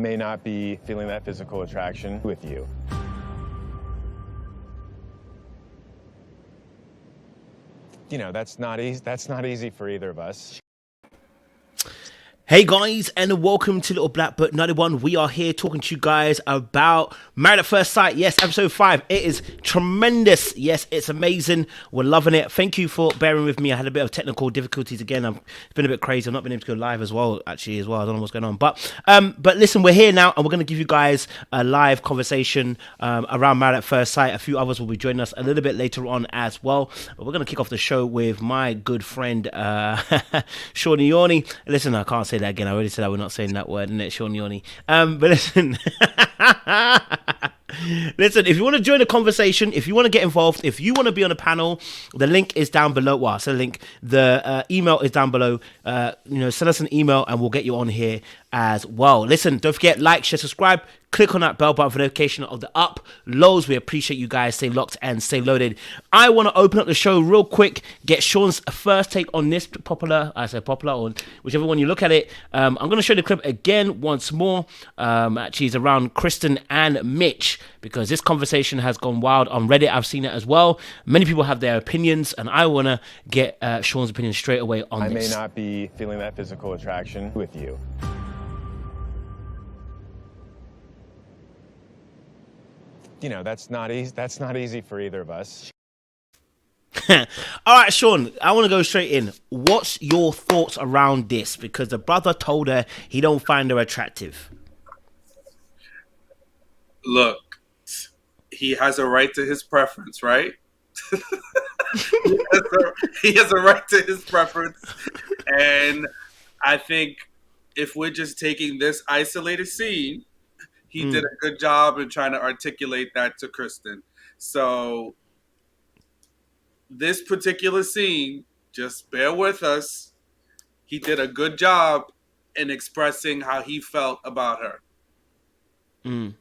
may not be feeling that physical attraction with you. You know, that's not easy for either of us. Hey guys, and welcome to Little Black Book 91. We are here talking to you guys about Married at First Sight. Yes, episode 5. It is tremendous. Yes, it's amazing. We're loving it. Thank you for bearing with me. I had a bit of technical difficulties again. It's been a bit crazy. I've not been able to go live as well, actually, as well. I don't know what's going on. But listen, we're here now, and we're going to give you guys a live conversation around Married at First Sight. A few others will be joining us a little bit later on as well. But we're going to kick off the show with my good friend, Shawnee Yorney. Listen, I can't say that again. I already said I was not saying that word, innit? Shawnee Yorney. But listen. Listen, if you want to join the conversation, if you want to get involved, if you want to be on a panel, the link is down below. Well, so the link, the email is down below. Send us an email and we'll get you on here as well. Listen, don't forget, like, share, subscribe. Click on that bell button for notification of the uploads. We appreciate you guys. Stay locked and stay loaded. I want to open up the show real quick, get Sean's first take on this popular, or whichever one you look at it. I'm going to show the clip again once more. Actually, it's around Krysten and Mitch, because this conversation has gone wild on Reddit. I've seen it as well. Many people have their opinions, and I want to get Sean's opinion straight away on this. I may not be feeling that physical attraction with you. You know, that's not easy for either of us. All right, Sean, I want to go straight in. What's your thoughts around this? Because the brother told her he don't find her attractive. Look, he has a right to his preference, right? He has a right to his preference. And I think if we're just taking this isolated scene, he did a good job in trying to articulate that to Krysten. So this particular scene, just bear with us. He did a good job in expressing how he felt about her. You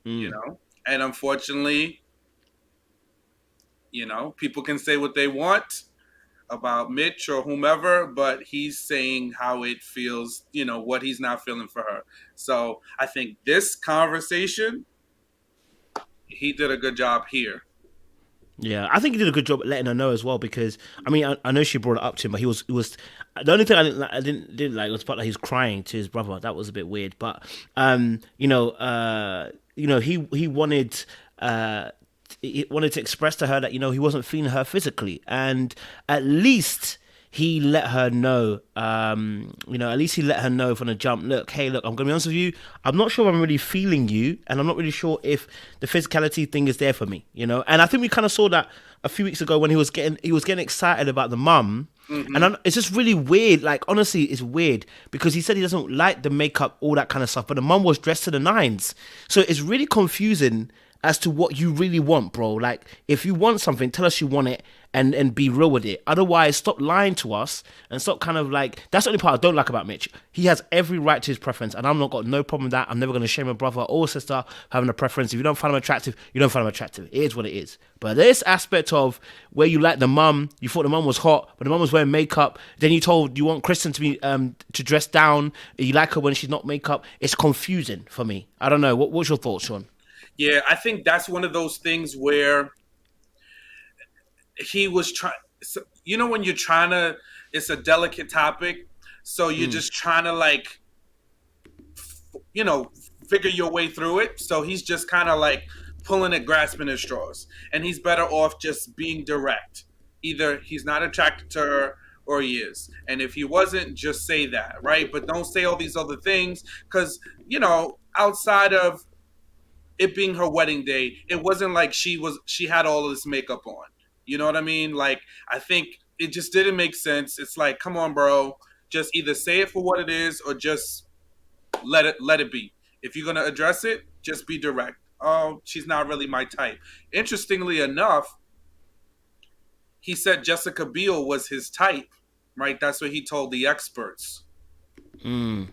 know? And unfortunately, you know, people can say what they want about Mitch or whomever, but he's saying how it feels, you know, what he's not feeling for her. So I think this conversation, he did a good job here. Yeah, I think he did a good job at letting her know as well, because I mean, I know she brought it up to him, but he was the only thing I didn't like was the part that he was crying to his brother. That was a bit weird, but he wanted. He wanted to express to her that, you know, he wasn't feeling her physically, and at least he let her know, at least he let her know from the jump, look, I'm going to be honest with you, I'm not sure I'm really feeling you, and I'm not really sure if the physicality thing is there for me, you know. And I think we kind of saw that a few weeks ago when he was getting excited about the mum. And it's just really weird. Like, honestly, it's weird because he said he doesn't like the makeup, all that kind of stuff, but the mum was dressed to the nines. So it's really confusing as to what you really want, bro. Like, if you want something, tell us you want it and be real with it. Otherwise, stop lying to us and stop kind of like... That's the only part I don't like about Mitch. He has every right to his preference, and I've not got no problem with that. I'm never going to shame a brother or sister having a preference. If you don't find him attractive, you don't find him attractive. It is what it is. But this aspect of where you like the mum, you thought the mum was hot, but the mum was wearing makeup, then you told you want Krysten to be to dress down, you like her when she's not makeup, it's confusing for me. I don't know. What's your thoughts, Sean? Yeah, I think that's one of those things where he was trying, you know, when you're trying to, it's a delicate topic, so you're just trying to, like, you know, figure your way through it. So he's just kind of like pulling at grasping at straws, and he's better off just being direct. Either he's not attracted to her or he is. And if he wasn't, just say that, right? But don't say all these other things, because, you know, outside of it being her wedding day, it wasn't like she had all of this makeup on. You know what I mean? Like, I think it just didn't make sense. It's like, come on, bro. Just either say it for what it is or just let it be. If you're going to address it, just be direct. Oh, she's not really my type. Interestingly enough, he said Jessica Biel was his type, right? That's what he told the experts. Do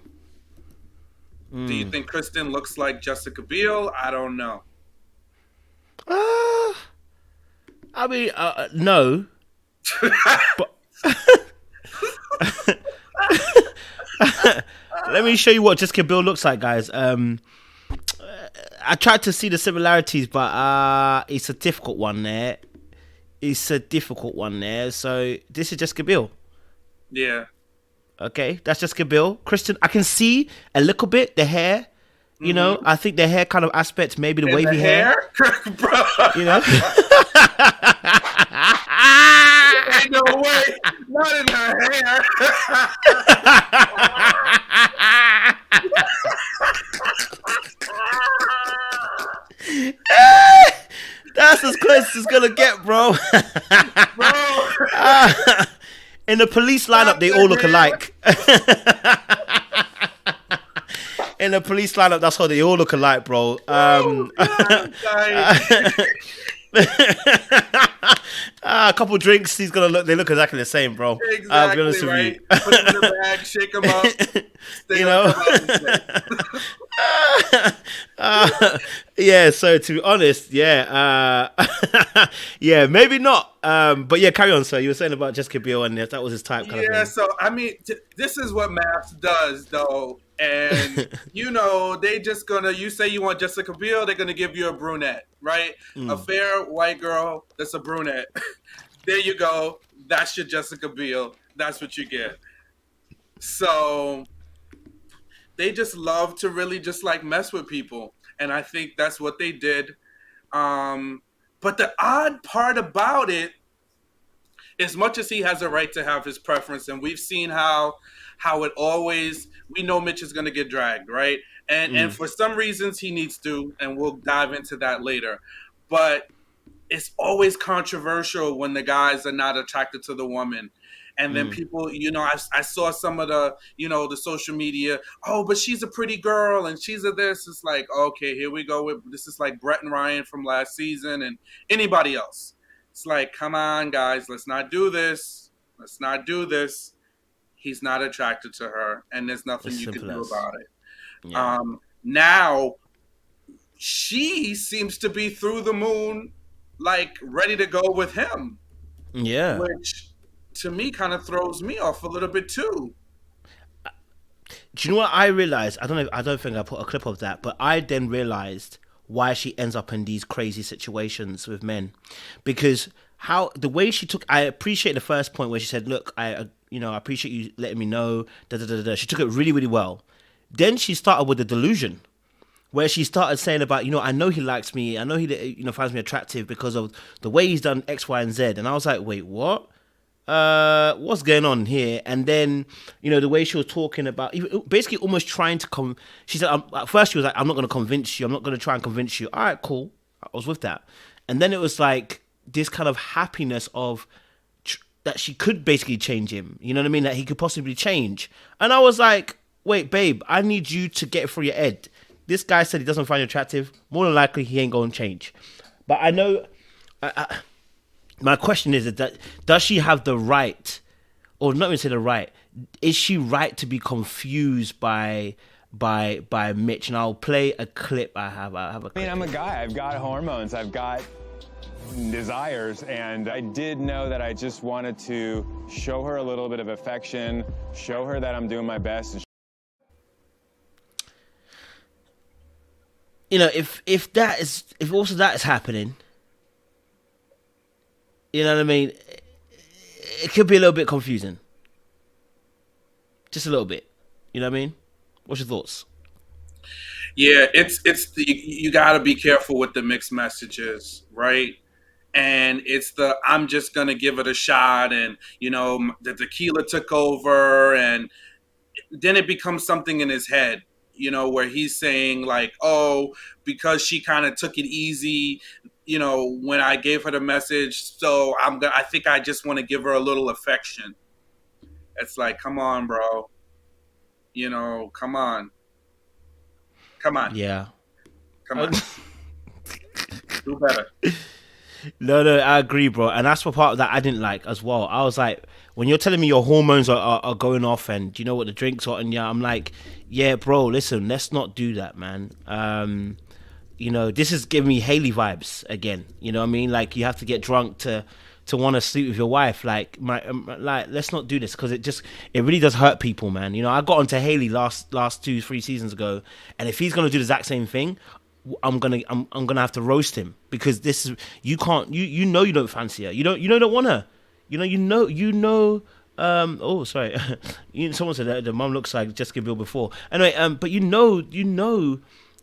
you think Krysten looks like Jessica Biel? I don't know. I mean, no. But Let me show you what Jessica Biel looks like, guys. I tried to see the similarities, but it's a difficult one there. So this is Jessica Biel. Yeah. Okay, that's Jessica Biel. Krysten, I can see a little bit the hair. You know, I think the hair kind of aspect, maybe the wavy hair. Bro. You know? Ain't no way. Not in her hair. That's as close as it's gonna get, bro. In the police lineup, they all look alike. In the police lineup, that's how they all look alike, bro. A couple drinks, they look exactly the same, bro. Exactly, I'll be honest with right? you. Put them in the bag, shake them up. You know? Yeah, so to be honest, yeah, maybe not. But yeah, carry on, sir. You were saying about Jessica Biel and that was his type kind of thing. Yeah, so I mean, this is what Mafs does, though. And, you know, they just gonna, you say you want Jessica Biel, they're gonna give you a brunette, right? A fair white girl that's a brunette. There you go. That's your Jessica Biel. That's what you get. So they just love to really just like mess with people. And I think that's what they did. But the odd part about it, as much as he has a right to have his preference, and we've seen how it always, we know Mitch is going to get dragged, right? And for some reasons he needs to, and we'll dive into that later. But it's always controversial when the guys are not attracted to the woman. And then people, you know, I saw some of the, you know, the social media, oh, but she's a pretty girl and she's a this. It's like, okay, here we go. This is like Brett and Ryan from last season and anybody else. It's like, come on, guys, let's not do this. Let's not do this. He's not attracted to her, and there's nothing you can do about it. Yeah. Now, she seems to be through the moon, like ready to go with him. Yeah. Which, to me, kind of throws me off a little bit too. Do you know what I realized? I don't think I put a clip of that, but I then realized why she ends up in these crazy situations with men, because the way she took. I appreciate the first point where she said, "Look, I appreciate you letting me know." She took it really, really well. Then she started with the delusion, where she started saying about, I know he likes me. I know he, finds me attractive because of the way he's done X, Y, and Z. And I was like, wait, what? What's going on here? And then, the way she was talking about, basically almost trying to she said, at first she was like, I'm not going to convince you. I'm not going to try and convince you. All right, cool. I was with that. And then it was like this kind of happiness of that she could basically change him. You know what I mean? That he could possibly change. And I was like, wait, babe, I need you to get it through your head. This guy said he doesn't find you attractive. More than likely, he ain't going to change. But I know... my question is that does she have the right, or not even say the right, is she right to be confused by Mitch? And I'll play a clip I have. I mean, I'm a guy. I've got hormones. I've got desires, and I did know that I just wanted to show her a little bit of affection, show her that I'm doing my best. If also that is happening, you know what I mean, it could be a little bit confusing. Just a little bit. You know what I mean? What's your thoughts? Yeah, you got to be careful with the mixed messages, right? And it's I'm just going to give it a shot, and, the tequila took over, and then it becomes something in his head, where he's saying like, oh, because she kind of took it easy, when I gave her the message, so I think I just want to give her a little affection. It's like, come on, bro. Come on. Yeah. Come on. Do better. No, I agree, bro. And that's the part that I didn't like as well. I was like, when you're telling me your hormones are going off and you know what the drinks are, and I'm like, yeah, bro, listen, let's not do that, man. you know, this is giving me Haley vibes again. You know what I mean? Like, you have to get drunk to want to sleep with your wife. Like, let's not do this, because it really does hurt people, man. You know, I got onto Haley last 2-3 seasons ago, and if he's gonna do the exact same thing, I'm gonna have to roast him, because this is, you can't, you know, you don't fancy her, you don't want her, you know. Oh, sorry. Someone said that the mum looks like Jessica Biel before. Anyway, but you know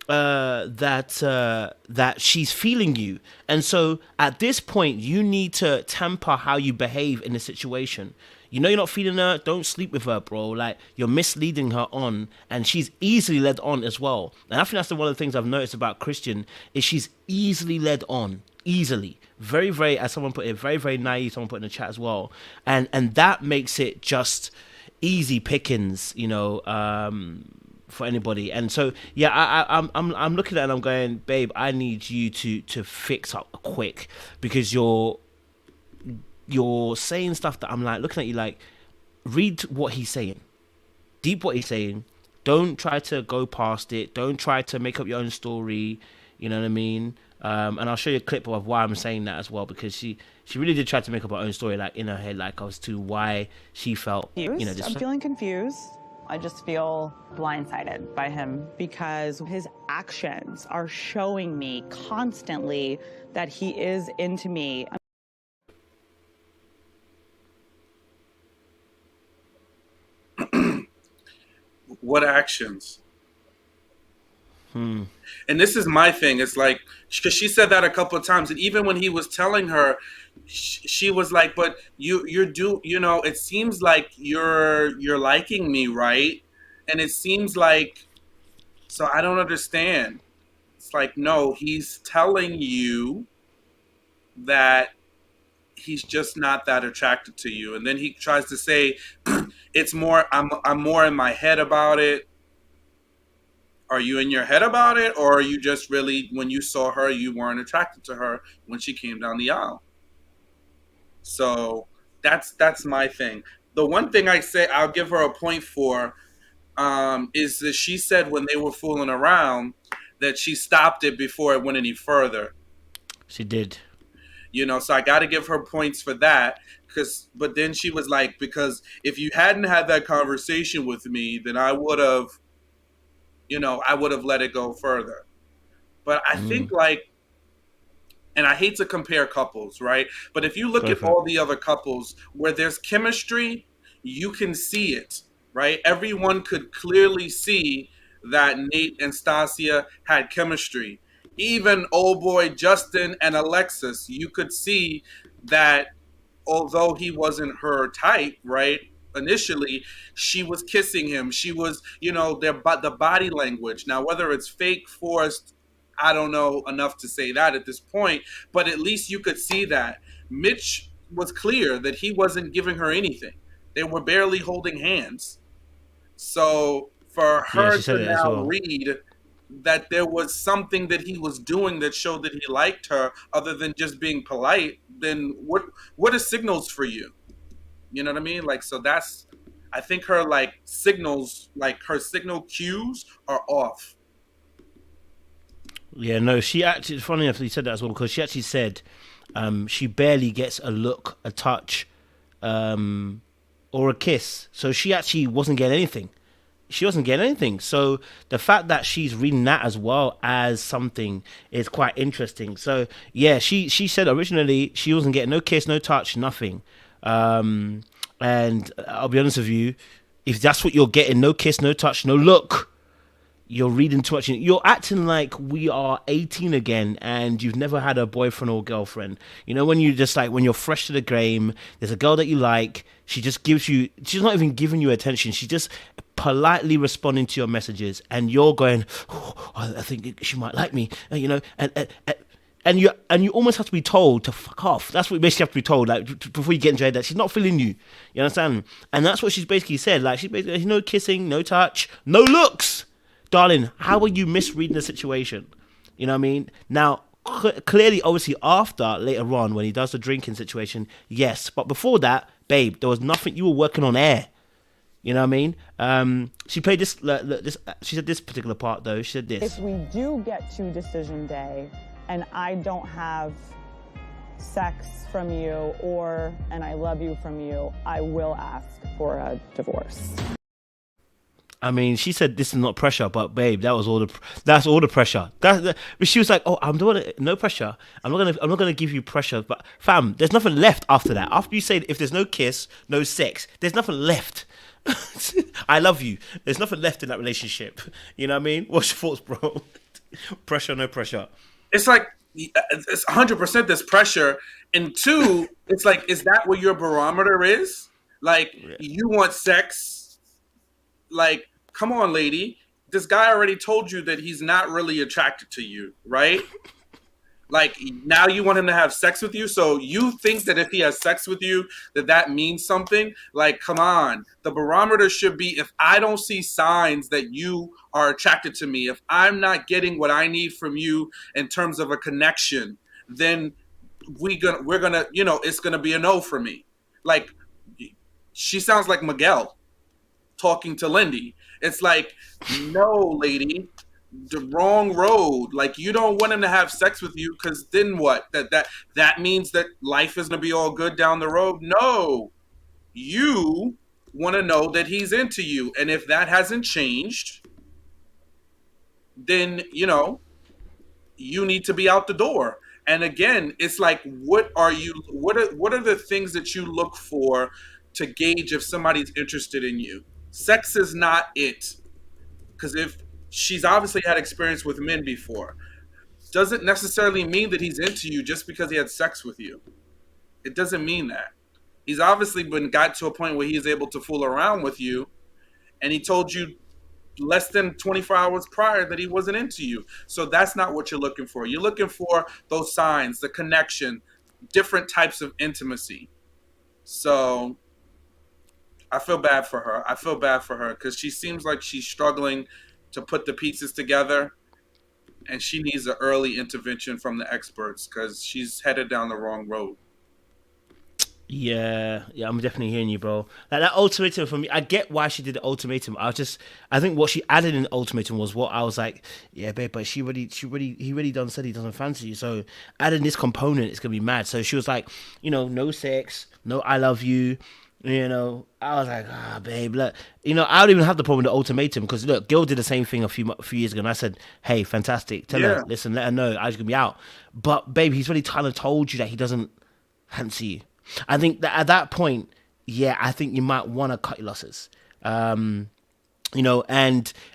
that she's feeling you, and so at this point, you need to temper how you behave in the situation. You know you're not feeling her, don't sleep with her, bro. Like, you're misleading her on, and she's easily led on as well. And I think that's one of the things I've noticed about Krysten, is she's easily led on. Easily. Very, very, as someone put it, very, very naive, someone put in the chat as well. And that makes it just easy pickings, you know, for anybody. And so, yeah, I'm looking at it and I'm going, babe, I need you to fix up quick, because you're saying stuff that I'm like looking at you like, read what he's saying, deep what he's saying. Don't try to go past it. Don't try to make up your own story. You know what I mean? And I'll show you a clip of why I'm saying that as well, because she really did try to make up her own story, like in her head, like as to why she felt. You know, I'm feeling confused. I just feel blindsided by him, because his actions are showing me constantly that he is into me. What actions? And this is my thing. It's like, because she said that a couple of times, and even when he was telling her, she was like, "But you know, it seems like you're liking me, right? And it seems like, so I don't understand." It's like, no, he's telling you that he's just not that attracted to you, and then he tries to say, "It's more. I'm more in my head about it." Are you in your head about it, or are you just really, when you saw her, you weren't attracted to her when she came down the aisle? So that's my thing. The one thing I say I'll give her a point for is that she said when they were fooling around that she stopped it before it went any further. She did. You know, so I got to give her points for that. But then she was like, because if you hadn't had that conversation with me, then I would have, you know, I would have let it go further. But I think, like, and I hate to compare couples, right? But if you look at all the other couples where there's chemistry, you can see it, right? Everyone could clearly see that Nate and Stasia had chemistry. Even old boy Justin and Alexis, you could see that although he wasn't her type, right? Initially, she was kissing him. She was, you know, the body language. Now, whether it's fake, forced, I don't know enough to say that at this point, but at least you could see that. Mitch was clear that he wasn't giving her anything. They were barely holding hands. So for her to now read that there was something that he was doing that showed that he liked her other than just being polite, then what are signals for you? You know what I mean? Like, so that's, I think her like signals, like her signal cues are off. Yeah, no, she actually, funny enough you said that as well, because she actually said she barely gets a look, a touch, or a kiss. So she actually wasn't getting anything. She wasn't getting anything. So the fact that she's reading that as well as something is quite interesting. So yeah, she said originally she wasn't getting no kiss, no touch, nothing. And I'll be honest with you, if that's what you're getting, no kiss, no touch, no look, you're reading too much. You're acting like we are 18 again and you've never had a boyfriend or girlfriend. You know, when you just like, when you're fresh to the game, there's a girl that you like, she just gives you, she's not even giving you attention, she's just politely responding to your messages, and you're going, oh, I think she might like me, you know, and you almost have to be told to fuck off. That's what you basically have to be told, like, before you get into it, that she's not feeling you. You understand? And that's what she's basically said. Like, she's basically, no kissing, no touch, no looks. Darling, how are you misreading the situation? You know what I mean? Now, clearly, obviously, after, later on, when he does the drinking situation, yes. But before that, babe, there was nothing. You were working on air. You know what I mean? She played this. This. She said this particular part though. She said this. If we do get to decision day, and I don't have sex from you and I love you from you, I will ask for a divorce. I mean, she said this is not pressure, but babe, that's all the pressure. But she was like, "Oh, I'm doing it, no pressure. I'm not gonna give you pressure." But fam, there's nothing left after that. After you say if there's no kiss, no sex, there's nothing left. I love you. There's nothing left in that relationship. You know what I mean? What's your thoughts, bro? Pressure, no pressure. It's like it's 100% this pressure, and 2, it's like, is that what your barometer is? Like, you want sex? Like, come on, lady. This guy already told you that he's not really attracted to you, right? Like, now you want him to have sex with you? So you think that if he has sex with you, that means something? Like, come on. The barometer should be, if I don't see signs that you are attracted to me, if I'm not getting what I need from you in terms of a connection, then we're gonna, it's gonna be a no for me. Like, she sounds like Miguel talking to Lindy. It's like, no, lady, the wrong road. Like, you don't want him to have sex with you, because then what? That means that life is gonna be all good down the road? No, you want to know that he's into you, and if that hasn't changed, then you need to be out the door. And again, it's like, what are the things that you look for to gauge if somebody's interested in you? Sex is not it, because if she's obviously had experience with men before, doesn't necessarily mean that he's into you just because he had sex with you. It doesn't mean that. He's obviously got to a point where he is able to fool around with you, and he told you less than 24 hours prior that he wasn't into you. So that's not what you're looking for. You're looking for those signs, the connection, different types of intimacy. So I feel bad for her. Because she seems like she's struggling to put the pieces together, and she needs an early intervention from the experts, because she's headed down the wrong road. Yeah, I'm definitely hearing you, bro. Like, that ultimatum for me, I get why she did the ultimatum. I think what she added in the ultimatum was what I was like, yeah, babe, but he really done said he doesn't fancy you. So adding this component, it's gonna be mad. So she was like, no sex, no I love you. I was like, babe, look, I don't even have the problem with the ultimatum, because look, Gil did the same thing a few years ago, and I said, hey, fantastic, tell her, listen, let her know I was gonna be out. But babe, he's really kind of told you that he doesn't fancy you. I think that at that point, I think you might want to cut your losses. And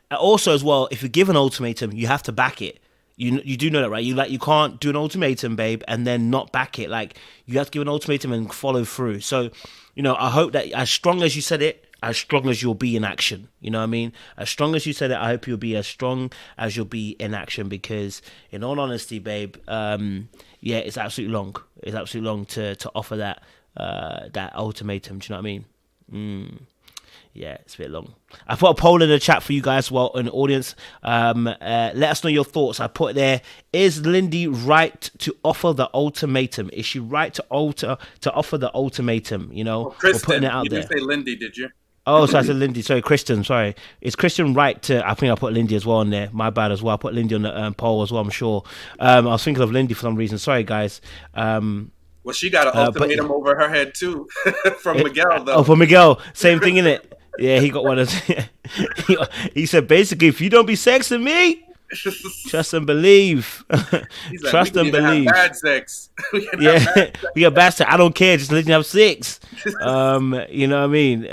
also as well, if you give an ultimatum, you have to back it. You do know that, right? You can't do an ultimatum, babe, and then not back it. Like, you have to give an ultimatum and follow through. So, I hope that as strong as you said it, as strong as you'll be in action. You know what I mean? As strong as you said it, I hope you'll be as strong as you'll be in action, because in all honesty, babe, it's absolutely long. It's absolutely long to offer that ultimatum. Do you know what I mean? Yeah, it's a bit long. I put a poll in the chat for you guys, in the audience. Let us know your thoughts. I put there: is Lindy right to offer the ultimatum? Is she right to offer the ultimatum? Krysten, we're putting it out there. You didn't say Lindy, did you? Oh, so I said Lindy. Sorry, Krysten. Sorry. Is Krysten right to... I think I put Lindy as well on there. My bad as well. I put Lindy on the poll as well, I'm sure. I was thinking of Lindy for some reason. Sorry, guys. Well, she got an ultimatum over her head, too, from Miguel, though. Oh, for Miguel. Same thing, innit? Yeah, he got one of... he said, basically, if you don't be sexing me, trust and believe. He's like, trust and believe. Have bad sex. We got bad sex. I don't care. Just let me have sex. You know what I mean?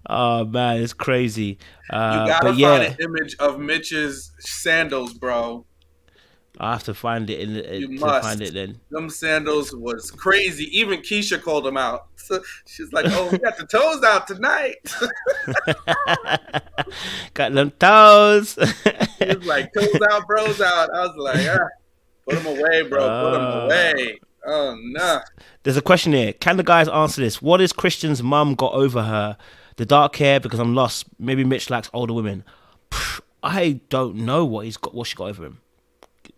Oh man, it's crazy. You gotta find an image of Mitch's sandals, bro. I have to find it find it then. Them sandals was crazy. Even Keisha called them out. So she's like, "Oh, we got the toes out tonight." Got them toes. He was like, "Toes out, bros out." I was like, "Put them away, bro. Put them away." Oh no. There's a question here. Can the guys answer this? What has Christian's mum got over her? The dark hair, because I'm lost. Maybe Mitch likes older women. I don't know what she got over him.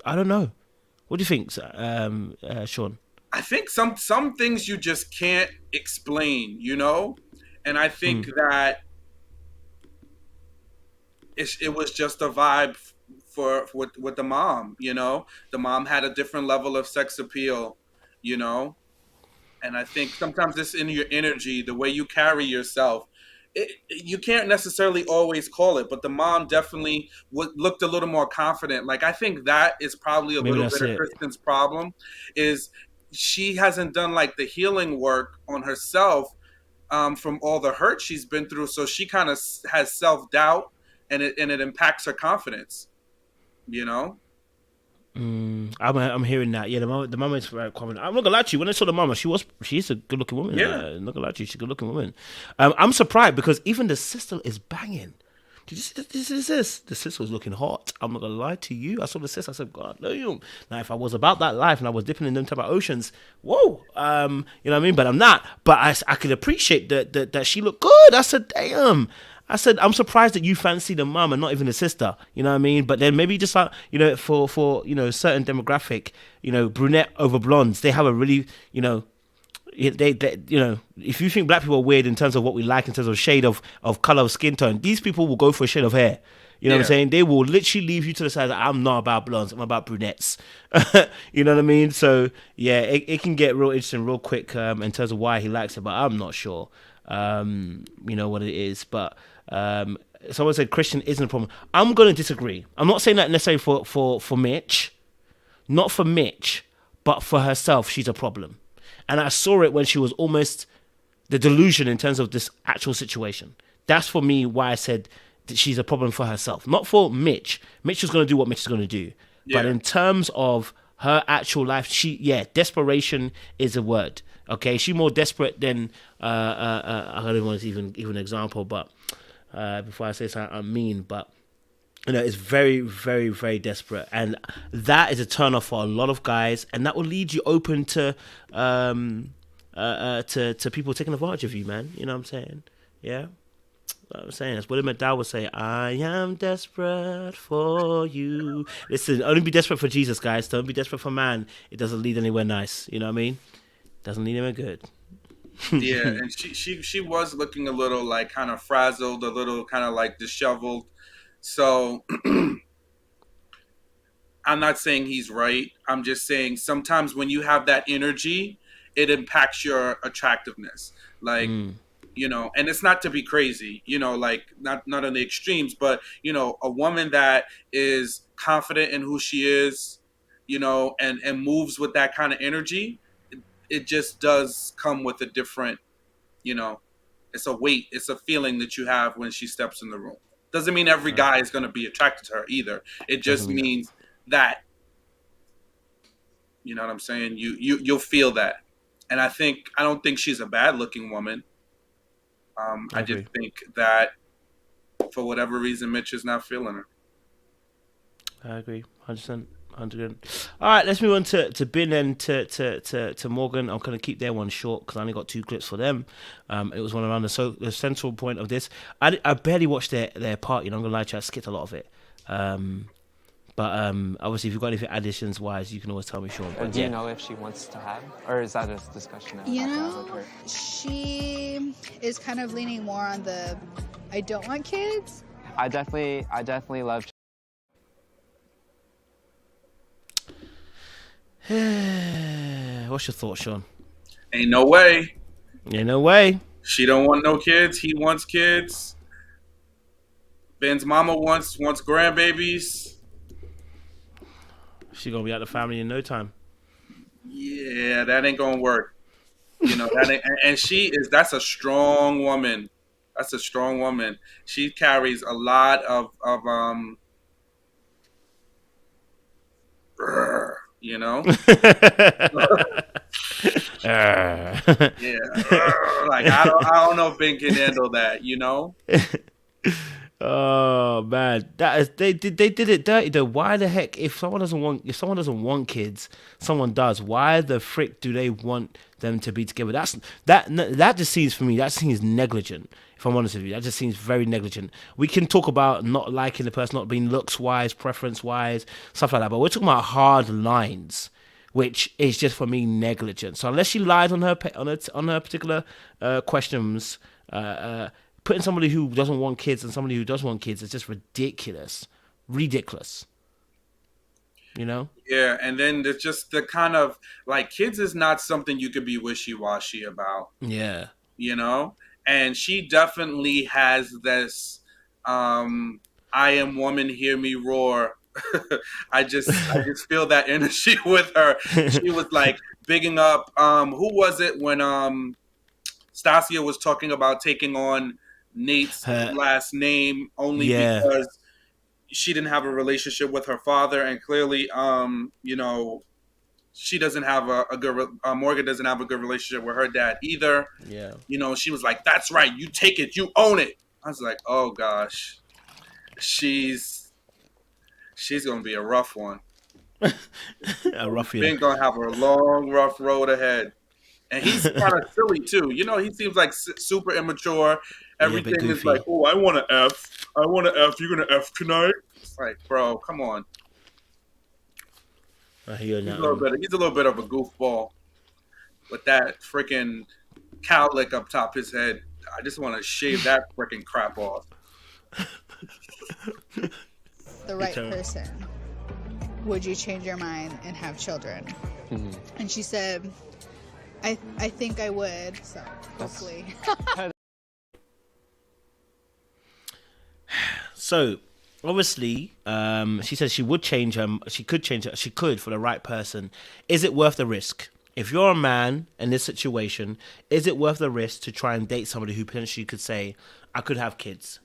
I don't know. What do you think, Sean? I think some things you just can't explain, And I think that it was just a vibe with the mom, you know. The mom had a different level of sex appeal, you know. And I think sometimes it's in your energy, the way you carry yourself. You can't necessarily always call it, but the mom definitely looked a little more confident. Like, I think that is probably a little bit of Kristen's problem, is she hasn't done like the healing work on herself from all the hurt she's been through. So she kind of has self-doubt, and it impacts her confidence, you know? I'm hearing that. Yeah, the mama is very common. I'm not gonna lie to you. When I saw the mama, she's a good looking woman. Yeah, I'm not gonna lie to you. She's a good looking woman. I'm surprised because even the sister is banging. Did you see this? The sister was looking hot. I'm not gonna lie to you. I saw the sister. I said, God, no. Now, if I was about that life and I was dipping in them type of oceans, whoa, you know what I mean? But I'm not. But I could appreciate that she looked good. I said, damn. I said, I'm surprised that you fancy the mum and not even the sister. You know what I mean? But then maybe just you know, for you know, certain demographic, you know, brunette over blondes, they have a really, you know, they you know, if you think black people are weird in terms of what we like in terms of shade of color of skin tone, these people will go for a shade of hair. You know what I'm saying? They will literally leave you to the side. Like, I'm not about blondes. I'm about brunettes. You know what I mean? So yeah, it can get real interesting real quick in terms of why he likes it, but I'm not sure. You know what it is, but someone said Christian isn't a problem. I'm going to disagree. I'm not saying that necessarily for Mitch, not for Mitch, but for herself, she's a problem. And I saw it when she was almost the delusion in terms of this actual situation. That's for me why I said that she's a problem for herself, not for Mitch. Mitch is going to do what Mitch is going to do. Yeah. But in terms of her actual life, desperation is a word. Okay, she's more desperate than I don't even want to even give an example, but before I say something I mean, but you know, it's very, very, very desperate, and that is a turn off for a lot of guys, and that will lead you open to people taking advantage of you, man. You know what I'm saying? Yeah. I'm saying, as William McDowell would say, I am desperate for you. Listen, only be desperate for Jesus, guys. Don't be desperate for man. It doesn't lead anywhere nice. You know what I mean? Doesn't lead anywhere good. Yeah, and she was looking a little like kind of frazzled, a little kind of like disheveled. So I'm not saying he's right. I'm just saying sometimes when you have that energy, it impacts your attractiveness. Like, you know, and it's not to be crazy, you know, like not on the extremes, but, you know, a woman that is confident in who she is, you know, and moves with that kind of energy, it just does come with a different, you know, it's a weight, it's a feeling that you have when she steps in the room. Doesn't mean every guy is going to be attracted to her either. It just means that, you know what I'm saying? You'll feel that. And I don't think she's a bad looking woman. I just think that for whatever reason, Mitch is not feeling her. I agree, 100%. All right, let's move on to Binh and to Morgan. I'm going to keep their one short because I only got 2 clips for them. It was one around the central point of this. I barely watched their part. You know, I'm going to lie to you, I skipped a lot of it. But obviously, if you've got anything additions wise, you can always tell me, Sean. But do you know if she wants to have, or is that a discussion that you know, with her? She is kind of leaning more on the I don't want kids. I definitely love. What's your thoughts, Sean? Ain't no way. Ain't no way. She don't want no kids. He wants kids. Ben's mama wants grandbabies. She gonna be out the family in no time. Yeah, that ain't gonna work. You know, that's a strong woman. That's a strong woman. She carries a lot of you know? Yeah. Like I don't know if Ben can handle that, you know? Oh man, they did it dirty though. Why the heck, if someone doesn't want kids, someone does. Why the frick do they want them to be together? That just seems, for me, that seems negligent. If I'm honest with you, that just seems very negligent. We can talk about not liking the person, not being looks wise, preference wise, stuff like that, but we're talking about hard lines, which is just, for me, negligent. So unless she lied on her particular questions, Putting somebody who doesn't want kids and somebody who does want kids is just ridiculous. You know? Yeah, and then there's just the kind of like kids is not something you could be wishy-washy about. Yeah. You know? And she definitely has this I am woman, hear me roar. I just feel that energy with her. She was like bigging up who was it when Stasia was talking about taking on Nate's last name only because she didn't have a relationship with her father, and clearly, you know, she doesn't have a good. Morgan doesn't have a good relationship with her dad either. Yeah, you know, she was like, "That's right, you take it, you own it." I was like, "Oh gosh, she's gonna be a rough one. A ruffian. She's gonna have a long, rough road ahead." And he's kind of silly too. You know, he seems like super immature. Everything is like, "Oh, I want to F. I want to F. You're gonna F tonight." It's like, bro, come on. He's a little bit of a goofball with that freaking cowlick up top his head. I just want to shave that freaking crap off. The right person, would you change your mind and have children? Mm-hmm. And she said, I think I would, so hopefully. So, obviously, she says she would change her. She could change her. She could for the right person. Is it worth the risk? If you're a man in this situation, is it worth the risk to try and date somebody who potentially could say, I could have kids?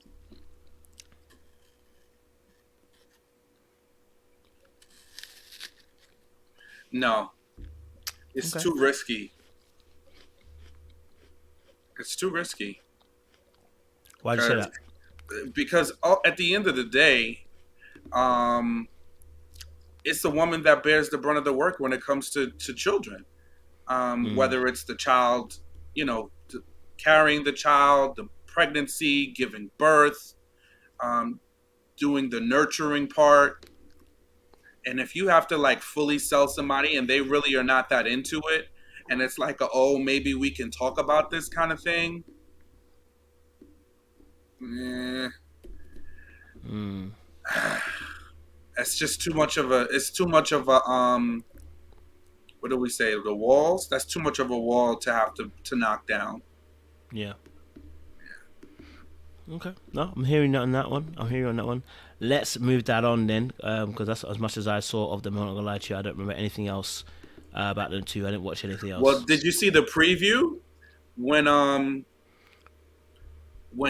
No. It's too risky. It's too risky. Why do you say that? Because at the end of the day, it's the woman that bears the brunt of the work when it comes to children. Whether it's the child, you know, carrying the child, the pregnancy, giving birth, doing the nurturing part. And if you have to like fully sell somebody and they really are not that into it, and it's like, maybe we can talk about this kind of thing. It's just too much of a. It's too much of a. What do we say? The walls. That's too much of a wall to have to knock down. Yeah. Okay. No, I'm hearing you on that one. Let's move that on then, because that's as much as I saw of them. I'm not gonna lie to you. I don't remember anything else about them two. I didn't watch anything else. Well, did you see the preview when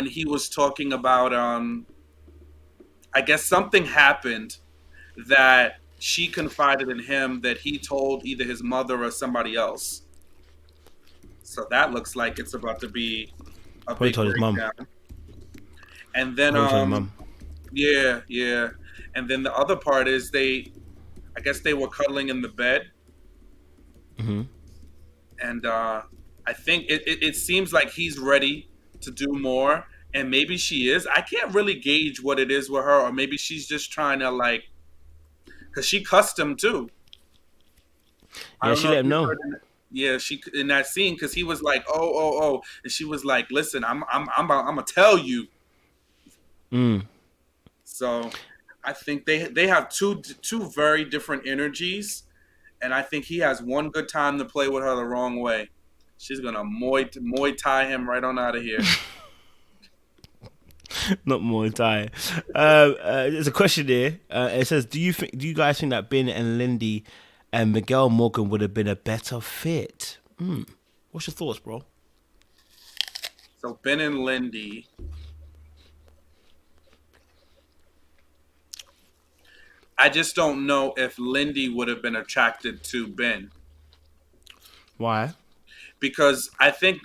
he was talking about I guess something happened that she confided in him that he told either his mother or somebody else. So that looks like it's about to be a Probably big told his mom. And then yeah. And then the other part is I guess they were cuddling in the bed. Mm-hmm. And I think it seems like he's ready to do more, and maybe she is. I can't really gauge what it is with her, or maybe she's just trying to like, because she cussed him too. Yeah, she let him know. Yeah, she in that scene, because he was like, oh, and she was like, listen, I'm gonna tell you. So I think they have two very different energies, and I think he has one good time to play with her the wrong way. She's gonna Muay Thai him right on out of here. Not Muay Thai. There's a question here. It says, do you guys think that Binh and Lindy and Miguel and Morgan would have been a better fit? What's your thoughts, bro? So Binh and Lindy. I just don't know if Lindy would have been attracted to Binh. Why? Because I think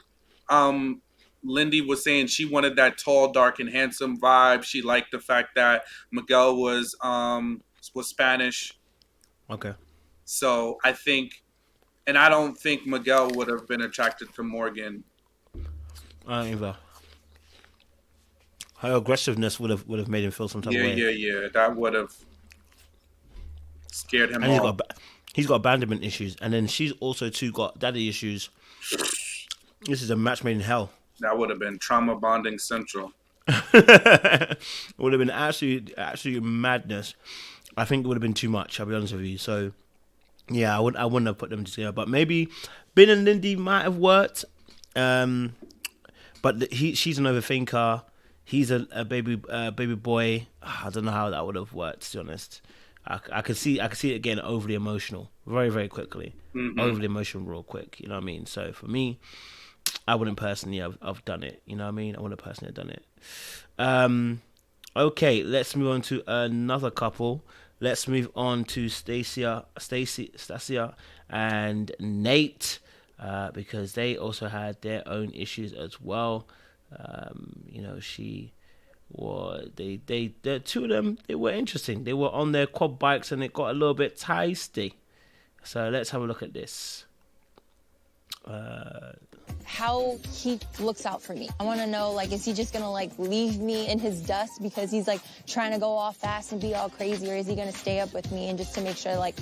Lindy was saying she wanted that tall, dark, and handsome vibe. She liked the fact that Miguel was Spanish. Okay. So I think, and I don't think Miguel would have been attracted to Morgan. Either. Her aggressiveness would have made him feel some type of way. Yeah. That would have scared him and off. He's got abandonment issues, and then she's also too got daddy issues. This is a match made in hell. That would have been trauma bonding central. It would have been absolute madness. I think it would have been too much, I'll be honest with you. So yeah, I wouldn't have put them together. But maybe Binh and Lindy might have worked. But she's an overthinker. He's a baby boy. I don't know how that would have worked, to be honest. I could see it again, overly emotional very, very quickly. Overly emotional real quick, you know what I mean? So for me, I wouldn't personally have done it, you know what I mean? I wouldn't personally have done it. Okay, let's move on to another couple. Let's move on to Stacia and Nate, because they also had their own issues as well. You know, the two of them, they were interesting. They were on their quad bikes and it got a little bit tasty. So let's have a look at this. How he looks out for me. I want to know, like, is he just gonna like leave me in his dust because he's like trying to go off fast and be all crazy, or is he gonna stay up with me and just to make sure, like...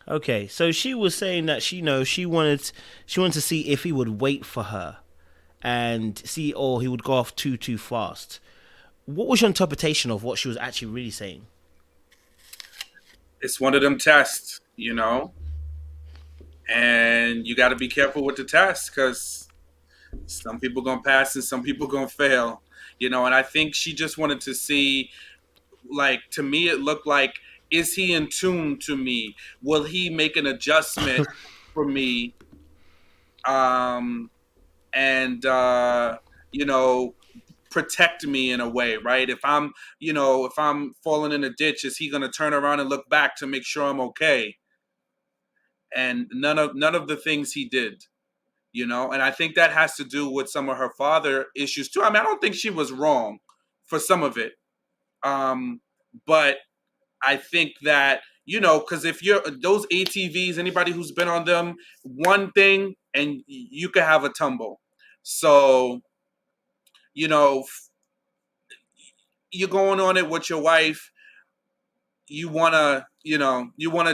Okay, so she was saying that she wanted to see if he would wait for her and see, or he would go off too fast. What was your interpretation of what she was actually really saying? It's one of them tests, you know? And you got to be careful with the test, because some people going to pass and some people going to fail, you know? And I think she just wanted to see, like, to me, it looked like, is he in tune to me? Will he make an adjustment for me? You know, protect me in a way, right? If I'm falling in a ditch, is he going to turn around and look back to make sure I'm okay? And none of the things he did, you know? And I think that has to do with some of her father issues too. I mean, I don't think she was wrong for some of it. But I think that, you know, because if you're those ATVs, anybody who's been on them, one thing and you could have a tumble. So, you know, you're going on it with your wife. You want to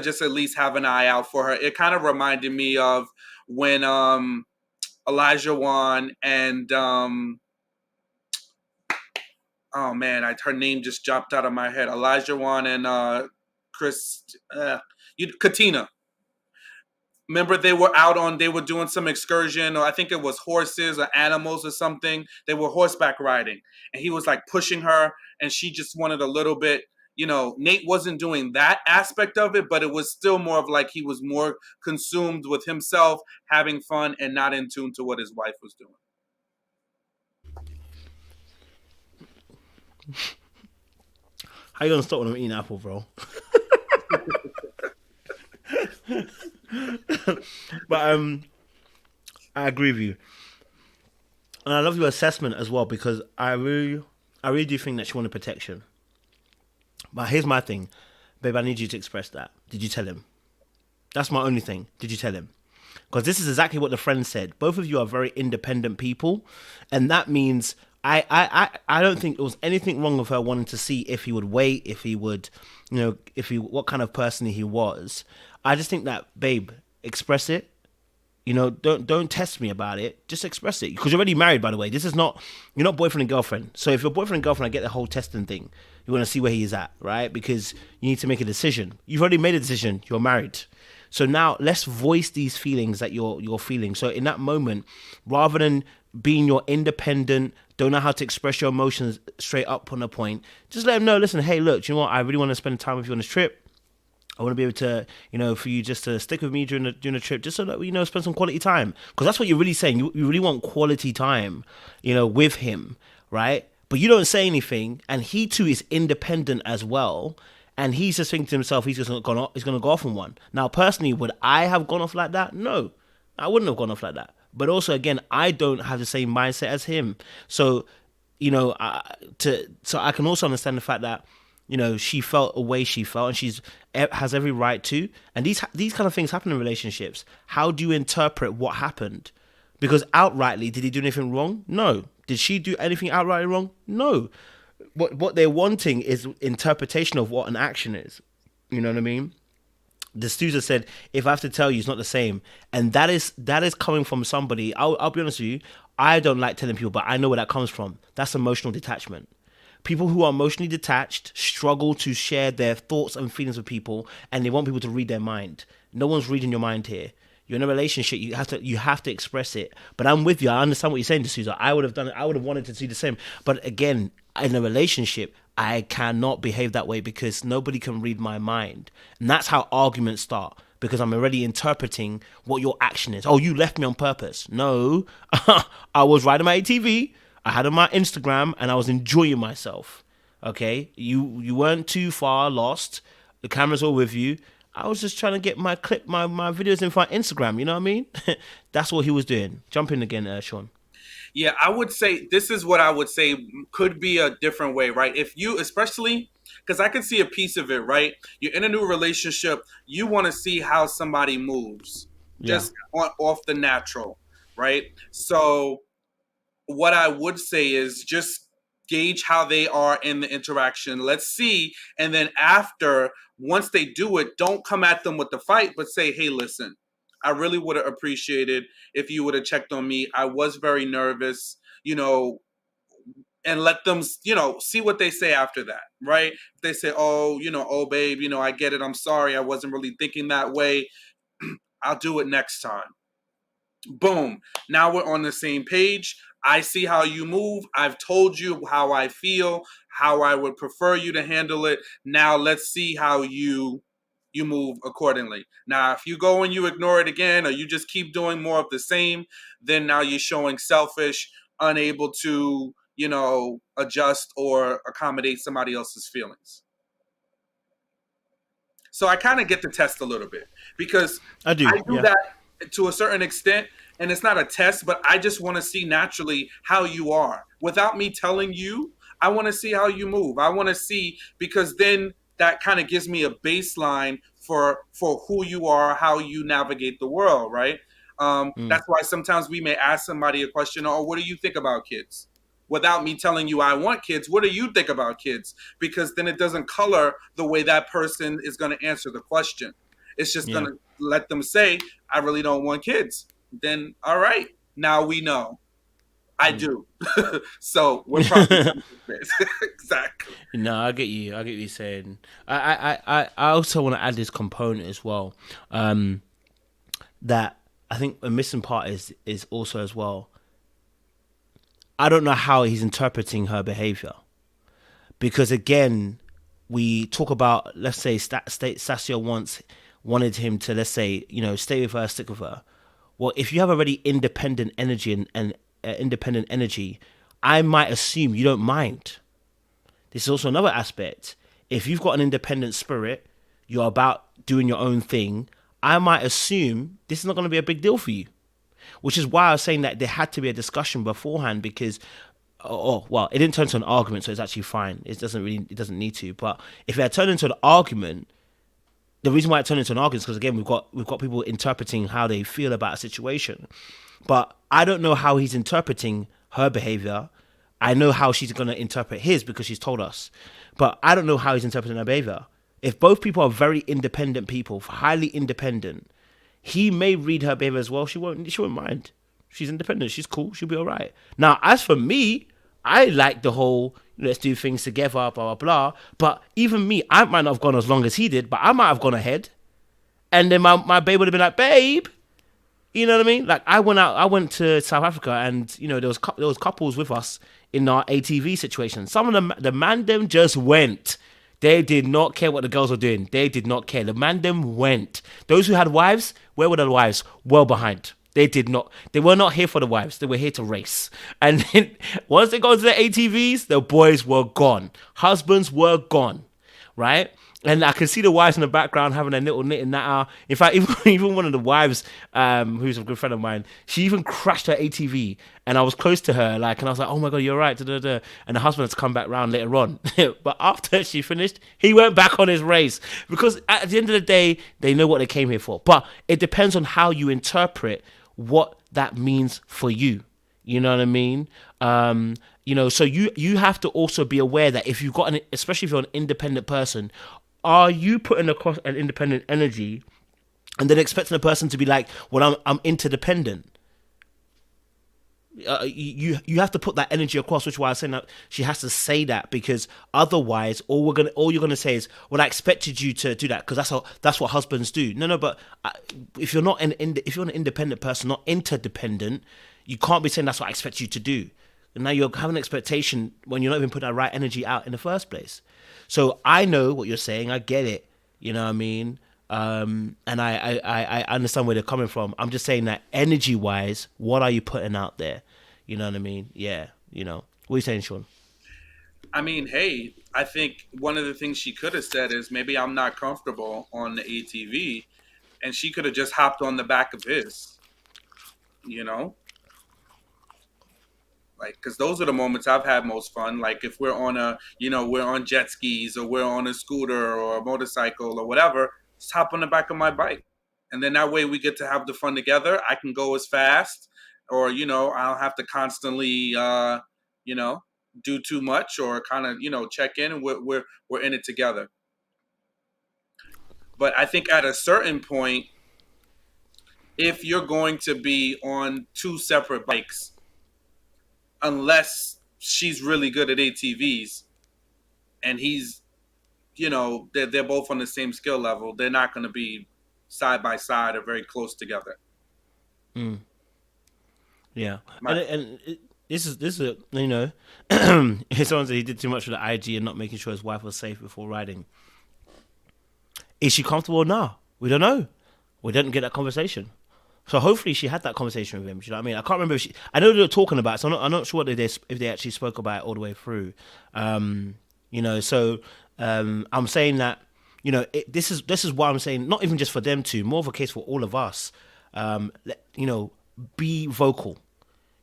just at least have an eye out for her. It kind of reminded me of when Elijah Wan and oh man, her name just jumped out of my head. Elijah Wan and Katina. Remember, they were doing some excursion, or I think it was horses or animals or something. They were horseback riding, and he was like pushing her, and she just wanted a little bit. You know, Nate wasn't doing that aspect of it, but it was still more of like he was more consumed with himself, having fun, and not in tune to what his wife was doing. How you gonna stop when I'm eating apple, bro? But I agree with you, and I love your assessment as well, because I really do think that she wanted protection. But here's my thing, babe. I need you to express that. Did you tell him? That's my only thing. Did you tell him? Because this is exactly what the friend said. Both of you are very independent people, and that means I don't think there was anything wrong with her wanting to see if he would wait, if he would, you know, what kind of person he was. I just think that, babe, express it. You know, don't test me about it. Just express it, because you're already married, by the way. You're not boyfriend and girlfriend. So if you're boyfriend and girlfriend, I get the whole testing thing. You want to see where he is at, right? Because you need to make a decision. You've already made a decision. You're married. So now let's voice these feelings that you're feeling. So in that moment, rather than being your independent, don't know how to express your emotions straight up on the point, just let him know, listen, hey, look, you know what? I really want to spend time with you on this trip. I want to be able to, you know, for you just to stick with me during the trip, just so that we, you know, spend some quality time. Because that's what you're really saying. You really want quality time, you know, with him, right? But you don't say anything, and he too is independent as well. And he's just thinking to himself, he's going to go off on one. Now, personally, would I have gone off like that? No, I wouldn't have gone off like that. But also, again, I don't have the same mindset as him. So, you know, so I can also understand the fact that, you know, she felt a way she felt, and she has every right to. And these kind of things happen in relationships. How do you interpret what happened? Because outrightly, did he do anything wrong? No. Did she do anything outrightly wrong? No. What they're wanting is interpretation of what an action is. You know what I mean? The Stuza said, if I have to tell you, it's not the same. And that is coming from somebody, I'll be honest with you, I don't like telling people, but I know where that comes from. That's emotional detachment. People who are emotionally detached struggle to share their thoughts and feelings with people, and they want people to read their mind. No one's reading your mind here. You're in a relationship, you have to express it. But I'm with you, I understand what you're saying, D'Souza. I would have done it, I would have wanted to do the same. But again, in a relationship, I cannot behave that way because nobody can read my mind. And that's how arguments start, because I'm already interpreting what your action is. Oh, you left me on purpose. No, I was riding my ATV, I had on my Instagram, and I was enjoying myself. Okay? You weren't too far lost. The cameras were with you. I was just trying to get my videos in for Instagram, you know what I mean? That's what he was doing. Jump in again, Sean. Yeah, I would say this is what I would say could be a different way, right? If you, especially, because I can see a piece of it, right? You're in a new relationship. You want to see how somebody moves, just off the natural, right? So what I would say is just gauge how they are in the interaction. Let's see. And then after, once they do it, don't come at them with the fight, but say, hey, listen, I really would have appreciated if you would have checked on me. I was very nervous, and let them, see what they say after that, right? If they say, oh, babe, I get it. I'm sorry. I wasn't really thinking that way. I'll do it next time. Boom. Now we're on the same page. I see how you move. I've told you how I feel, how I would prefer you to handle it. Now let's see how you move accordingly. Now, if you go and you ignore it again, or you just keep doing more of the same, then now you're showing selfish, unable to, adjust or accommodate somebody else's feelings. So I kind of get the test a little bit, because I do that to a certain extent, and it's not a test, but I just want to see naturally how you are. Without me telling you, I want to see how you move. I want to see, because then that kind of gives me a baseline for who you are, how you navigate the world, right? That's why sometimes we may ask somebody a question, oh, what do you think about kids? Without me telling you I want kids, what do you think about kids? Because then it doesn't color the way that person is going to answer the question. It's just going to let them say, I really don't want kids. Then, all right, now we know. I do. So we're probably exactly. No, I get you. I get what you're saying. I also want to add this component as well. That I think a missing part is also as well. I don't know how he's interpreting her behavior, because again, we talk about, let's say Stasio wanted him to, let's say, stay with her, stick with her. Well, if you have already independent energy and independent energy, I might assume you don't mind. This is also another aspect. If you've got an independent spirit, you're about doing your own thing, I might assume this is not going to be a big deal for you. Which is why I was saying that there had to be a discussion beforehand, because, it didn't turn to an argument, so it's actually fine. It doesn't need to. But if it had turned into an argument, the reason why it turned into an argument is because, again, we've got people interpreting how they feel about a situation. But I don't know how he's interpreting her behavior. I know how she's going to interpret his, because she's told us. But I don't know how he's interpreting her behavior. If both people are very independent people, highly independent, he may read her behavior as well. She won't mind. She's independent. She's cool. She'll be all right. Now, as for me, I like the whole, let's do things together, blah, blah, blah. But even me, I might not have gone as long as he did, but I might have gone ahead. And then my babe would have been like, babe, you know what I mean? Like, I went to South Africa, and, there was couples with us in our ATV situation. Some of them, the man them just went. They did not care what the girls were doing. They did not care. The man them went. Those who had wives, where were the wives? Well behind. They were not here for the wives. They were here to race. And then once they got to the ATVs, the boys were gone. Husbands were gone, right? And I can see the wives in the background having a little knit in that hour. In fact, even one of the wives, who's a good friend of mine, she even crashed her ATV. And I was close to her, and I was like, oh my God, you're right. And the husband had to come back round later on. But after she finished, he went back on his race. Because at the end of the day, they know what they came here for. But it depends on how you interpret what that means for you. You know what I mean? So you have to also be aware that if you've got especially if you're an independent person, are you putting across an independent energy and then expecting a person to be like, well, I'm interdependent? You have to put that energy across, which is why I was saying that she has to say that, because otherwise all you're gonna say is, well, I expected you to do that because that's what husbands do. No, but if you're an independent person, not interdependent, you can't be saying that's what I expect you to do. And now you're having an expectation when you're not even putting that right energy out in the first place. So I know what you're saying. I get it. You know what I mean? And I understand where they're coming from. I'm just saying that energy-wise, what are you putting out there? You know what I mean? Yeah. You know. What are you saying, Sean? I mean, hey, I think one of the things she could have said is, maybe I'm not comfortable on the ATV, and she could have just hopped on the back of his. You know? Like, because those are the moments I've had most fun. Like, if we're on we're on jet skis, or we're on a scooter or a motorcycle or whatever, just hop on the back of my bike. And then that way we get to have the fun together. I can go as fast, or, I don't have to constantly, do too much, or kind of, check in, and we're in it together. But I think at a certain point, if you're going to be on two separate bikes, unless she's really good at ATVs and he's, they're both on the same skill level, they're not going to be side by side or very close together. Yeah. This is someone said he did too much with the IG and not making sure his wife was safe before riding. Is she comfortable now? We don't know. We didn't get that conversation. So hopefully she had that conversation with him. Do you know what I mean? I can't remember if I know they were talking about it, so I'm not sure if they actually spoke about it all the way through. I'm saying that, this is what I'm saying, not even just for them two, more of a case for all of us. Be vocal.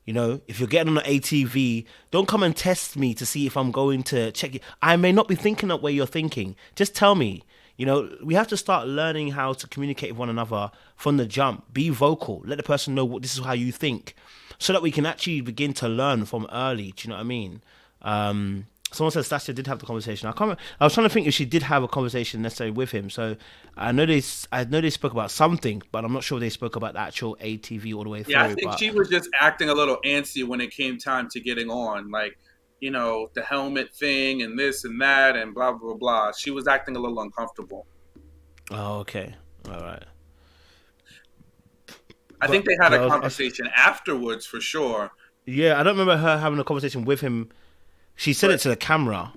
If you're getting on an ATV, don't come and test me to see if I'm going to check you. I may not be thinking that way you're thinking. Just tell me. We have to start learning how to communicate with one another from the jump. Be vocal. Let the person know this is how you think, so that we can actually begin to learn from early. Do you know what I mean? Someone said Stasha did have the conversation. I was trying to think if she did have a conversation necessarily with him. So I know they spoke about something, but I'm not sure they spoke about the actual ATV all the way through. Yeah, I think she was just acting a little antsy when it came time to getting on. Like, the helmet thing and this and that and blah, blah, blah. She was acting a little uncomfortable. Oh, okay. All right. I think they had a conversation afterwards for sure. Yeah, I don't remember her having a conversation with him. She said it to the camera.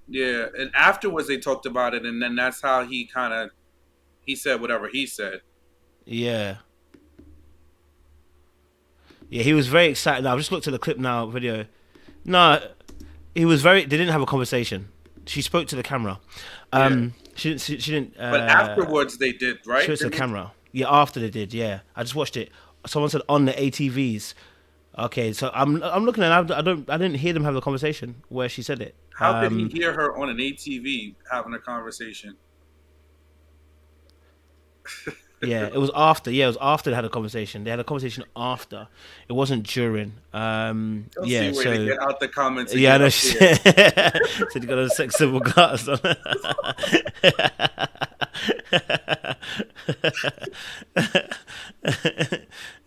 Yeah, and afterwards they talked about it, and then that's how he said whatever he said. Yeah. Yeah, he was very excited. I've just looked at the clip now, video. No, they didn't have a conversation. She spoke to the camera. She didn't. But afterwards they did, right? She spoke to the camera. Yeah, after they did. Yeah, I just watched it. Someone said on the ATVs. Okay, so I'm looking at it. I didn't hear them have a conversation where she said it. How did he hear her on an ATV having a conversation? Yeah, it was after. Yeah, it was after they had a conversation. They had a conversation after. It wasn't during. Don't see where to get out the comments. Yeah, no shit. So you got a sex symbol glass on.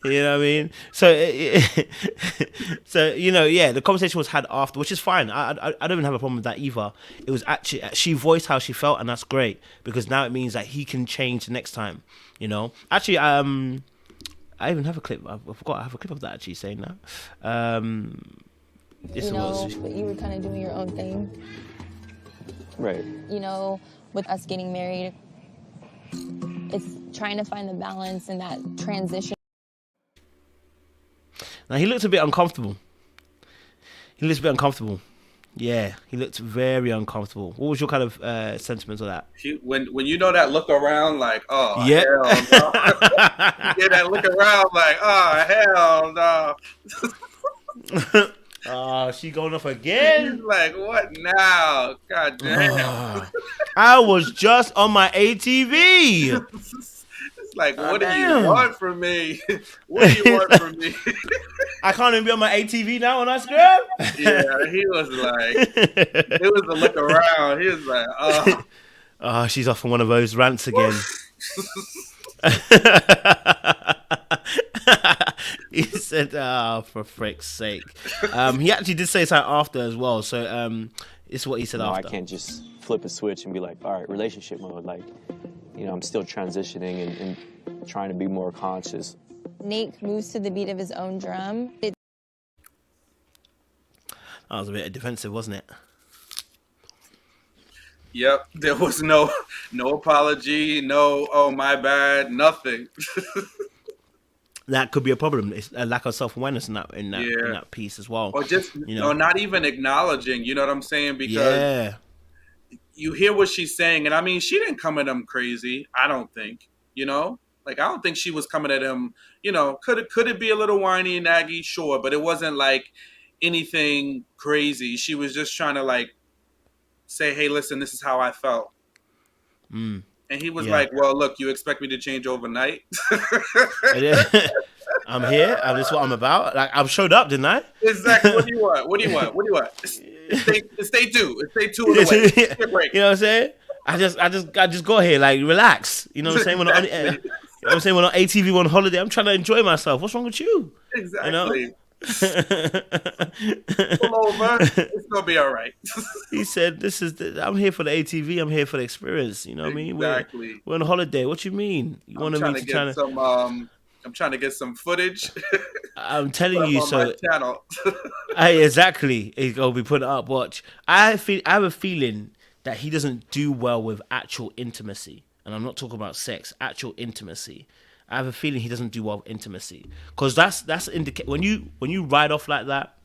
You know what I mean? So the conversation was had after, which is fine. I don't even have a problem with that either. It was actually, she voiced how she felt, and that's great, because now it means that he can change next time. Actually, I even have a clip. I forgot I have a clip of that actually saying that. But you were kind of doing your own thing, right? With us getting married, it's trying to find the balance in that transition. Now he looked a bit uncomfortable. Yeah, he looked very uncomfortable. What was your kind of sentiments of that? When you know that look around, like, oh, yeah. Hell no. Yeah, that look around, like, oh, hell no. Oh, she going off again? He's like, what now? God damn. I was just on my ATV. It's like, what do you want from me? What do you want from me? I can't even be on my ATV now on Instagram? Yeah, he was like, it was a look around. He was like, oh. Oh, she's off on one of those rants again. He said, "Oh, for frick's sake." He actually did say something after as well. So, this is what he said after. I can't just flip a switch and be like, all right, relationship mode. Like, I'm still transitioning and trying to be more conscious. Nate moves to the beat of his own drum. That was a bit defensive, wasn't it? Yep, there was no apology, no, oh, my bad, nothing. That could be a problem. It's a lack of self-awareness in that piece as well. Or just, not even acknowledging, you know what I'm saying? Because you hear what she's saying, and I mean, she didn't come at him crazy, I don't think, Like, I don't think she was coming at him, could it be a little whiny and naggy? Sure, but it wasn't like anything crazy. She was just trying to, like, say, hey, listen, this is how I felt. And he was like, well, look, you expect me to change overnight? I'm here. This is what I'm about. Like, I've showed up, didn't I? Exactly. What do you want? What do you want? It's day two. It's day 2 of the way. Take a break. You know what I'm saying? I just got here, like, relax. You know what I'm saying? We're not, we're not ATV, we're on holiday. I'm trying to enjoy myself. What's wrong with you? Exactly. Pull over. It's gonna be all right. He said, I'm here for the ATV. I'm here for the experience. You know what I mean? Exactly. We're on holiday. What you mean? You want me to get some? I'm trying to get some footage. I'm telling you, on so. My channel. Exactly. He's gonna be putting it up. Watch. I have a feeling that he doesn't do well with actual intimacy, and I'm not talking about sex. Actual intimacy. I have a feeling he doesn't do well with intimacy, because that's indicate when you ride off like that,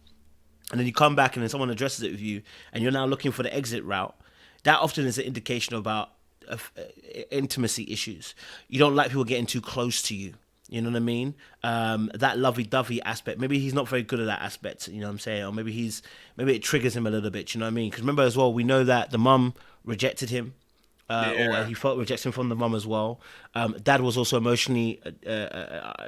and then you come back and then someone addresses it with you, and you're now looking for the exit route. That often is an indication about intimacy issues. You don't like people getting too close to you. You know what I mean? That lovey-dovey aspect. Maybe he's not very good at that aspect. You know what I'm saying? Or maybe it triggers him a little bit. You know what I mean? Because remember as well, we know that the mum rejected him. Or he felt rejection from the mum as well. Dad was also emotionally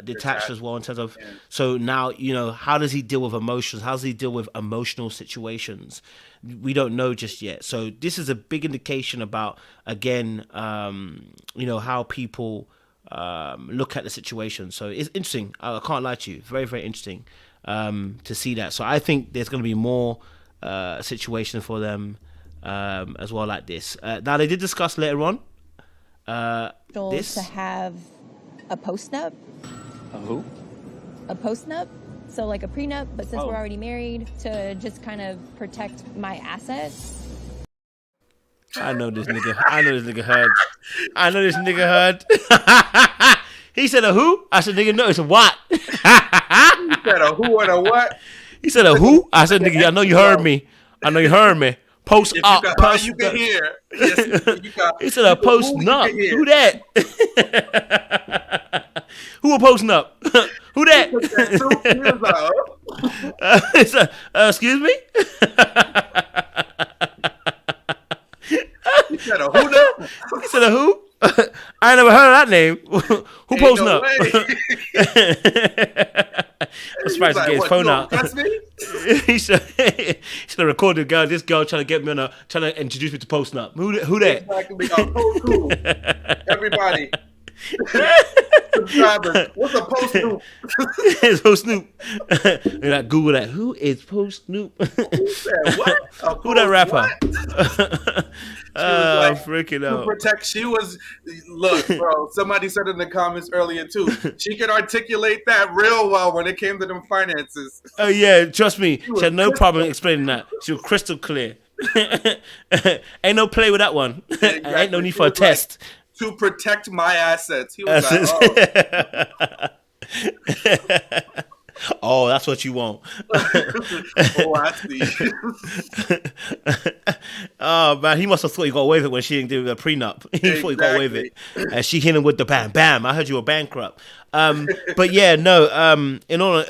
detached as well in terms of. So now, how does he deal with emotions? How does he deal with emotional situations? We don't know just yet. So this is a big indication about, again, how people look at the situation. So it's interesting. I can't lie to you. Very, very interesting to see that. So I think there's going to be more situations for them. As well, like this. Now they did discuss later on. This to have a postnup. A who? A postnup. So like a prenup, but since we're already married, to just kind of protect my assets. I know this nigga heard. He said a who? I said, nigga, no, it's a what? He said a who and a what? He said a who? I said, nigga, I know you heard me. Post up. You can hear. Yes, you got. He said a post up. Who that? Who a posting up? Who that? Excuse me? He said a who now? He said a who? I ain't never heard of that name. Who posting up? I'm surprised to get his phone out. He should have recorded this girl trying to introduce me to posting up. Who that? Everybody. Subscribers. What's a post Snoop? It's Post Snoop. Like Google that. Who is Post Snoop? What? Who that rapper? Freaking out. Look, bro, somebody said in the comments earlier too, she could articulate that real well when it came to them finances. Oh yeah, trust me. She had no problem explaining that. She was crystal clear. Ain't no play with that one. Exactly. Ain't no need for a test. To protect my assets. He was like, oh, that's what you want. Oh, I see. Oh, man, he must have thought he got away with it when she didn't do the prenup. He thought he got away with it. And she hit him with the bam, bam. I heard you were bankrupt. But yeah, no, in all,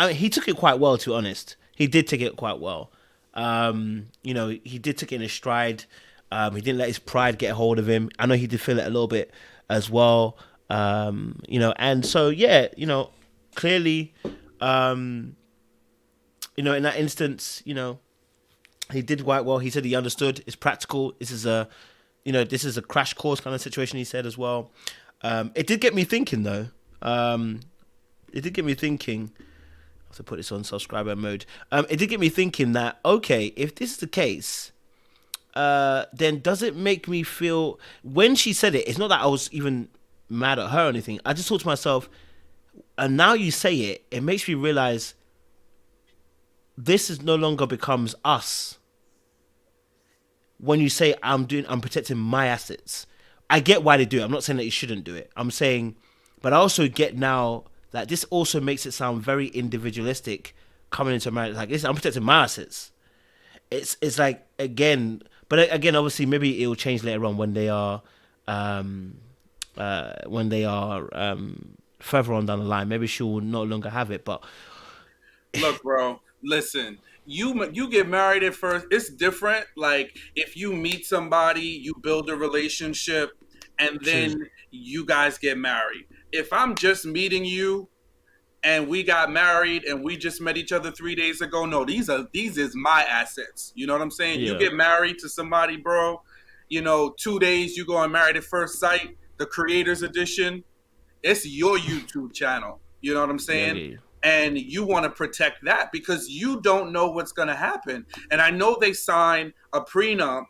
he took it quite well, to be honest. He did take it quite well. He did take it in his stride. He didn't let his pride get a hold of him. I know he did feel it a little bit as well. And so, yeah, clearly, in that instance, he did quite well. He said he understood. It's practical. This is you know, this is a crash course kind of situation, he said as well. It did get me thinking, though. It did get me thinking. I have to put this on subscriber mode. It did get me thinking that, okay, if this is the case, then does it make me feel... When she said it, it's not that I was even mad at her or anything. I just thought to myself, and now you say it, it makes me realize this is no longer becomes us. When you say I'm protecting my assets, I get why they do it. I'm not saying that you shouldn't do it. I'm saying, but I also get now that this also makes it sound very individualistic coming into marriage. Like, listen, I'm protecting my assets. It's like, again, but again, obviously, maybe it will change later on when they are further on down the line. Maybe she will no longer have it. But look, bro, listen. You get married at first. It's different. Like, if you meet somebody, you build a relationship, and then you guys get married. If I'm just meeting you and we got married and we just met each other 3 days ago, no, these is my assets. You know what I'm saying? Yeah. You get married to somebody, bro, you know, 2 days you go on Married at First Sight, the Creators Edition, it's your YouTube channel. You know what I'm saying? Yeah. And you want to protect that because you don't know what's going to happen. And I know they signed a prenup.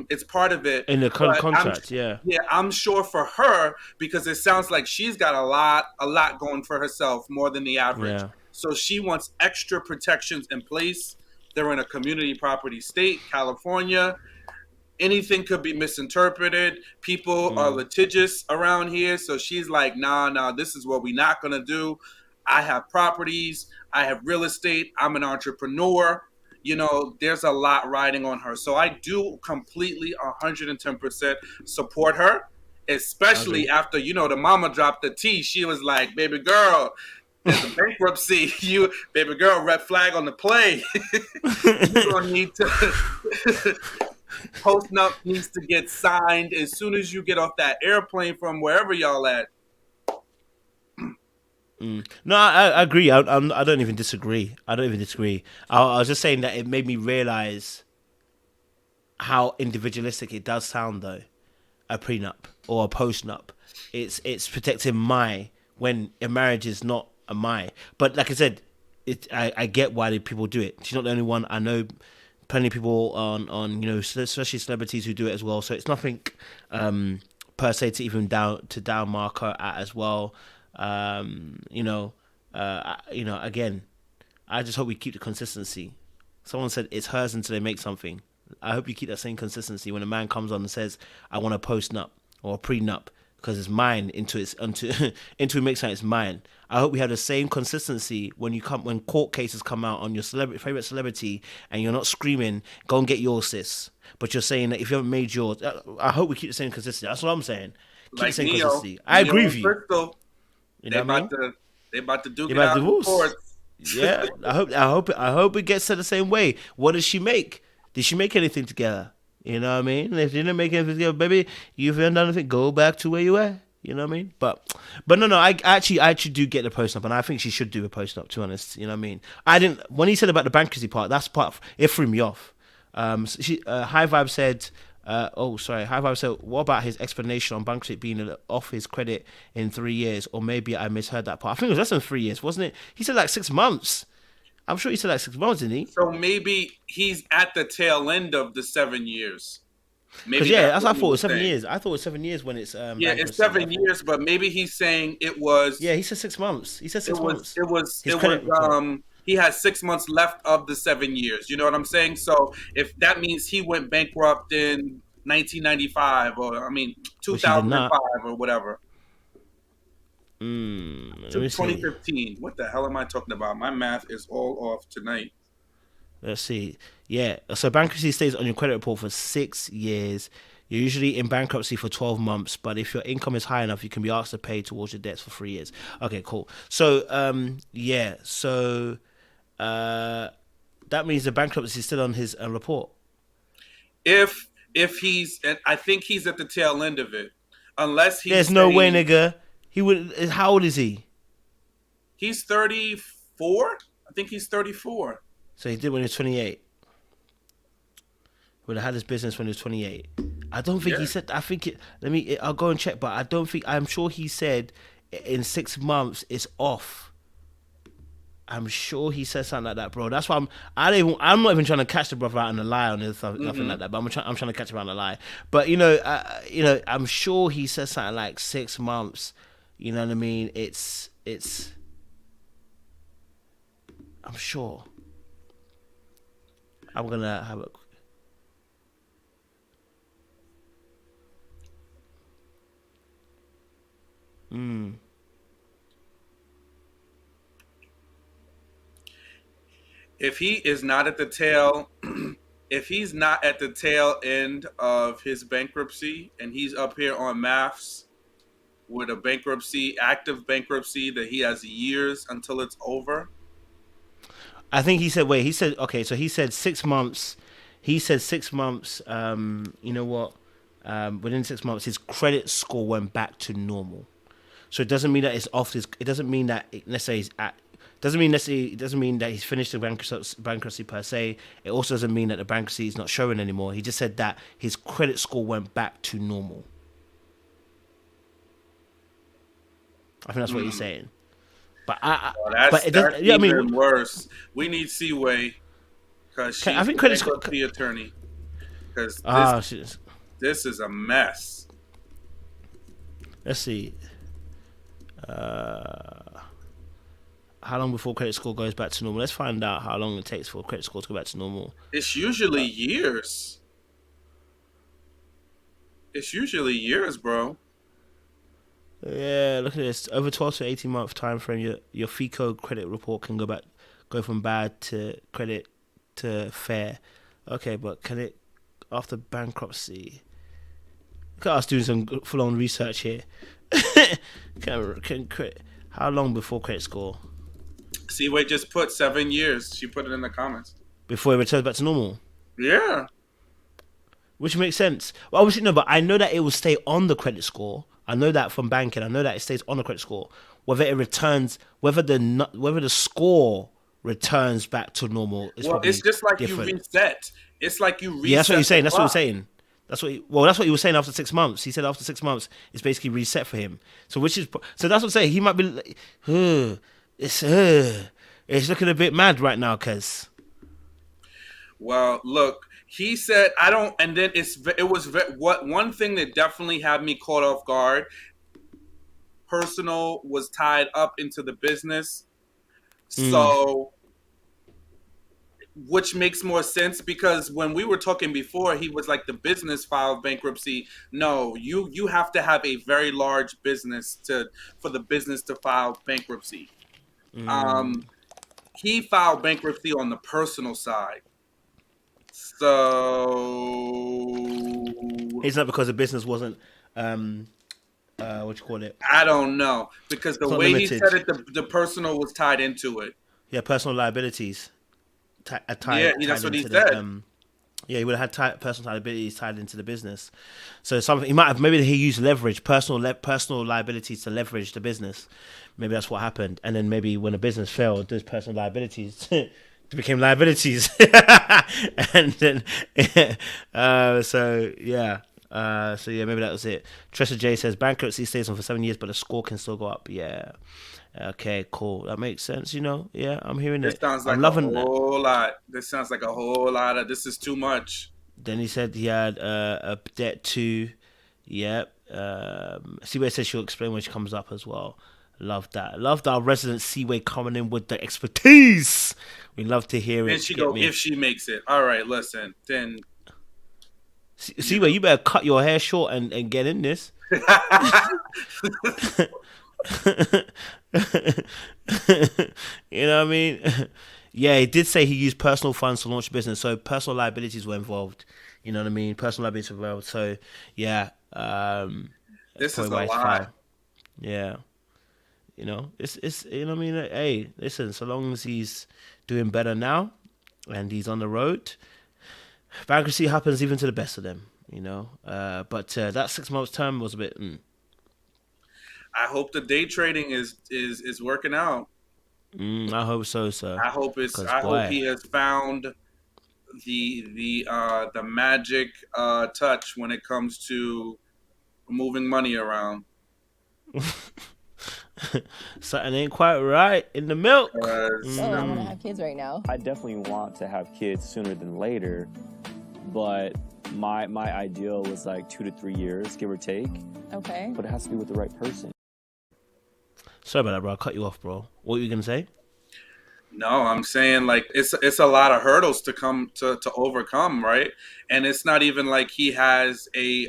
It's part of it. In the contract, yeah. Yeah, I'm sure for her, because it sounds like she's got a lot going for herself, more than the average. Yeah. So she wants extra protections in place. They're in a community property state, California. Anything could be misinterpreted. People are litigious around here. So she's like, nah, this is what we're not going to do. I have properties. I have real estate. I'm an entrepreneur. You know, there's a lot riding on her. So I do completely 110% support her, especially after, you know, the mama dropped the T. She was like, baby girl, there's a bankruptcy. Baby girl, red flag on the play. You're going to need to... Post-nup needs to get signed as soon as you get off that airplane from wherever y'all at. No, I agree. I don't even disagree. I was just saying that it made me realize how individualistic it does sound, though. A prenup or a postnup, it's protecting when a marriage is not a my. But like I said, I get why people do it. She's not the only one. I know plenty of people on you know, especially celebrities who do it as well. So it's nothing per se to even down mark her at as well. Again, I just hope we keep the consistency. Someone said it's hers until they make something. I hope you keep that same consistency when a man comes on and says, I want a post-nup or a pre-nup because it's mine until it makes sense, it's mine. I hope we have the same consistency when court cases come out on your favorite celebrity and you're not screaming, go and get yours, sis. But you're saying that if you haven't made yours, I hope we keep the same consistency. That's what I'm saying. Keep the same consistency. I agree with you. Crystal. They about to duke it out in court. Yeah, I hope it gets said the same way. What does she make? Did she make anything together? You know what I mean? If you didn't make anything together, baby, you haven't done anything, go back to where you were. You know what I mean? But no, I actually do get the post up, and I think she should do a post up. To be honest, you know what I mean? I didn't when he said about the bankruptcy part. That's part. It threw me off. High Vibe said. High Vibe said, what about his explanation on bankruptcy being off his credit in 3 years? Or maybe I misheard that part. I think it was less than 3 years, wasn't it? He said like 6 months. I'm sure he said like 6 months, didn't he? So maybe he's at the tail end of the 7 years. Maybe that's what I thought. It was 7 years. I thought it was 7 years when it's it's 7 years, but maybe he's saying it was. Yeah, he said 6 months. He said 6 months. It was he has 6 months left of the 7 years. You know what I'm saying? So if that means he went bankrupt in 1995 or 2005 or whatever. 2015. What the hell am I talking about? My math is all off tonight. Let's see. Yeah. So bankruptcy stays on your credit report for 6 years. You're usually in bankruptcy for 12 months, but if your income is high enough, you can be asked to pay towards your debts for 3 years. Okay, cool. So, that means the bankruptcy is still on his report. If he's, I think he's at the tail end of it, unless he's. There's no way, nigga. He would. How old is he? He's 34. I think he's 34. So he did when he was 28. would have had his business when he was 28. I don't think he said. I think it. I'll go and check, but I don't think. I'm sure he said in 6 months it's off. I'm sure he said something like that, bro. That's why I'm not even trying to catch the brother out on a lie or nothing like that. But I'm trying to catch him out on a lie. But I'm sure he said something like 6 months. You know what I mean? It's. I'm sure. I'm gonna have a. If he is not at the tail, if he's not at the tail end of his bankruptcy and he's up here on Mafs with a bankruptcy, active bankruptcy that he has years until it's over. I think he said, okay, so he said 6 months. He said 6 months, you know what? Within 6 months, his credit score went back to normal. So it doesn't mean that it's off his, it doesn't mean that necessarily he's at, it doesn't mean that he's finished the bankruptcy per se. It also doesn't mean that the bankruptcy is not showing anymore. He just said that his credit score went back to normal. I think that's what he's saying. But that's even worse. We need Seaway because she's the bankruptcy attorney. Because this is a mess. Let's see. How long before credit score goes back to normal? Let's find out how long it takes for credit score to go back to normal. It's usually years. It's usually years, bro. Yeah, look at this. Over 12 to 18 month time frame, your FICO credit report can go from bad to credit to fair. Okay, but can it after bankruptcy? Look at us doing some full on research here. How long before credit score? Seaway just put 7 years. She put it in the comments. Before it returns back to normal? Yeah. Which makes sense. Well, obviously, no, but I know that it will stay on the credit score. I know that from banking. I know that it stays on the credit score. Whether it returns, whether the score returns back to normal is probably it's just like different. You reset. It's like you reset. Yeah, that's what you're saying. That's what you're saying. That's what he was saying after 6 months. He said after 6 months, it's basically reset for him. So that's what I'm saying. He might be like, it's looking a bit mad right now, cuz. Well, look, he said, I don't, and then one thing that definitely had me caught off guard, personal was tied up into the business. So, which makes more sense because when we were talking before, he was like the business filed bankruptcy. No, you have to have a very large business for the business to file bankruptcy. He filed bankruptcy on the personal side. So it's not because the business wasn't what you call it? I don't know because the way he said it, the personal was tied into it. Yeah, personal liabilities. That's what he said. He would have had personal liabilities tied into the business. So something he might have, maybe he used leverage, personal liabilities to leverage the business. Maybe that's what happened. And then maybe when the business failed, those personal liabilities became liabilities. And then maybe that was it. Tresser J says bankruptcy stays on for 7 years, but the score can still go up. Yeah. Okay, cool. That makes sense, Yeah, I'm hearing it. I'm loving a whole lot. This sounds like a whole lot of, this is too much. Then he said he had a debt too. Yep. Seaway says she'll explain when she comes up as well. Love that. Loved our resident Seaway coming in with the expertise. We love to hear it. And she go, if she makes it. All right, listen. Then Seaway, you better cut your hair short and get in this. You know what I mean? Yeah, he did say he used personal funds to launch a business, so personal liabilities were involved. You know what I mean? Personal liabilities were involved. So yeah, this is a lot. Yeah, it's you know what I mean. Hey, listen, so long as he's doing better now and he's on the road, bankruptcy happens even to the best of them. But that 6 months term was a bit. I hope the day trading is working out. I hope so, sir. I hope he has found the magic touch when it comes to moving money around. Something ain't quite right in the milk. Oh, I want to have kids right now. I definitely want to have kids sooner than later, but my ideal was like 2 to 3 years, give or take. Okay. But it has to be with the right person. Sorry about that, bro. I cut you off, bro. What were you gonna say? No, I'm saying like it's a lot of hurdles to overcome, right? And it's not even like he has a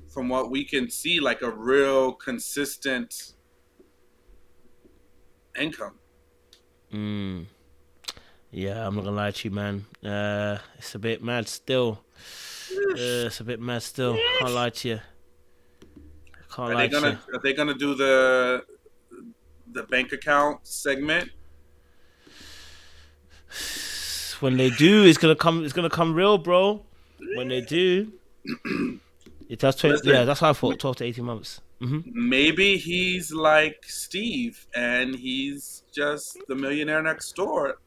from what we can see, like a real consistent income. Yeah, I'm not gonna lie to you, man. It's a bit mad still. It's a bit mad still. Can't lie to you. Can't lie to you. Are they gonna do the bank account segment? When they do, it's gonna come real, bro. When they do, it does. Yeah, that's how I thought. 12 to 18 months. Maybe he's like Steve, and he's just the millionaire next door.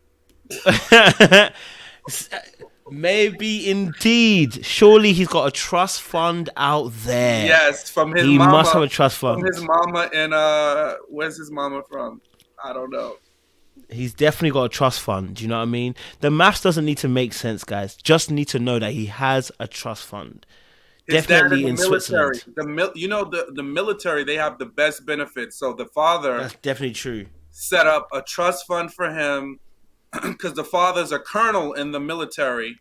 Maybe indeed. Surely he's got a trust fund out there. Yes, from his he mama. He must have a trust fund. From his mama in where's his mama from? I don't know. He's definitely got a trust fund. Do you know what I mean? The maths doesn't need to make sense, guys. Just need to know that he has a trust fund. His definitely in military. Switzerland. The military, they have the best benefits. So the father, that's definitely true, set up a trust fund for him because the father's a colonel in the military,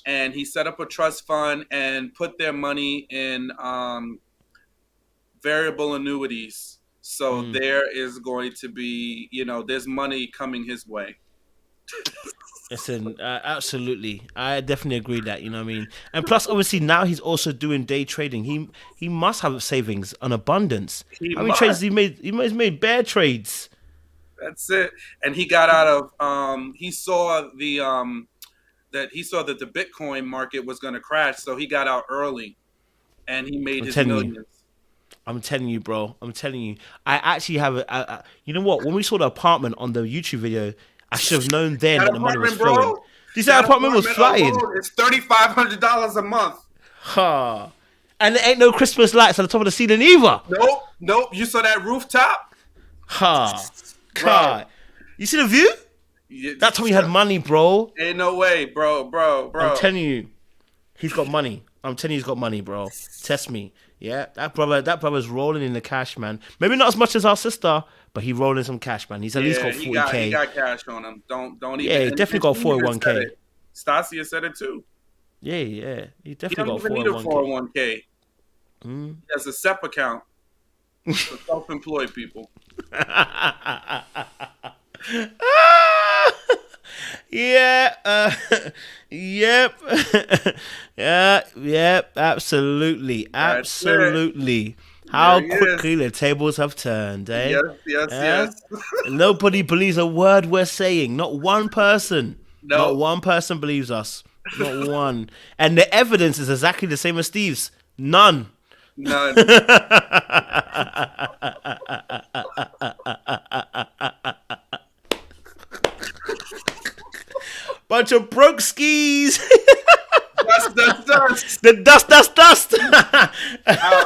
and he set up a trust fund and put their money in variable annuities. So there is going to be, there's money coming his way. Listen, absolutely. I definitely agree that, you know what I mean? And plus, obviously, now he's also doing day trading. He must have savings, an abundance. How many trades he made? He's made bare trades. That's it. And he got out of, he saw that the Bitcoin market was going to crash. So he got out early and he made his millions. I'm telling you, bro. I'm telling you. I actually have you know what? When we saw the apartment on the YouTube video, I should have known then that the money was flowing. This apartment was flying. It's $3,500 a month. Huh. And there ain't no Christmas lights on the top of the ceiling either. Nope. You saw that rooftop? Huh. God. You see the view? Yeah, that time he had money, bro. Ain't no way, bro. I'm telling you. He's got money. I'm telling you he's got money, bro. Test me. Yeah, that brother's rolling in the cash, man. Maybe not as much as our sister, but he rolling some cash, man. He's at least got 40K. He got cash on him. Don't even. Yeah, he definitely got 401K. Stasia said it too. Yeah. He definitely got 401K. He don't even need a 401K. He has a SEP account for self-employed people. Yeah. Yep. Yep. Absolutely. How quickly the tables have turned, eh? Yes. Nobody believes a word we're saying. Not one person. No. Not one person believes us. Not one. And the evidence is exactly the same as Steve's. None. Bunch of broke skis. Dust. The dust.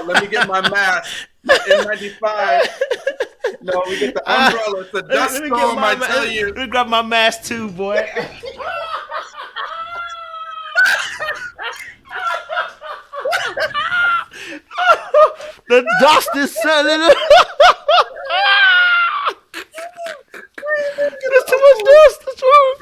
Let me get my mask. N95. No, we get the umbrella. It's a dust storm, I tell you. Let me grab my mask too, boy. The dust is settling. There's too much dust. What's wrong?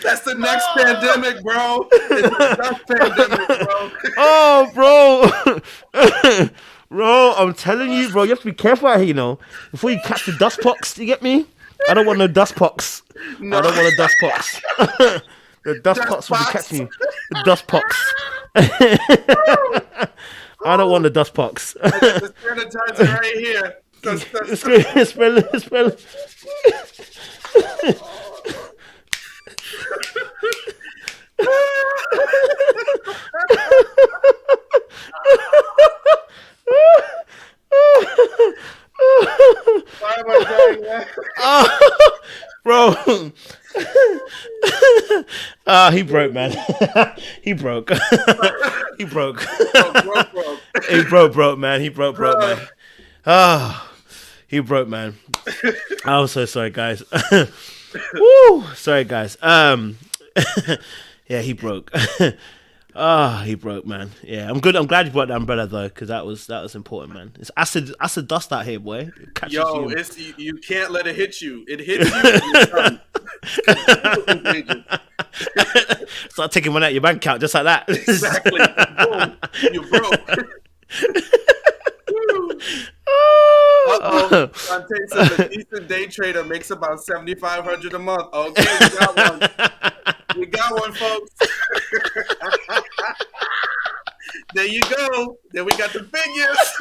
That's the next pandemic, bro. It's the dust pandemic, bro. Oh, bro. Bro, I'm telling you, bro, you have to be careful out here, you know. Before you catch the dust pox, you get me? I don't want no dust pox. No. I don't want a dust pox. The dust pox will be catching you. The dust pox. I don't want the dust pox. I got the sanitizer right here. Smell it. He broke, man. He broke. He broke. He broke, man. He broke, man. He broke, man. I'm so sorry, guys. Woo! Sorry, guys. Yeah, he broke. He broke, man. Yeah, I'm good. I'm glad you brought the umbrella though, because that was important, man. It's acid dust out here, boy. Yo, you can't let it hit you. It hits you. Start taking money out your bank account just like that. Exactly. Boom. You broke. Contains a decent day trader makes about $7,500 a month. Okay, we got one. We got one, folks. There you go. Then we got the figures.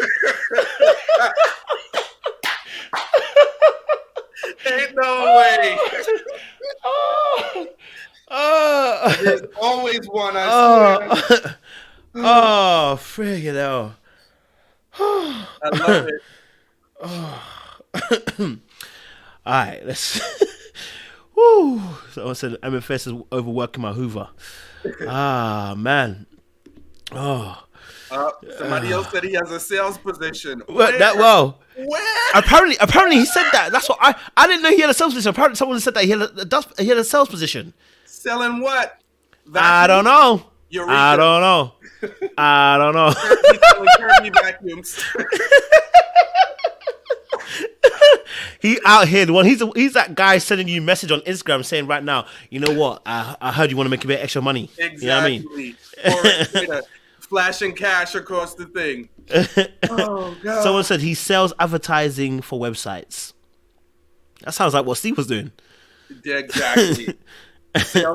Ain't no way. There's always one. I swear. Friggin' hell. I love it. All right, let's. Woo! So I said MFS is overworking my Hoover. Man. Somebody else said he has a sales position. Where? Apparently he said that. That's what I didn't know he had a sales position. Apparently someone said that he had a sales position. Selling what? I don't know. I don't know. He's selling Kirby vacuums. He out here. The one he's that guy sending you a message on Instagram saying right now, you know what? I heard you want to make a bit of extra money. Exactly. You know what I mean? Or flashing cash across the thing. Oh God. Someone said he sells advertising for websites. That sounds like what Steve was doing. Yeah, exactly.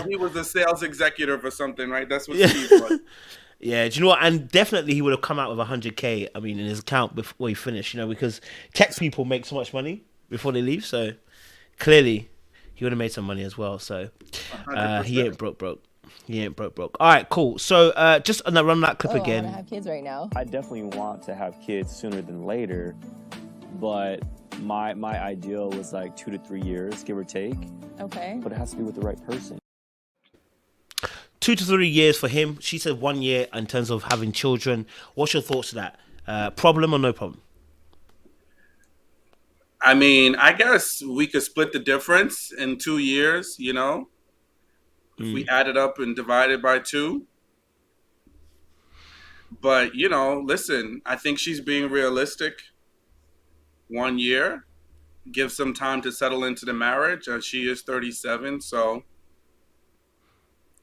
He was a sales executive or something, right? That's what Steve was. Yeah, do you know what? And definitely he would have come out with 100K, I mean, in his account before he finished, because tech people make so much money before they leave. So clearly he would have made some money as well. So he ain't broke. He ain't broke. All right, cool. So just run that clip again. I want to have kids right now. I definitely want to have kids sooner than later, but my ideal was like 2 to 3 years, give or take. Okay. But it has to be with the right person. 2 to 3 years for him. She said 1 year in terms of having children. What's your thoughts to that? Problem or no problem? I mean, I guess we could split the difference in 2 years, If we add it up and divide it by 2. But, listen, I think she's being realistic. 1 year. Give some time to settle into the marriage. She is 37, so...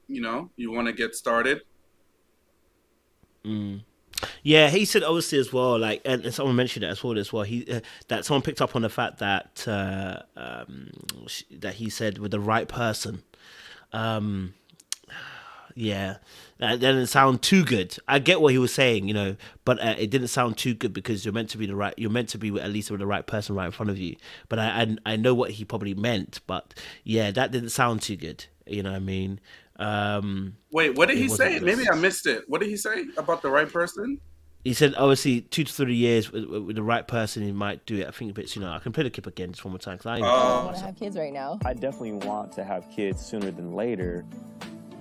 you want to get started. Yeah, he said obviously as well, like, and someone mentioned it as well. That someone picked up on the fact that that he said with the right person. Yeah, that didn't sound too good. I get what he was saying, but it didn't sound too good because you're meant to be at least with the right person right in front of you. But I know what he probably meant, but yeah, that didn't sound too good. You know what I mean? Wait, what did he say? Maybe I missed it. What did he say about the right person? He said, obviously, 2 to 3 years with the right person, he might do it. I think a bit sooner. I can play the clip again just one more time. I want to have kids right now. I definitely want to have kids sooner than later,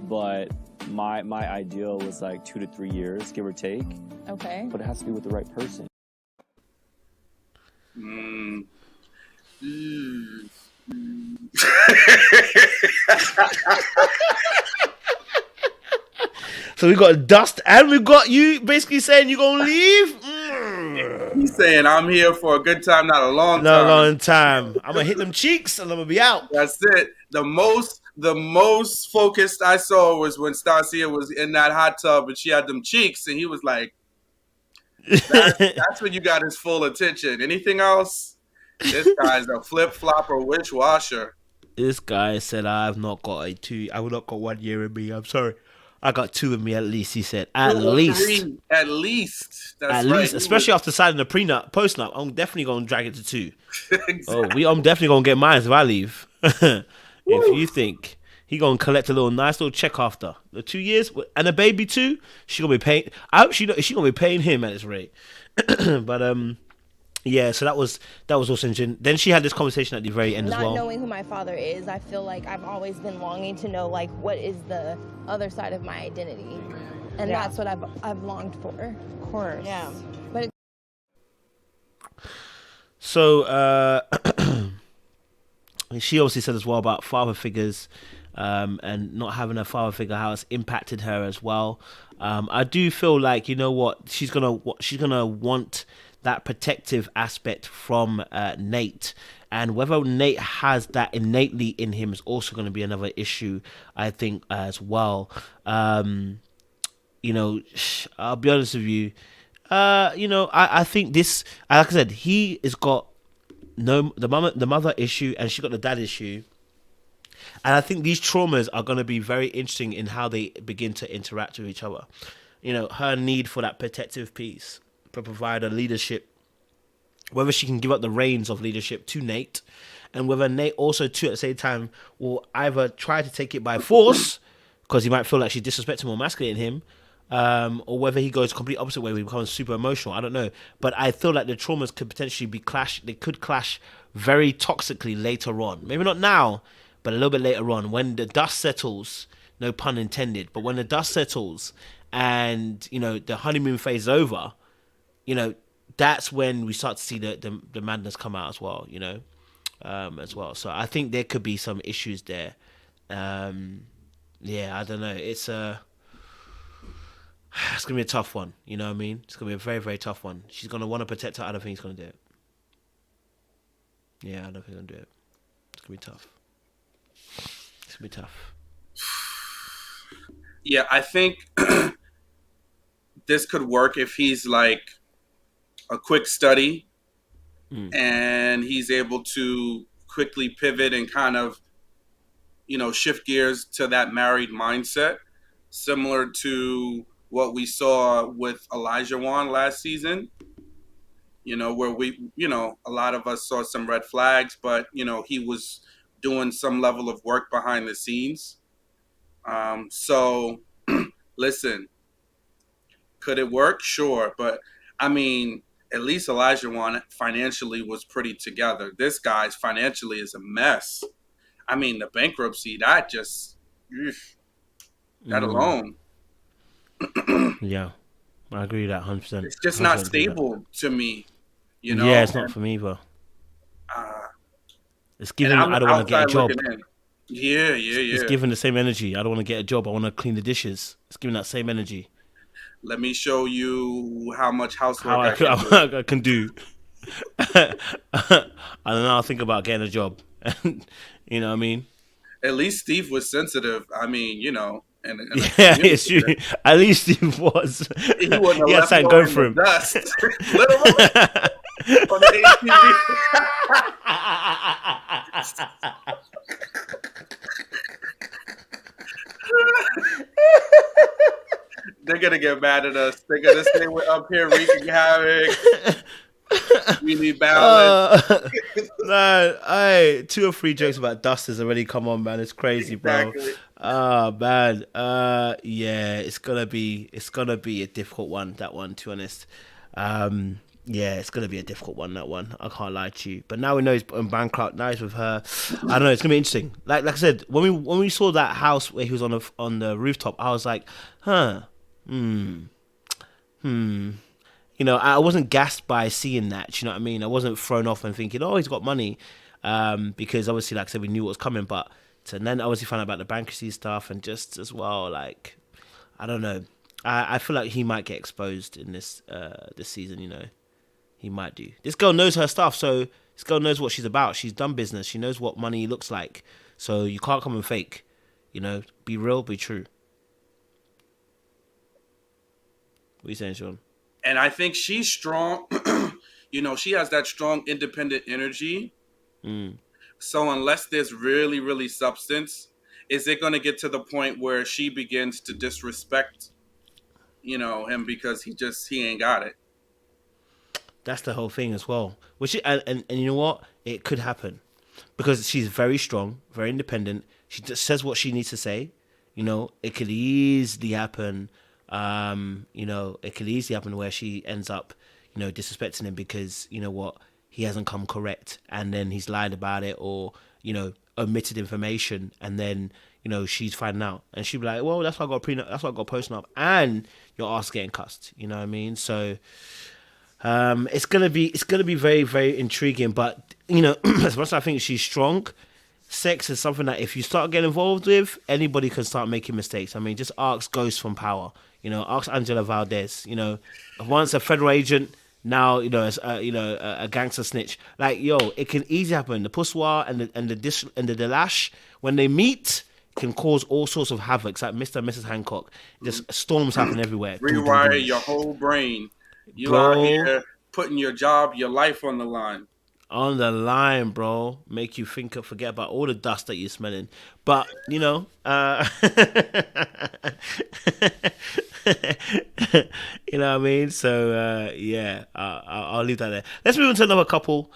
but my ideal was like 2 to 3 years, give or take. Okay. But it has to be with the right person. So we got Dust and we got you basically saying you're gonna leave. He's saying I'm here for a good time, not a long time. Not a long time. I'm gonna hit them cheeks and I'm gonna be out. That's it. The most focused I saw was when Stacia was in that hot tub and she had them cheeks, and he was like, "That's when you got his full attention. Anything else? This guy's a flip flopper wish washer." This guy said, I will not got 1 year in me. I'm sorry. I got 2 in me at least, he said. At least. At least. That's at right. least. Especially after signing the prenup, post-nup. I'm definitely going to drag it to 2. Exactly. I'm definitely going to get mine if I leave. If you think he going to collect a nice little check after the 2 years and a baby too, she going to be paying. I hope she going to be paying him at this rate. But Yeah, so that was also interesting. Then she had this conversation at the very end as well. Not knowing who my father is, I feel like I've always been longing to know, like, what is the other side of my identity, and that's what I've longed for. Of course. Yeah, but so she obviously said as well about father figures, and not having a father figure, how it's impacted her as well. I do feel like, you know what, she's gonna want that protective aspect from Nate, and whether Nate has that innately in him is also going to be another issue, I think, as well. You know, I'll be honest with you. You know, I think this, like I said, he has got the mother issue, and she got the dad issue. And I think these traumas are going to be very interesting in how they begin to interact with each other. You know, her need for that protective piece, to provide a leadership, whether she can give up the reins of leadership to Nate, and whether Nate also, too, at the same time, will either try to take it by force, because he might feel like she's disrespecting or emasculating him, or whether he goes the complete opposite way, where he becomes super emotional. I don't know. But I feel like the traumas could potentially they could clash very toxically later on. Maybe not now, but a little bit later on, when the dust settles, no pun intended, but when the dust settles and, you know, the honeymoon phase is over, you know, that's when we start to see the madness come out as well, you know, as well. So I think there could be some issues there. Yeah, I don't know. It's going to be a tough one, you know what I mean? It's going to be a very, very tough one. She's going to want to protect her. I don't think he's going to do it. Yeah, I don't think he's going to do it. It's going to be tough. It's going to be tough. Yeah, I think this could work if he's like a quick study and he's able to quickly pivot and kind of, you know, shift gears to that married mindset, similar to what we saw with Elijah Wan last season, you know, where a lot of us saw some red flags, but, you know, he was doing some level of work behind the scenes. So listen, could it work? Sure. But I mean, at least Elijah Wan financially was pretty together. This guy's financially is a mess. I mean, the bankruptcy, that alone. Yeah, I agree with that 100%. It's just not stable to me, you know? Yeah, it's not for me either. It's given I don't want to get a job. Yeah. It's giving the same energy. I don't want to get a job. I want to clean the dishes. It's giving that same energy. Let me show you how much housework I can do. I don't know. I'll think about getting a job. You know what I mean? At least Steve was sensitive. I mean, you know. And yeah, it's true. At least Steve was. He had something going for him. Dust. Literally. On the ATV. They're gonna get mad at us. They're gonna say we're up here wreaking havoc. We need balance. No, 2 or 3 jokes about dust has already come on, man. It's crazy, Exactly. bro. Man. Yeah, it's gonna be a difficult one. That one, to be honest. Yeah, it's gonna be a difficult one. That one, I can't lie to you. But now we know he's in bankrupt. Now he's with her. I don't know. It's gonna be interesting. Like I said, when we saw that house where he was on the rooftop, I was like, You know, I wasn't gassed by seeing that. You know what I mean? I wasn't thrown off and thinking, oh, he's got money, because obviously, like I said, we knew what was coming. But and then obviously found out about the bankruptcy stuff, and just as well, like, I don't know. I feel like he might get exposed in this season. You know, he might do. This girl knows her stuff, so this girl knows what she's about. She's done business. She knows what money looks like. So you can't come and fake. You know, be real, be true. What are you saying, Sean? And I think she's strong. You know, she has that strong, independent energy. So unless there's really, really substance, is it going to get to the point where she begins to disrespect, you know, him because he ain't got it? That's the whole thing as well. Which and you know what? It could happen because she's very strong, very independent. She just says what she needs to say. You know, it could easily happen. You know, it could easily happen where she ends up, disrespecting him because, you know what, he hasn't come correct, and then he's lied about it, or, omitted information, and then, she's finding out, and she'd be like, well, that's why I got prenup, that's why I got posting up, and your ass getting cussed. You know what I mean? So it's gonna be very, very intriguing. But as much as I think she's strong, sex is something that if you start getting involved with, anybody can start making mistakes. I mean, just ask Ghost from Power. Ask Angela Valdez. Once a federal agent, now as a gangster snitch. Like, it can easily happen. The Puswa and the Delash, when they meet, can cause all sorts of havoc. It's like Mr. and Mrs. Hancock. Just storms happen everywhere. Rewire your whole brain. You out here putting your job, your life on the line. On the line, bro. Make you forget about all the dust that you're smelling. But, you know what I mean? So, I'll leave that there. Let's move on to another couple.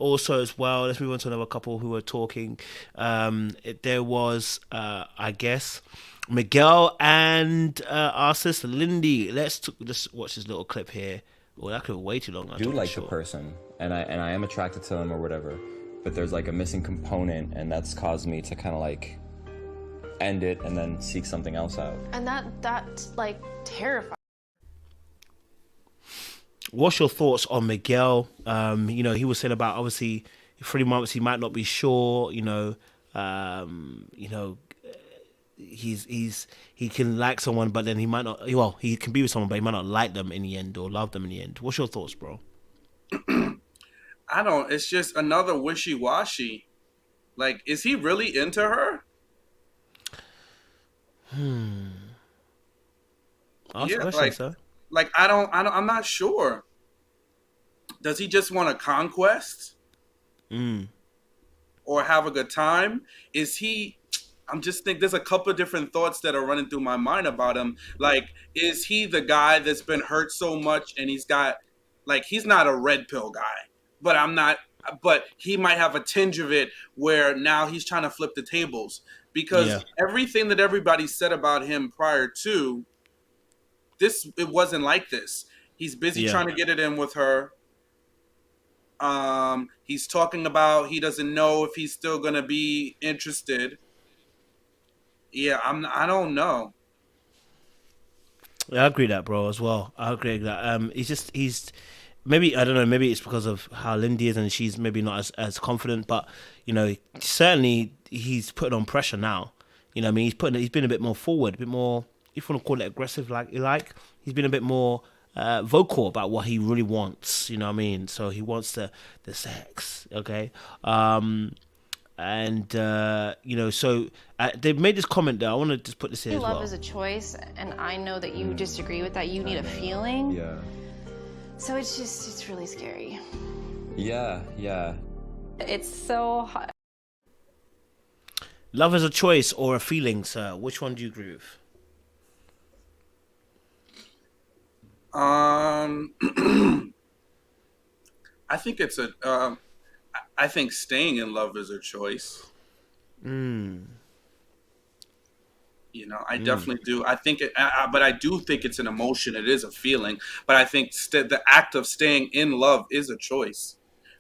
Also as well, let's move on to another couple who were talking. There was, I guess, Miguel and our sister Lindy. Let's just watch this little clip here. Well, that could be way too long. I do like the person, and I am attracted to them or whatever, but there's like a missing component, and that's caused me to kind of like end it and then seek something else out. And that's like terrifying. What's your thoughts on Miguel? He was saying about obviously 3 months he might not be sure. He can like someone, but then he might not. Well, he can be with someone, but he might not like them in the end or love them in the end. What's your thoughts, bro? I don't. It's just another wishy-washy. Like, is he really into her? Ask a question, sir. Like, I'm not sure. Does he just want a conquest? Or have a good time? I'm just thinking there's a couple of different thoughts that are running through my mind about him. Like, is he the guy that's been hurt so much and he's got, like, he's not a red pill guy, but he might have a tinge of it where now he's trying to flip the tables because everything that everybody said about him prior to this, it wasn't like this. He's busy trying to get it in with her. He's talking about he doesn't know if he's still going to be interested. Yeah, I don't know. Yeah, I agree with that, bro, as well. I agree with that. He's maybe, I don't know, maybe it's because of how Lindy is and she's maybe not as confident, but, certainly he's putting on pressure now. You know what I mean? He's been a bit more forward, a bit more, if you want to call it aggressive, he's been a bit more vocal about what he really wants, you know what I mean? So he wants the sex, okay? So they've made this comment there. I want to just put this here as well. Love is a choice, and I know that you disagree with that. You need a feeling. Yeah. So it's really scary. Yeah. It's so hot. Love is a choice or a feeling, sir. Which one do you agree with? I think it's I think staying in love is a choice. I definitely do. I think but I do think it's an emotion. It is a feeling. But I think the act of staying in love is a choice,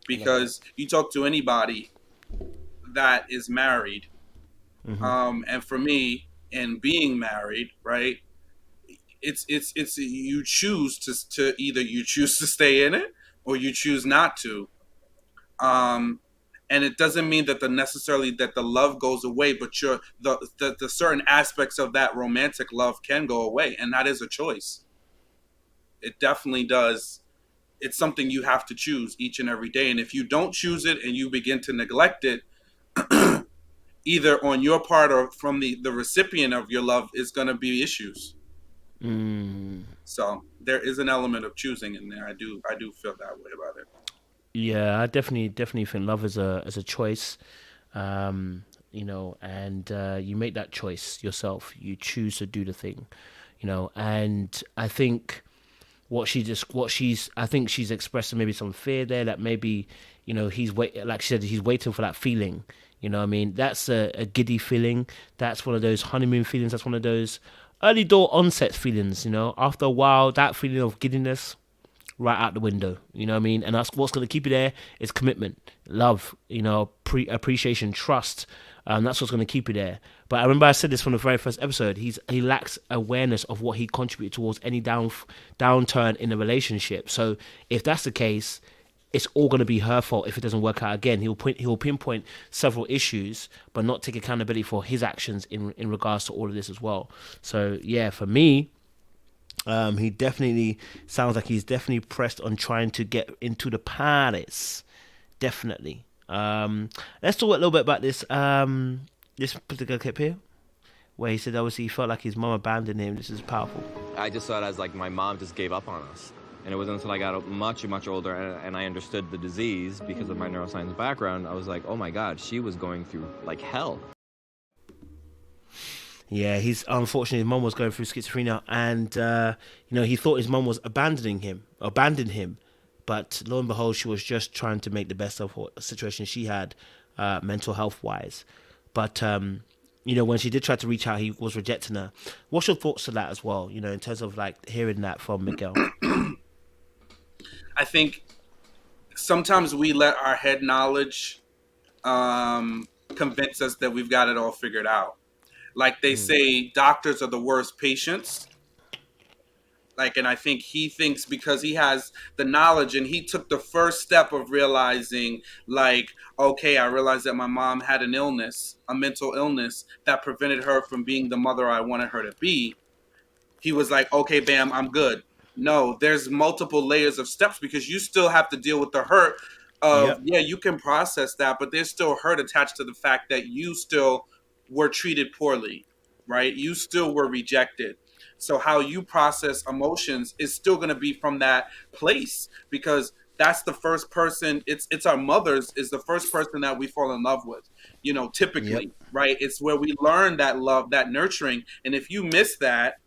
because you talk to anybody that is married, and for me, in being married, right, it's you choose to either you choose to stay in it or you choose not to. And it doesn't mean that necessarily that the love goes away, but the certain aspects of that romantic love can go away, and that is a choice. It definitely does. It's something you have to choose each and every day, and if you don't choose it and you begin to neglect it, either on your part or from the recipient of your love, is going to be issues. So there is an element of choosing in there. I do feel that way about it. Yeah, I definitely think love is a choice, and you make that choice yourself. You choose to do the thing, and I think I think she's expressing maybe some fear there that maybe, like she said, he's waiting for that feeling. You know what I mean? That's a giddy feeling. That's one of those honeymoon feelings. That's one of those early door onset feelings. After a while, that feeling of giddiness right out the window. You know what I mean? And that's what's going to keep you there is commitment, love, appreciation, trust. That's what's going to keep you there. But I remember I said this from the very first episode. He lacks awareness of what he contributed towards any downturn in the relationship. So if that's the case, it's all going to be her fault if it doesn't work out again. He'll pinpoint several issues, but not take accountability for his actions in regards to all of this as well. So yeah, for me, he definitely sounds like he's definitely pressed on trying to get into the palace. Definitely. Let's talk a little bit about this this particular clip here, where he said obviously he felt like his mom abandoned him. This is powerful. I just saw it as like my mom just gave up on us. And it wasn't until I got much older and I understood the disease because of my neuroscience background, I was like, oh my God, she was going through like hell. Yeah, unfortunately his mom was going through schizophrenia, and he thought his mom was abandoned him, but lo and behold, she was just trying to make the best of what situation she had, mental health wise. But when she did try to reach out, he was rejecting her. What's your thoughts on that as well? In terms of like hearing that from Miguel. I think sometimes we let our head knowledge convince us that we've got it all figured out. Like they say, doctors are the worst patients. And I think he thinks because he has the knowledge and he took the first step of realizing, okay, I realized that my mom had an illness, a mental illness that prevented her from being the mother I wanted her to be. He was like, okay, bam, I'm good. No, there's multiple layers of steps because you still have to deal with the hurt of, you can process that, but there's still hurt attached to the fact that you still were treated poorly, right? You still were rejected. So how you process emotions is still going to be from that place because that's the first person, it's our mothers is the first person that we fall in love with, typically, right? It's where we learn that love, that nurturing. And if you miss that,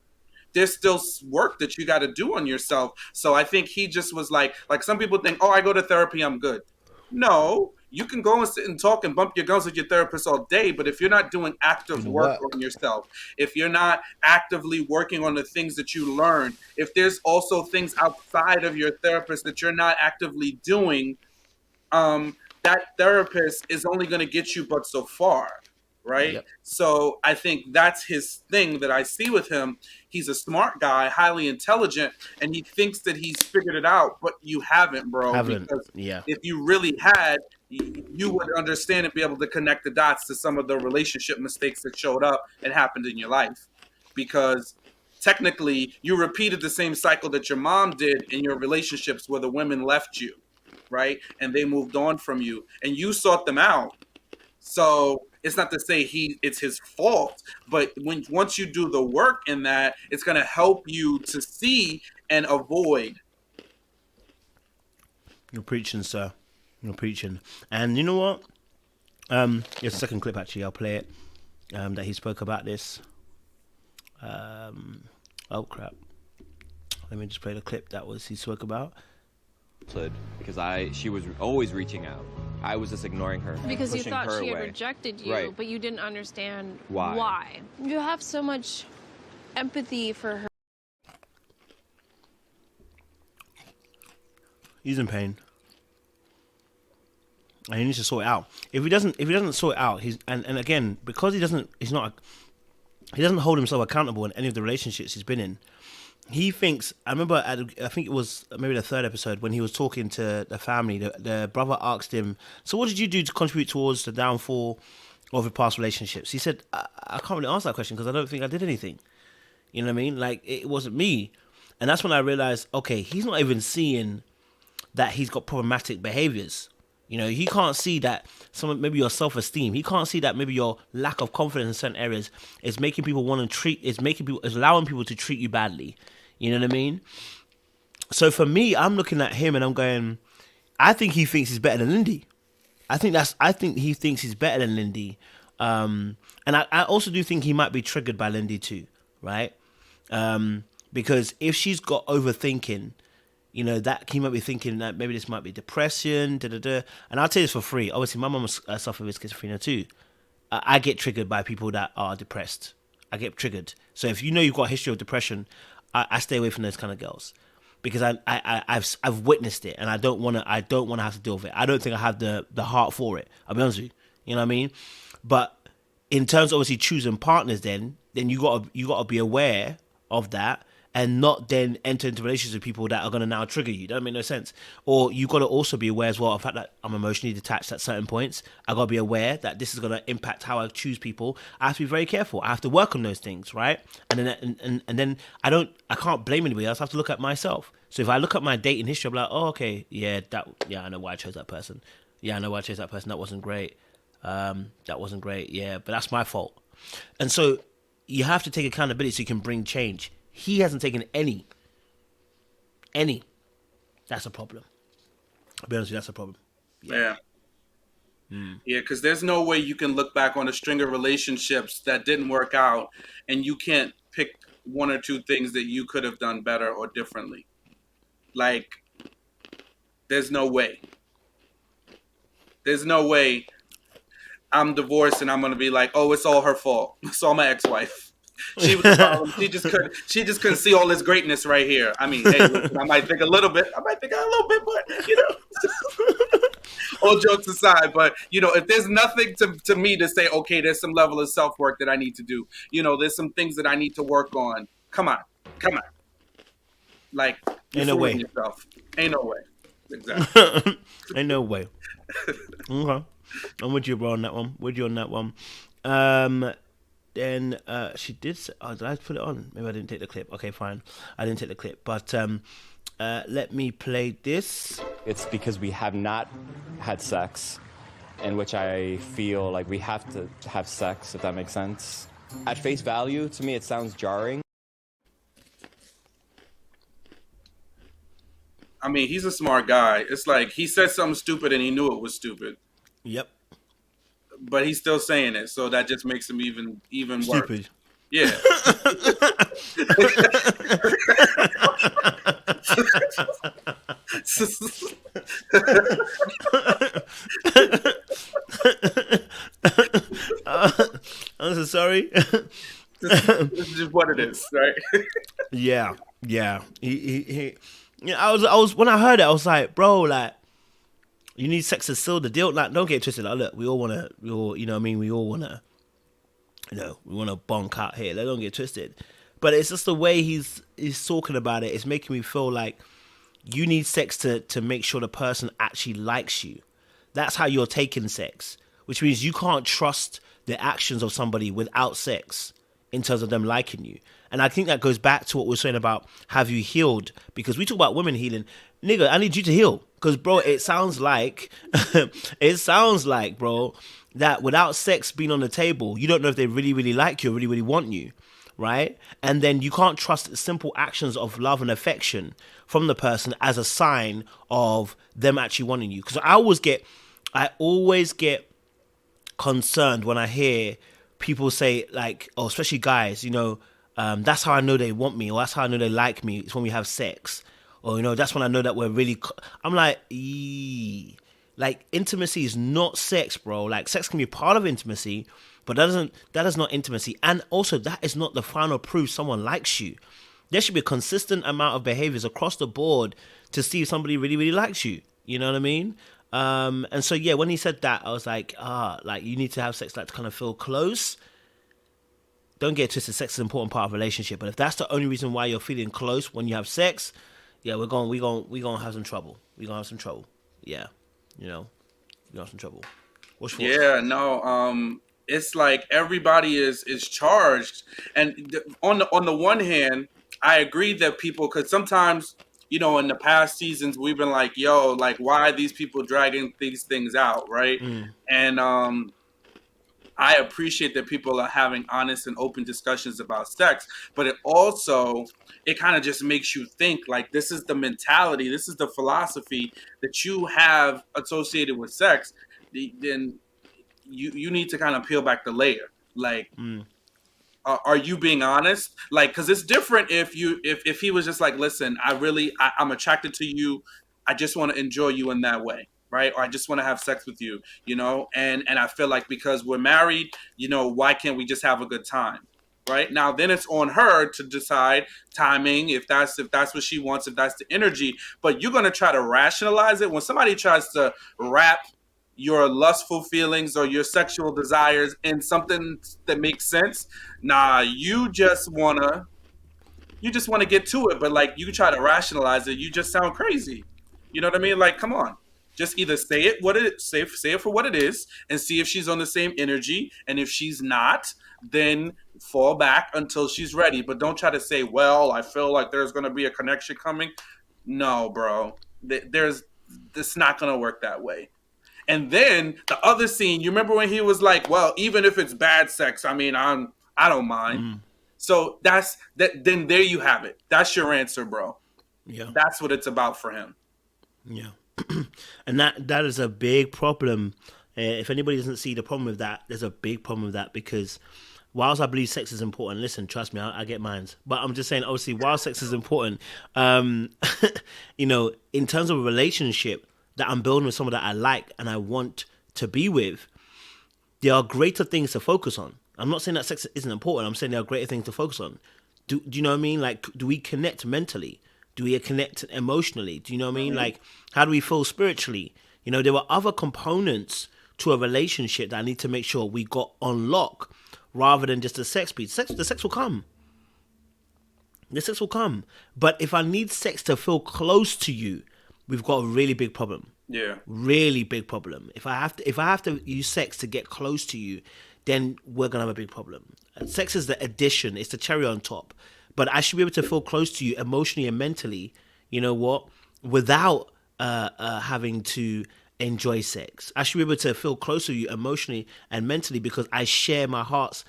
there's still work that you got to do on yourself. So I think he just was like some people think, oh, I go to therapy, I'm good. No, you can go and sit and talk and bump your gums with your therapist all day. But if you're not doing active work on yourself, if you're not actively working on the things that you learn, if there's also things outside of your therapist that you're not actively doing, that therapist is only going to get you but so far. Right. Yep. So I think that's his thing that I see with him. He's a smart guy, highly intelligent, and he thinks that he's figured it out. But you haven't, bro. Because if you really had, you would understand and be able to connect the dots to some of the relationship mistakes that showed up and happened in your life. Because technically, you repeated the same cycle that your mom did in your relationships where the women left you. Right. And they moved on from you and you sought them out. So it's not to say it's his fault, but once you do the work in that, it's going to help you to see and avoid. You're preaching, sir. You're preaching. And you know what? Here's a second clip, actually. I'll play it. That he spoke about this. Oh, crap. Let me just play the clip he spoke about. Because she was always reaching out. I was just ignoring her. Because you thought she had rejected you, right. But you didn't understand why. You have so much empathy for her. He's in pain. And he needs to sort it out. If he doesn't sort it out, and again, because he doesn't hold himself accountable in any of the relationships he's been in. He thinks, I remember, I think it was maybe the third episode when he was talking to the family, the brother asked him, so what did you do to contribute towards the downfall of your past relationships? He said, I can't really answer that question because I don't think I did anything. You know what I mean? Like, it wasn't me. And that's when I realized, okay, he's not even seeing that he's got problematic behaviors. He can't see that maybe your self-esteem. He can't see that maybe your lack of confidence in certain areas is making people is allowing people to treat you badly. You know what I mean? So for me, I'm looking at him and I'm going, I think he thinks he's better than Lindy. I think he thinks he's better than Lindy. And I also do think he might be triggered by Lindy too, right? Because if she's got overthinking, that he might be thinking that maybe this might be depression, And I'll tell you this for free. Obviously, my mum suffered with schizophrenia too. I get triggered by people that are depressed. I get triggered. So if you've got a history of depression, I stay away from those kind of girls. because I've witnessed it, and I don't want to have to deal with it. I don't think I have the heart for it. I'll be honest with you. You know what I mean? But in terms of obviously choosing partners, then you gotta be aware of that, and not then enter into relationships with people that are gonna now trigger you. That don't make no sense. Or you gotta also be aware as well of the fact that I'm emotionally detached at certain points. I gotta be aware that this is gonna impact how I choose people. I have to be very careful. I have to work on those things, right? And then I can't blame anybody else. I have to look at myself. So if I look at my dating history, I'm like, oh, okay, I know why I chose that person. Yeah, I know why I chose that person. That wasn't great. Yeah, but that's my fault. And so you have to take accountability so you can bring change. He hasn't taken any. That's a problem. I'll be honest with you, that's a problem. Yeah. Yeah, because there's no way you can look back on a string of relationships that didn't work out and you can't pick one or two things that you could have done better or differently. Like, there's no way. There's no way I'm divorced and I'm going to be like, oh, it's all her fault. It's all my ex-wife. She was the problem. She just couldn't see all this greatness right here. I mean, hey, listen, I might think a little bit, but you know, all jokes aside, but you know, if there's nothing to me to say, okay, there's some level of self-work that I need to do. You know, there's some things that I need to work on. Come on. Like, ain't no way. Yourself. Ain't no way. Exactly. Ain't no way. Okay. I'm with you, bro, on that one. Then she did say, oh, did I put it on? Maybe I didn't take the clip. Okay, fine. I didn't take the clip. But let me play this. It's because we have not had sex, in which I feel like we have to have sex, if that makes sense. At face value, to me, it sounds jarring. I mean, he's a smart guy. It's like he said something stupid and he knew it was stupid. Yep. But he's still saying it, so that just makes him even worse. Stupid. Yeah. I'm so sorry. This is just what it is, right? Yeah. He I was when I heard it, I was like, bro, like, you need sex to seal the deal. Like, don't get it twisted. Like, look, we all want to bonk out here. Like, don't get it twisted. But it's just the way he's talking about it. It's making me feel like you need sex to make sure the person actually likes you. That's how you're taking sex, which means you can't trust the actions of somebody without sex in terms of them liking you. And I think that goes back to what we're saying about have you healed? Because we talk about women healing. Nigga, I need you to heal. Because, bro, it sounds like, bro, that without sex being on the table, you don't know if they really, really like you or really, really want you, right? And then you can't trust the simple actions of love and affection from the person as a sign of them actually wanting you. Because I always get concerned when I hear people say, like, oh, especially guys, you know, that's how I know they want me, or that's how I know they like me. It's when we have sex. Or, you know, that's when I know that we're really... I'm like, like, intimacy is not sex, bro. Like, sex can be part of intimacy, but that is not intimacy. And also, that is not the final proof someone likes you. There should be a consistent amount of behaviors across the board to see if somebody really, really likes you. You know what I mean? And so, yeah, when he said that, I was like, like, you need to have sex, like, to kind of feel close. Don't get twisted. Sex is an important part of a relationship. But if that's the only reason why you're feeling close when you have sex... yeah, we're gonna have some trouble. We're gonna have some trouble. Yeah, you know, we're gonna have some trouble. What's your thoughts? Yeah, no, it's like everybody is charged, and on the one hand, I agree that people, because sometimes, you know, in the past seasons we've been like, yo, like, why are these people dragging these things out, right? And I appreciate that people are having honest and open discussions about sex, but it kind of just makes you think, like, this is the mentality, this is the philosophy that you have associated with sex. Then you need to kind of peel back the layer. Like, are you being honest? Like, because it's different if he was just like, listen, I'm attracted to you. I just want to enjoy you in that way. Right? Or I just want to have sex with you, you know? And I feel like because we're married, you know, why can't we just have a good time? right? Now, then it's on her to decide timing, if that's what she wants, if that's the energy. But you're going to try to rationalize it. When somebody tries to wrap your lustful feelings or your sexual desires in something that makes sense, nah, you just want to get to it. But like, you try to rationalize it, you just sound crazy. You know what I mean? Like, come on. Just either say it for what it is, and see if she's on the same energy. And if she's not, then fall back until she's ready. But don't try to say, well, I feel like there's going to be a connection coming. No, bro. It's not going to work that way. And then the other scene, you remember when he was like, well, even if it's bad sex, I mean, I don't mind. So that's that. Then there you have it. That's your answer, bro. Yeah. That's what it's about for him. Yeah. And that is a big problem. If anybody doesn't see the problem with that, there's a big problem with that, because whilst I believe sex is important, listen, trust me, I get mines. But I'm just saying, obviously, while sex is important, you know, in terms of a relationship that I'm building with someone that I like and I want to be with, there are greater things to focus on. I'm not saying that sex isn't important. I'm saying there are greater things to focus on. Do you know what I mean? Like, do we connect mentally? Do we connect emotionally? Do you know what I mean? Like, how do we feel spiritually? You know, there were other components to a relationship that I need to make sure we got on lock, rather than just the sex piece. The sex will come. The sex will come. But if I need sex to feel close to you, we've got a really big problem. Yeah. Really big problem. If I have to use sex to get close to you, then we're gonna have a big problem. Sex is the addition, it's the cherry on top. But I should be able to feel close to you emotionally and mentally, you know what, without having to enjoy sex. I should be able to feel close to you emotionally and mentally, because I share my hearts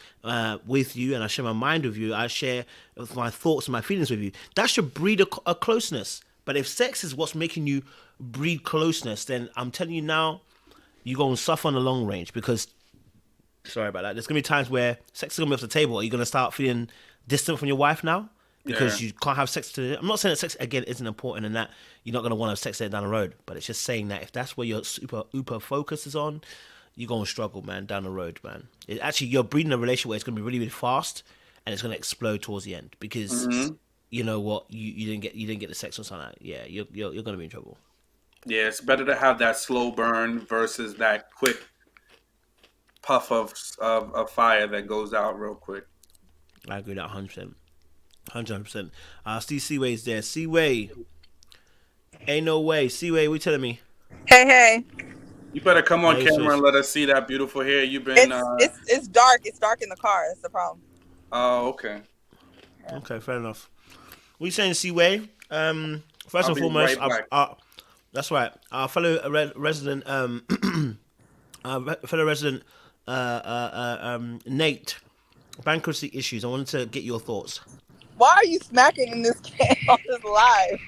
with you, and I share my mind with you. I share my thoughts and my feelings with you. That should breed a closeness. But if sex is what's making you breed closeness, then I'm telling you now, you're going to suffer on the long range, because, sorry about that, there's going to be times where sex is going to be off the table. Are you going to start feeling distant from your wife now because you can't have sex today? I'm not saying that sex, again, isn't important and that you're not going to want to have sex there down the road, but it's just saying that if that's where your super focus is on, you're going to struggle, man, down the road, man. You're breeding a relationship where it's going to be really, really fast, and it's going to explode towards the end, because you know what, you didn't get the sex or something. Yeah, you're going to be in trouble. Yeah, it's better to have that slow burn versus that quick puff of fire that goes out real quick. I agree with that 100%. 100%. Steve Seaway's there. Seaway. Ain't no way. Seaway, what you telling me? Hey. You better come on camera and let us see that beautiful hair. You've been... It's dark. It's dark in the car. That's the problem. Oh, okay. Okay, fair enough. What you saying, Seaway? First and foremost, that's right. Our fellow resident, Nate, bankruptcy issues. I wanted to get your thoughts. Why are you smacking in this can on this live?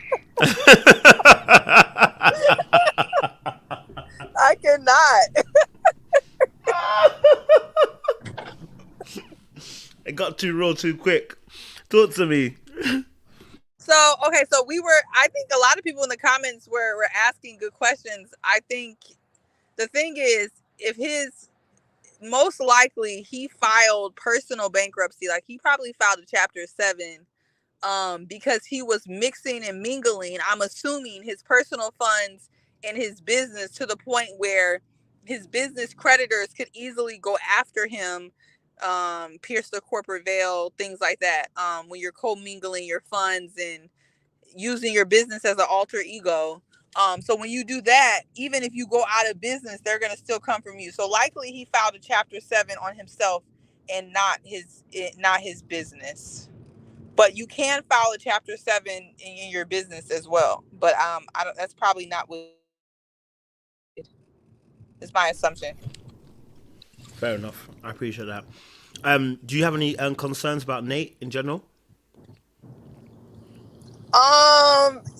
I cannot. It got too raw too quick. Talk to me. So I think a lot of people in the comments were asking good questions. I think the thing is, most likely he filed personal bankruptcy. Like, he probably filed a Chapter 7 because he was mixing and mingling, I'm assuming, his personal funds and his business to the point where his business creditors could easily go after him, pierce the corporate veil, things like that. When you're commingling your funds and using your business as an alter ego. So when you do that, even if you go out of business, they're going to still come from you. So likely he filed a Chapter 7 on himself and not his business. But you can file a Chapter 7 in your business as well. But that's probably not what is my assumption. Fair enough. I appreciate that. Do you have any concerns about Nate in general?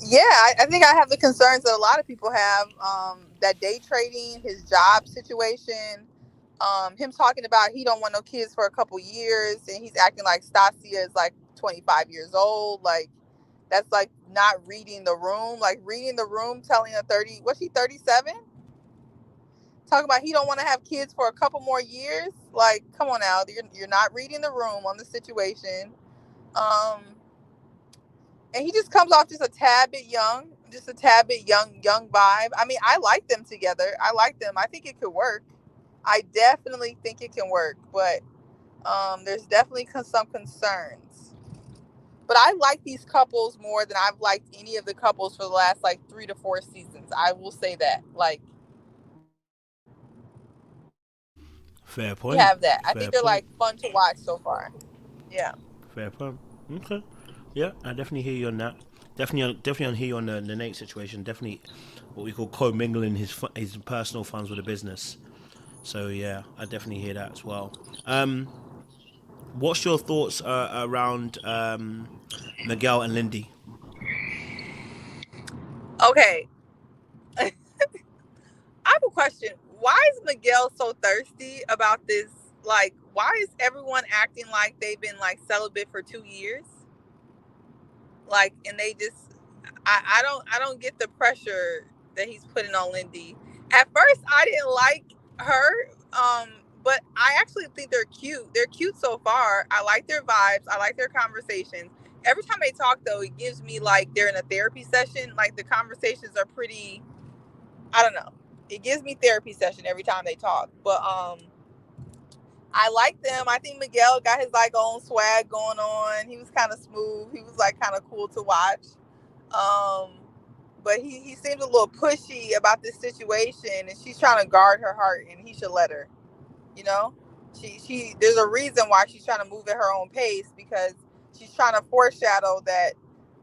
Yeah, I think I have the concerns that a lot of people have, that day trading, his job situation, him talking about he don't want no kids for a couple years, and he's acting like Stasia is like 25 years old. Like, that's like not reading the room, telling a 30, was she 37? Talk about he don't want to have kids for a couple more years. Like, come on now, you're not reading the room on the situation. And he just comes off just a tad bit young vibe. I mean, I like them together. I like them. I think it could work. I definitely think it can work, but there's definitely some concerns. But I like these couples more than I've liked any of the couples for the last like 3 to 4 seasons. I will say that. Like, fair point. We have that. I Fair think they're point. like fun to watch so far. Yeah. Fair point. Okay. Yeah, I definitely hear you on that. Definitely on hear you on the Nate situation. Definitely what we call co-mingling his personal funds with the business. So yeah, I definitely hear that as well. What's your thoughts around Miguel and Lindy? Okay. I have a question. Why is Miguel so thirsty about this? Like, why is everyone acting like they've been like celibate for 2 years? Like, and they just, I don't get the pressure that he's putting on Lindy. At first, I didn't like her, but I actually think they're cute. They're cute so far. I like their vibes. I like their conversations. Every time they talk, though, it gives me like they're in a therapy session. Like, the conversations are pretty, I don't know. It gives me therapy session every time they talk. But I like them. I think Miguel got his like own swag going on. He was kind of smooth. He was like kind of cool to watch. But he seems a little pushy about this situation, and she's trying to guard her heart, and he should let her. You know, she there's a reason why she's trying to move at her own pace, because she's trying to foreshadow that,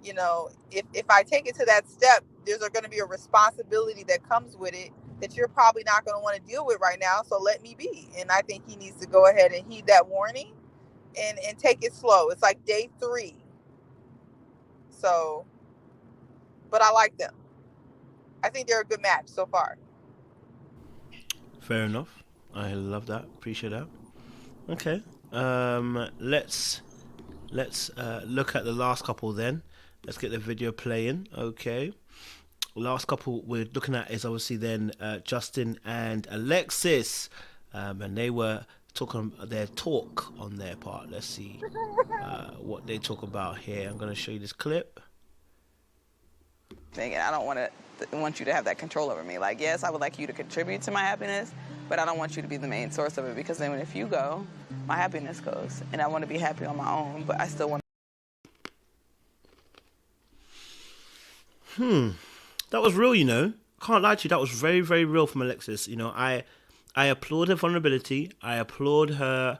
you know, if I take it to that step, there's going to be a responsibility that comes with it that you're probably not going to want to deal with right now. So let me be. And I think he needs to go ahead and heed that warning and take it slow. It's like day 3. So, but I like them. I think they're a good match so far. Fair enough. I love that. Appreciate that. Okay. Let's look at the last couple then. Let's get the video playing. Okay. Last couple we're looking at is obviously then Justin and Alexis, and they were talking their talk on their part. Let's see what they talk about here. I'm going to show you this clip. I don't want you to have that control over me. Like, yes, I would like you to contribute to my happiness, but I don't want you to be the main source of it, because then if you go, my happiness goes, and I want to be happy on my own, but I still want. That was real, you know. Can't lie to you. That was very, very real from Alexis. You know, I applaud her vulnerability. I applaud her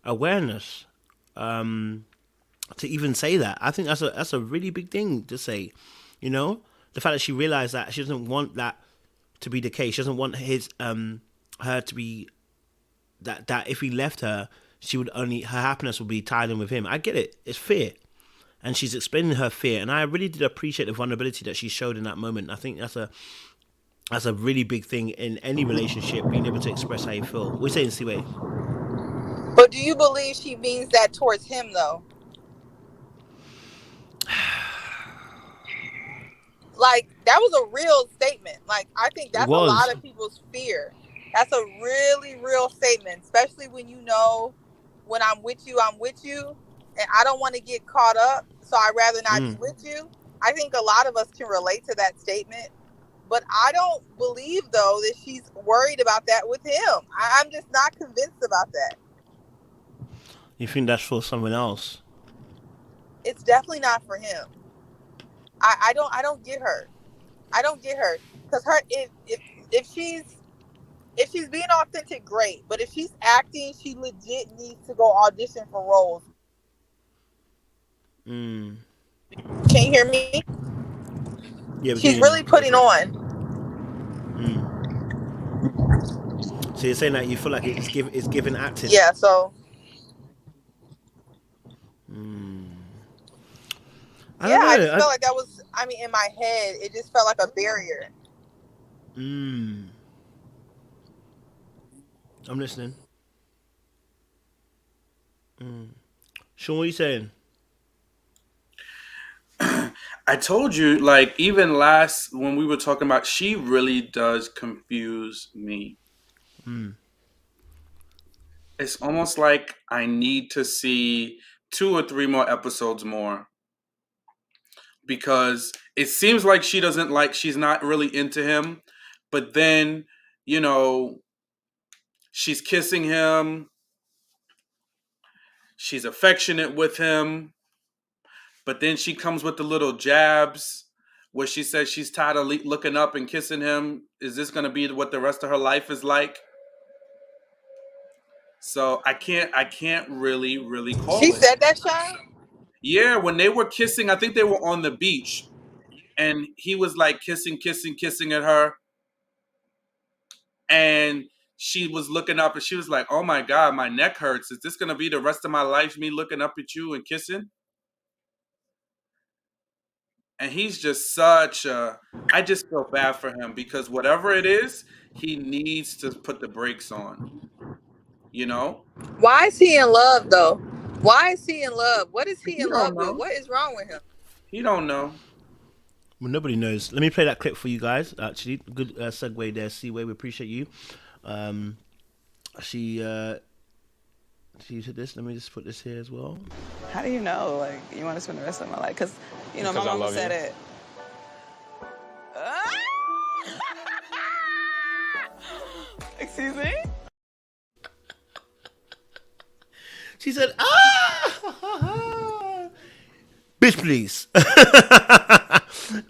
awareness. To even say that, I think that's a really big thing to say. You know, the fact that she realized that she doesn't want that to be the case. She doesn't want her to be that if he left her, her happiness would be tied in with him. I get it. It's fear. And she's explaining her fear, and I really did appreciate the vulnerability that she showed in that moment. I think that's a really big thing in any relationship, being able to express how you feel. What are you saying, C-Way? But do you believe she means that towards him, though? Like, that was a real statement. Like, I think that's a lot of people's fear. That's a really real statement, especially when you know, when I'm with you, and I don't want to get caught up, so I'd rather not be with you. I think a lot of us can relate to that statement, but I don't believe, though, that she's worried about that with him. I'm just not convinced about that. You think that's for someone else? It's definitely not for him. I don't get her. I don't get her, because if she's being authentic, great. But if she's acting, she legit needs to go audition for roles. Can you hear me? Yeah, she's really putting on. So you're saying that you feel like it's given acting? Yeah. So. I just felt like that was. I mean, in my head, it just felt like a barrier. I'm listening. Sean, what are you saying? I told you, like, even when we were talking about, she really does confuse me. It's almost like I need to see 2 or 3 more episodes more, because it seems like she's not really into him, but then, you know, she's kissing him, she's affectionate with him, but then she comes with the little jabs where she says she's tired of looking up and kissing him. Is this going to be what the rest of her life is like? So I can't really call it. She said that, Sean? Yeah, when they were kissing, I think they were on the beach, and he was like kissing at her, and she was looking up, and she was like, "Oh my God, my neck hurts. Is this gonna be the rest of my life, me looking up at you and kissing?" And he's just I just feel bad for him, because whatever it is, he needs to put the brakes on. You know? Why is he in love, though? Why is he in love? What is he in love with? What is wrong with him? He don't know. Well, nobody knows. Let me play that clip for you guys. Actually, good segue there, Seaway. We appreciate you. She said this. Let me just put this here as well. How do you know, like, you want to spend the rest of my life? Because, you know, my mama said it. Excuse me? She said, bitch, please.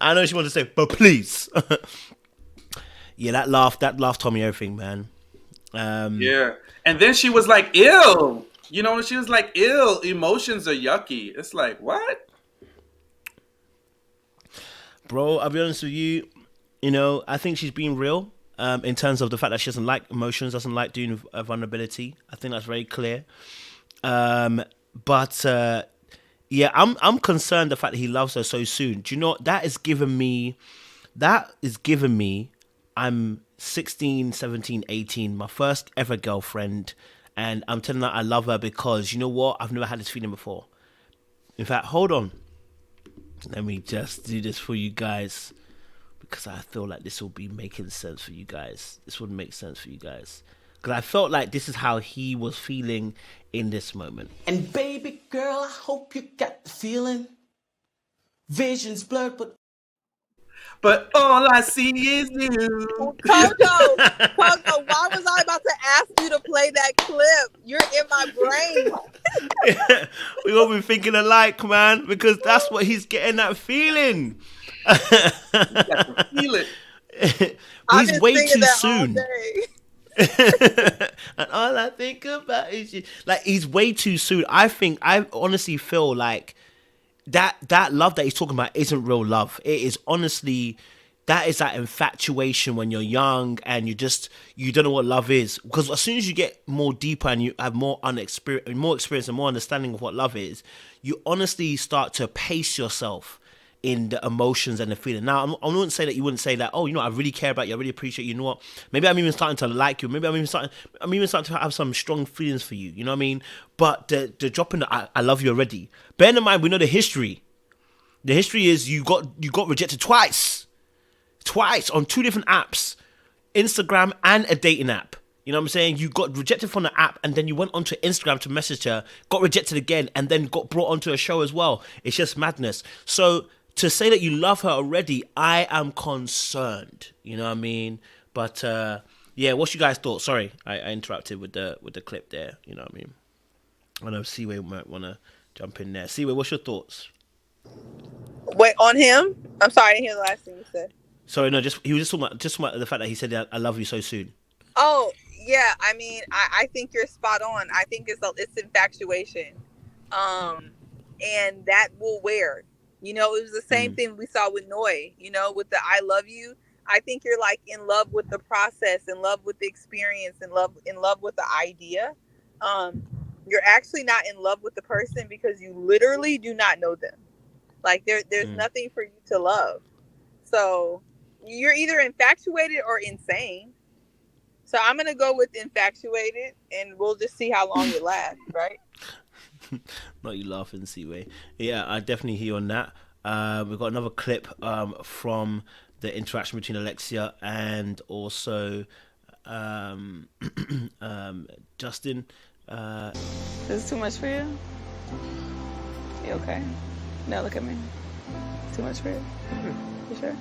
I know she wanted to say, but please. Yeah, that laugh told me everything, man. Yeah. And then she was like, ill. You know, she was like, ill. Emotions are yucky. It's like, what? Bro, I'll be honest with you. You know, I think she's being real in terms of the fact that she doesn't like emotions, doesn't like doing vulnerability. I think that's very clear. But yeah, I'm concerned the fact that he loves her so soon. Do you know what? That is giving me, I'm 16, 17, 18, my first ever girlfriend, and I'm telling her I love her because, you know what? I've never had this feeling before. In fact, hold on. Let me just do this for you guys, because I feel like this will be making sense for you guys. This would make sense for you guys. Because I felt like this is how he was feeling in this moment. And baby girl, I hope you got the feeling. Vision's blurred, but all I see is you. Coco, why was I about to ask you to play that clip? You're in my brain. We all been thinking alike, man, because that's what he's getting, that feeling. Feel it. He's way too soon. And all I think about is you. Like, he's way too soon. I honestly feel like that love that he's talking about isn't real love. It is honestly, that is that infatuation when you're young and you don't know what love is. Because as soon as you get more deeper and you have more experience and more understanding of what love is, you honestly start to pace yourself in the emotions and the feeling. Now, I wouldn't say that you wouldn't say that, oh, you know, I really care about you, I really appreciate you, you know what? Maybe I'm even starting to like you. Maybe I'm even starting to have some strong feelings for you, you know what I mean? But the dropping the I love you already. Bear in mind, we know the history. The history is you got rejected twice on 2 different apps, Instagram and a dating app. You know what I'm saying? You got rejected from the app, and then you went onto Instagram to message her, got rejected again, and then got brought onto a show as well. It's just madness. So to say that you love her already, I am concerned. You know what I mean? But yeah, what's your guys' thoughts? Sorry, I interrupted with the clip there. You know what I mean? I know Seaway might want to jump in there. Seaway, what's your thoughts? Wait, on him? I'm sorry, I didn't hear the last thing you said. Sorry, no, he was just talking about the fact that he said I love you so soon. Oh yeah, I mean, I think you're spot on. I think it's infatuation, and that will wear. You know, it was the same thing we saw with Noi, you know, with the I love you. I think you're like in love with the process, in love with the experience, in love with the idea. You're actually not in love with the person because you literally do not know them. Like there's nothing for you to love. So you're either infatuated or insane. So I'm going to go with infatuated, and we'll just see how long it lasts, right? Not you laughing, Seaway. Yeah, I definitely hear on that. We've got another clip from the interaction between Alexia and also Justin. This is too much for you? You okay? No, look at me. Too much for you? You sure?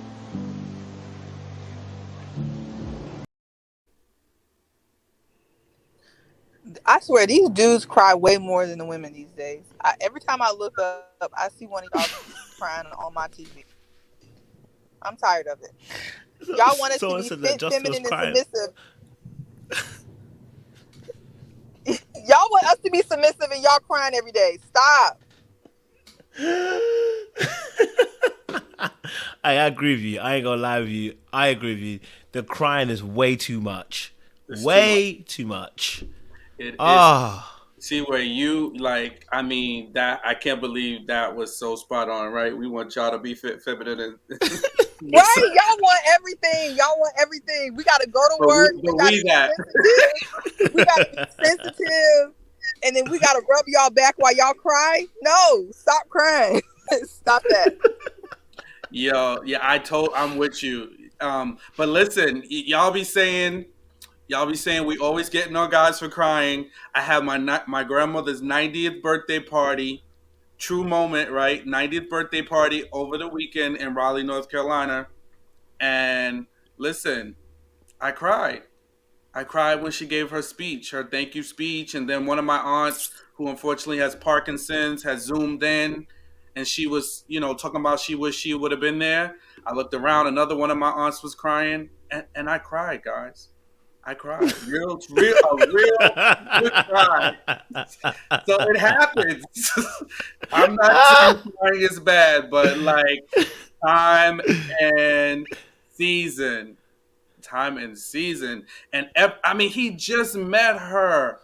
I swear, these dudes cry way more than the women these days. Every time I look up, I see one of y'all crying on my TV. I'm tired of it. Y'all want us to be feminine and submissive. Y'all want us to be submissive and y'all crying every day. Stop. I agree with you. I ain't gonna lie with you. I agree with you. The crying is way too much. Too much. It is. See where you like. I mean, that I can't believe that was so spot on. Right? We want y'all to be feminine. And right? Y'all want everything. Y'all want everything. We gotta go to work. We gotta be sensitive. We gotta be sensitive. And then we gotta rub y'all back while y'all cry. No, stop crying. Stop that. Yo, yeah, I'm with you. But listen, y'all be saying we always getting on guys for crying. I have my grandmother's 90th birthday party. True moment, right? 90th birthday party over the weekend in Raleigh, North Carolina. And listen, I cried. I cried when she gave her speech, her thank you speech. And then one of my aunts, who unfortunately has Parkinson's, has zoomed in. And she was, talking about she wished she would have been there. I looked around. Another one of my aunts was crying. And I cried, guys. I cried. A real good cry. So it happens. I'm not saying crying is bad, but like time and season. And I mean, he just met her.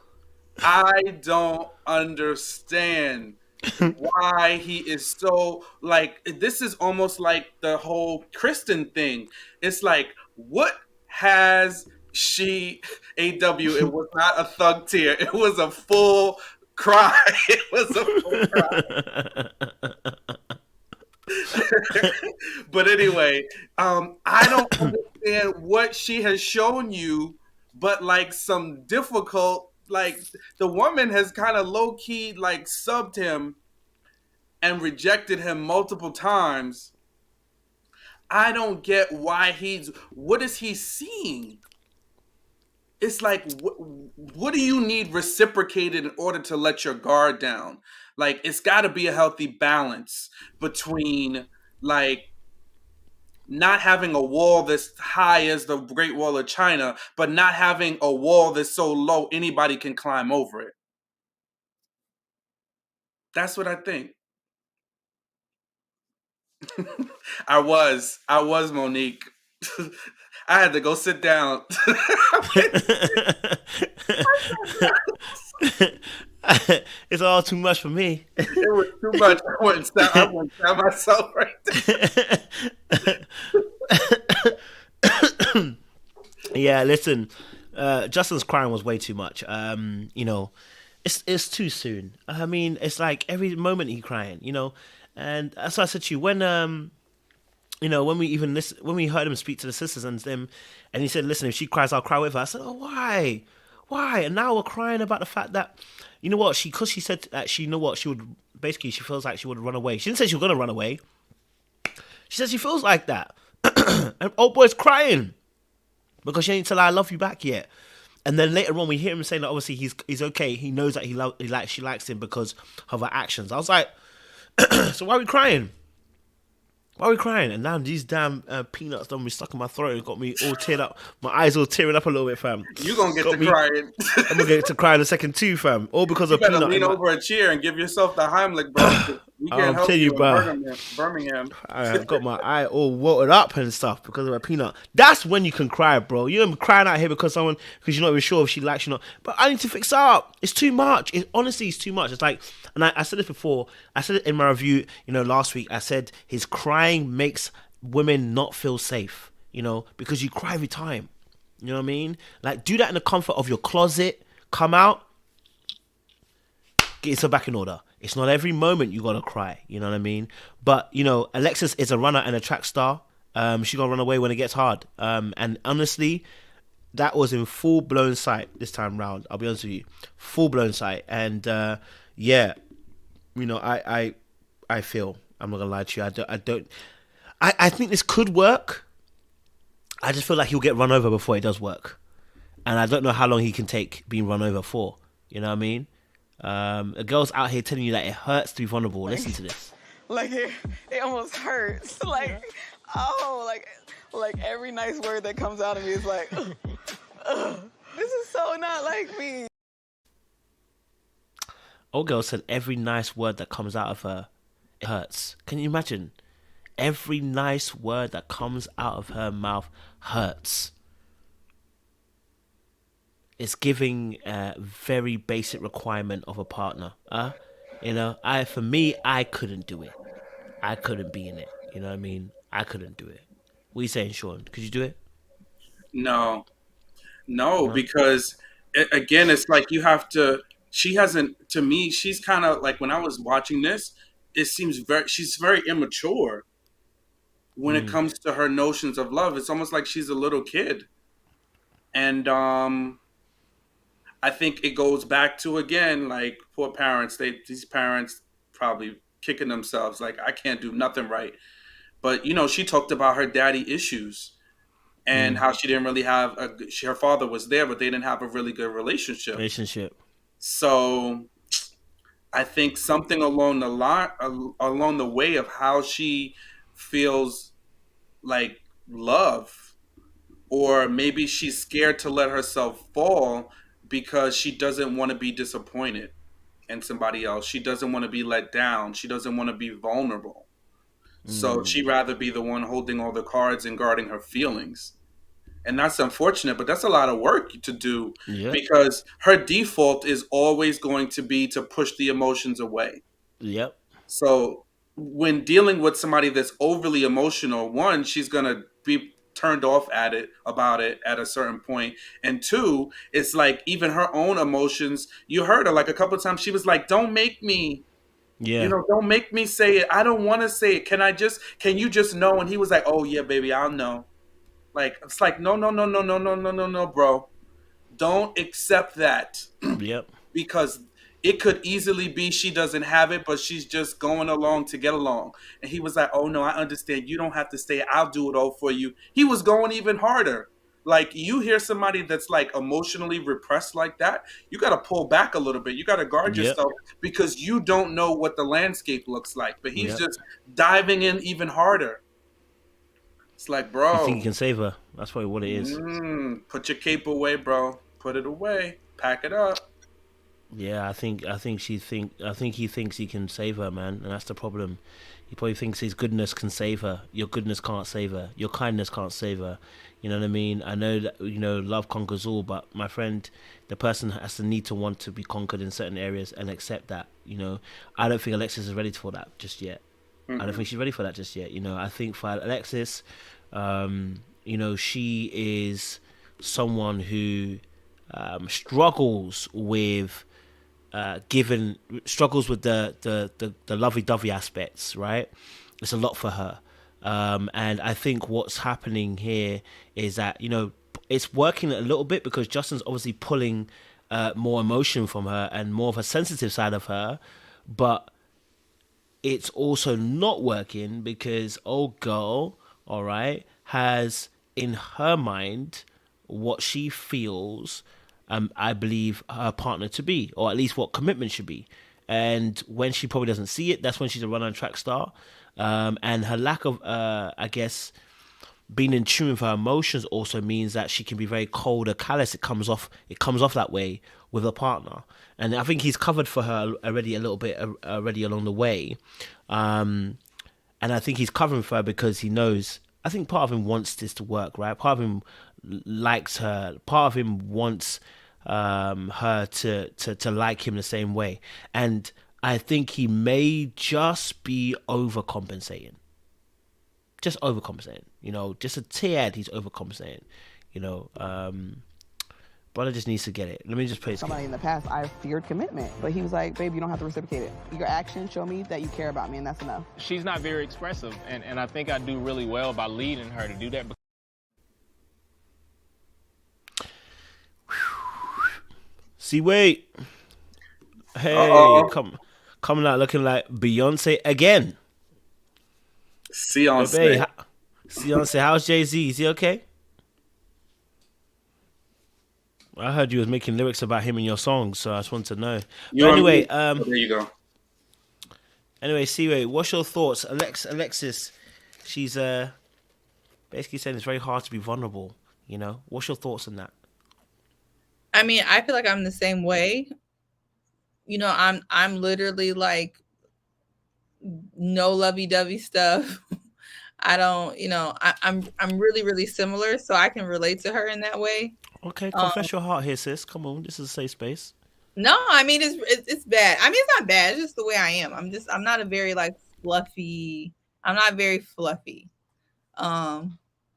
I don't understand why he is so like, this is almost like the whole Krysten thing. It's like, what has she AW? It was not a thug tear. It was a full cry. It was a full cry. But anyway, I don't understand what she has shown you, but like some difficult, like the woman has kind of low key like subbed him and rejected him multiple times. I don't get why what is he seeing? It's like, what do you need reciprocated in order to let your guard down? Like, it's got to be a healthy balance between, like, not having a wall that's high as the Great Wall of China, but not having a wall that's so low anybody can climb over it. That's what I think. I was Monique. I had to go sit down. It's all too much for me. It was too much. I wouldn't stop myself right there. Yeah, listen. Justin's crying was way too much. It's too soon. I mean, it's like every moment he's crying, And that's why I said to you, when when we heard him speak to the sisters and he said, listen, if she cries, I'll cry with her. I said, oh, why? And now we're crying about the fact that, because she said that she feels like she would run away. She didn't say she was going to run away. She said she feels like that. And old boy's crying because she ain't tell her I love you back yet. And then later on, we hear him saying that obviously he's okay. He knows that she likes him because of her actions. I was like, so why are we crying? And now these damn peanuts done me stuck in my throat. It got me all teared up. My eyes all tearing up a little bit, fam. You gonna get to crying. I'm gonna get to cry in a second too, fam. All because of peanut. Lean over a chair and give yourself the Heimlich, bro. We can't help you in Birmingham. I've got my eye all watered up and stuff because of a peanut. That's when you can cry, bro. You're crying out here because you're not even sure if she likes you or not. But I need to fix up. It's too much. Honestly, it's too much. It's like, and I said this before. I said it in my review, last week. I said his crying makes women not feel safe, because you cry every time. You know what I mean? Like, do that in the comfort of your closet. Come out. Get yourself back in order. It's not every moment you gotta cry, you know what I mean? But, Alexis is a runner and a track star. She's gonna run away when it gets hard. And honestly, that was in full blown sight this time round. I'll be honest with you, full blown sight. And yeah, you know, I feel, I'm not gonna lie to you, I think this could work. I just feel like he'll get run over before it does work, and I don't know how long he can take being run over for. You know what I mean? A girl's out here telling you that it hurts to be vulnerable. Listen to this. Like it almost hurts. Like, oh, like every nice word that comes out of me is like, this is so not like me. Old girl said every nice word that comes out of her, it hurts. Can you imagine? Every nice word that comes out of her mouth hurts. It's giving a very basic requirement of a partner. You know, for me, I couldn't do it. I couldn't be in it. You know what I mean? I couldn't do it. What are you saying, Sean? Could you do it? No, because again, it's like you have to. She hasn't. To me, she's kind of like, when I was watching this, it seems she's very immature when it comes to her notions of love. It's almost like she's a little kid, and I think it goes back to, again, like, poor parents. These parents probably kicking themselves, like, I can't do nothing right. But, you know, she talked about her daddy issues and how she didn't really have her father was there, but they didn't have a really good relationship. So I think something along the way of how she feels like love, or maybe she's scared to let herself fall because she doesn't want to be disappointed in somebody else. She doesn't want to be let down. She doesn't want to be vulnerable. So she'd rather be the one holding all the cards and guarding her feelings. And that's unfortunate, but that's a lot of work to do, because her default is always going to be to push the emotions away. Yep. So when dealing with somebody that's overly emotional, one, she's going to be turned off about it at a certain point. And two, it's like even her own emotions, you heard her like a couple of times, she was like, don't make me. Yeah. You know, don't make me say it. I don't want to say it. Can you just know? And he was like, oh yeah, baby, I'll know. Like, it's like, no, bro. Don't accept that. Yep. Because it could easily be she doesn't have it, but she's just going along to get along. And he was like, oh no, I understand. You don't have to say it. I'll do it all for you. He was going even harder. Like, you hear somebody that's like emotionally repressed like that, you got to pull back a little bit. You got to guard yourself, because you don't know what the landscape looks like. But he's just diving in even harder. It's like, bro. You think you can save her? That's probably what it is. Put your cape away, bro. Put it away. Pack it up. Yeah, I think he thinks he can save her, man, and that's the problem. He probably thinks his goodness can save her. Your goodness can't save her. Your kindness can't save her. You know what I mean? I know that, you know, love conquers all, but my friend, the person has to need to want to be conquered in certain areas and accept that. You know, I don't think Alexis is ready for that just yet. I don't think she's ready for that just yet. You know, I think for Alexis, you know, she is someone who struggles with struggles with the lovey-dovey aspects, right? It's a lot for her. And I think what's happening here is that, you know, it's working a little bit because Justin's obviously pulling more emotion from her and more of a sensitive side of her, but it's also not working because old girl, all right, has in her mind what she feels I believe her partner to be, or at least what commitment should be. And when she probably doesn't see it, that's when she's a run on track star. And her lack of, I guess, being in tune with her emotions also means that she can be very cold or callous. It comes off that way with a partner. And I think he's covered for her already a little bit already along the way. And I think he's covering for her because he knows, I think part of him wants this to work, right? Part of him likes her. Part of him wants her to like him the same way. And I think he may just be overcompensating. Just overcompensating. You know, just a tad he's overcompensating. You know, brother just needs to get it. Let me just play this Somebody in the past, I feared commitment. But he was like, babe, you don't have to reciprocate it. Your actions show me that you care about me, and that's enough. She's not very expressive, and I think I do really well by leading her to do that. See, wait. Hey, coming out looking like Beyonce again. Beyonce. Beyonce, how's Jay-Z? Is he okay? I heard you was making lyrics about him in your songs, so I just wanted to know. But anyway, there you go. Anyway, Siwe, what's your thoughts? Alexis, she's basically saying it's very hard to be vulnerable. You know, what's your thoughts on that? I mean, I feel like I'm the same way. You know, I'm literally like no lovey-dovey stuff. I don't, you know, I'm really, really similar, so I can relate to her in that way. Okay, confess your heart here, sis. Come on, this is a safe space. No, I mean it's bad. I mean, it's not bad. It's just the way I am. I'm not a very like fluffy. I'm not very fluffy.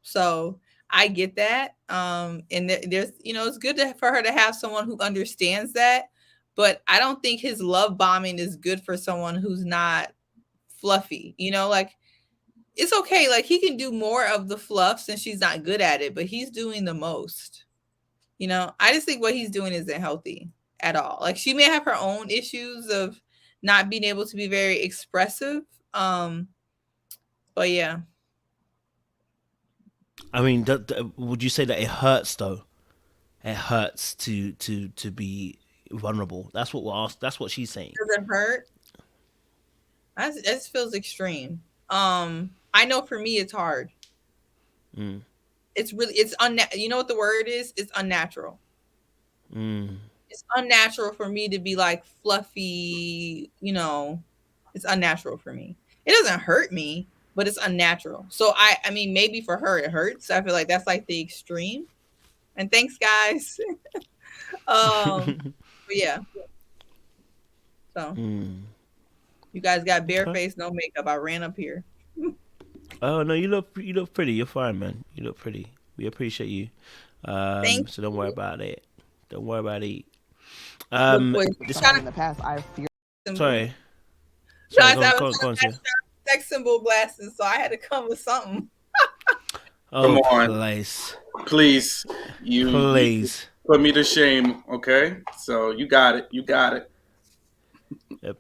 So I get that. And there's, you know, it's good for her to have someone who understands that. But I don't think his love bombing is good for someone who's not fluffy. You know, like it's okay. Like he can do more of the fluff since she's not good at it, but he's doing the most. You know, I just think what he's doing isn't healthy at all. Like she may have her own issues of not being able to be very expressive. But yeah. I mean, would you say that it hurts though? It hurts to be vulnerable. That's what we're asked. That's what she's saying. Does it hurt? That just feels extreme. I know for me it's hard. It's really you know what the word is? It's unnatural. It's unnatural for me to be like fluffy, you know. It's unnatural for me. It doesn't hurt me, but it's unnatural. So I mean maybe for her it hurts. I feel like that's like the extreme. And thanks guys. But yeah. So you guys got bare face, no makeup. I ran up here. Oh no, you look pretty. You're fine, man. You look pretty. We appreciate you. So don't worry about it. Don't worry about it. In the past, I fear. Sorry. Go on, sex symbol glasses, so I had to come with something. Come on, please. You put me to shame, okay? So you got it.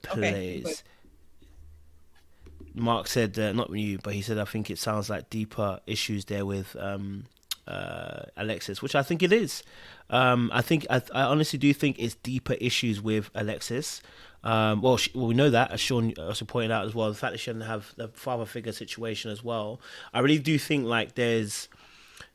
Please. Okay. Mark said, not you, but he said, I think it sounds like deeper issues there with Alexis, which I think it is. I honestly do think it's deeper issues with Alexis. Well, we know that, as Sean also pointed out as well, the fact that she doesn't have the father figure situation as well. I really do think like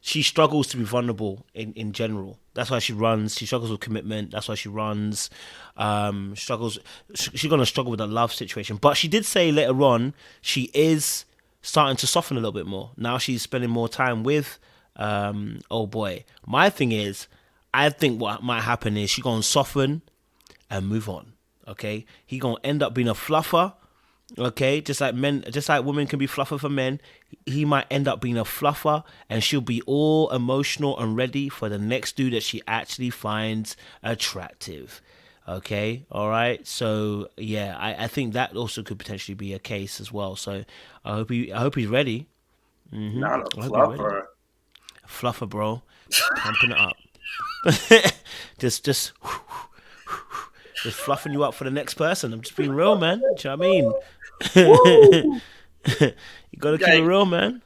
she struggles to be vulnerable in general. That's why she runs. She struggles with commitment. That's why she runs. She's going to struggle with a love situation. But she did say later on she is starting to soften a little bit more. Now she's spending more time with old boy. My thing is, I think what might happen is she's going to soften and move on. Okay? He going to end up being a fluffer. Okay, just like women can be fluffer for men, he might end up being a fluffer, and she'll be all emotional and ready for the next dude that she actually finds attractive. Okay, all right. So yeah, I think that also could potentially be a case as well. So I hope he's ready. Not a fluffer. Fluffer, bro, pumping it up. just fluffing you up for the next person. I'm just being real, man. Do you know what I mean? You gotta keep it real, man.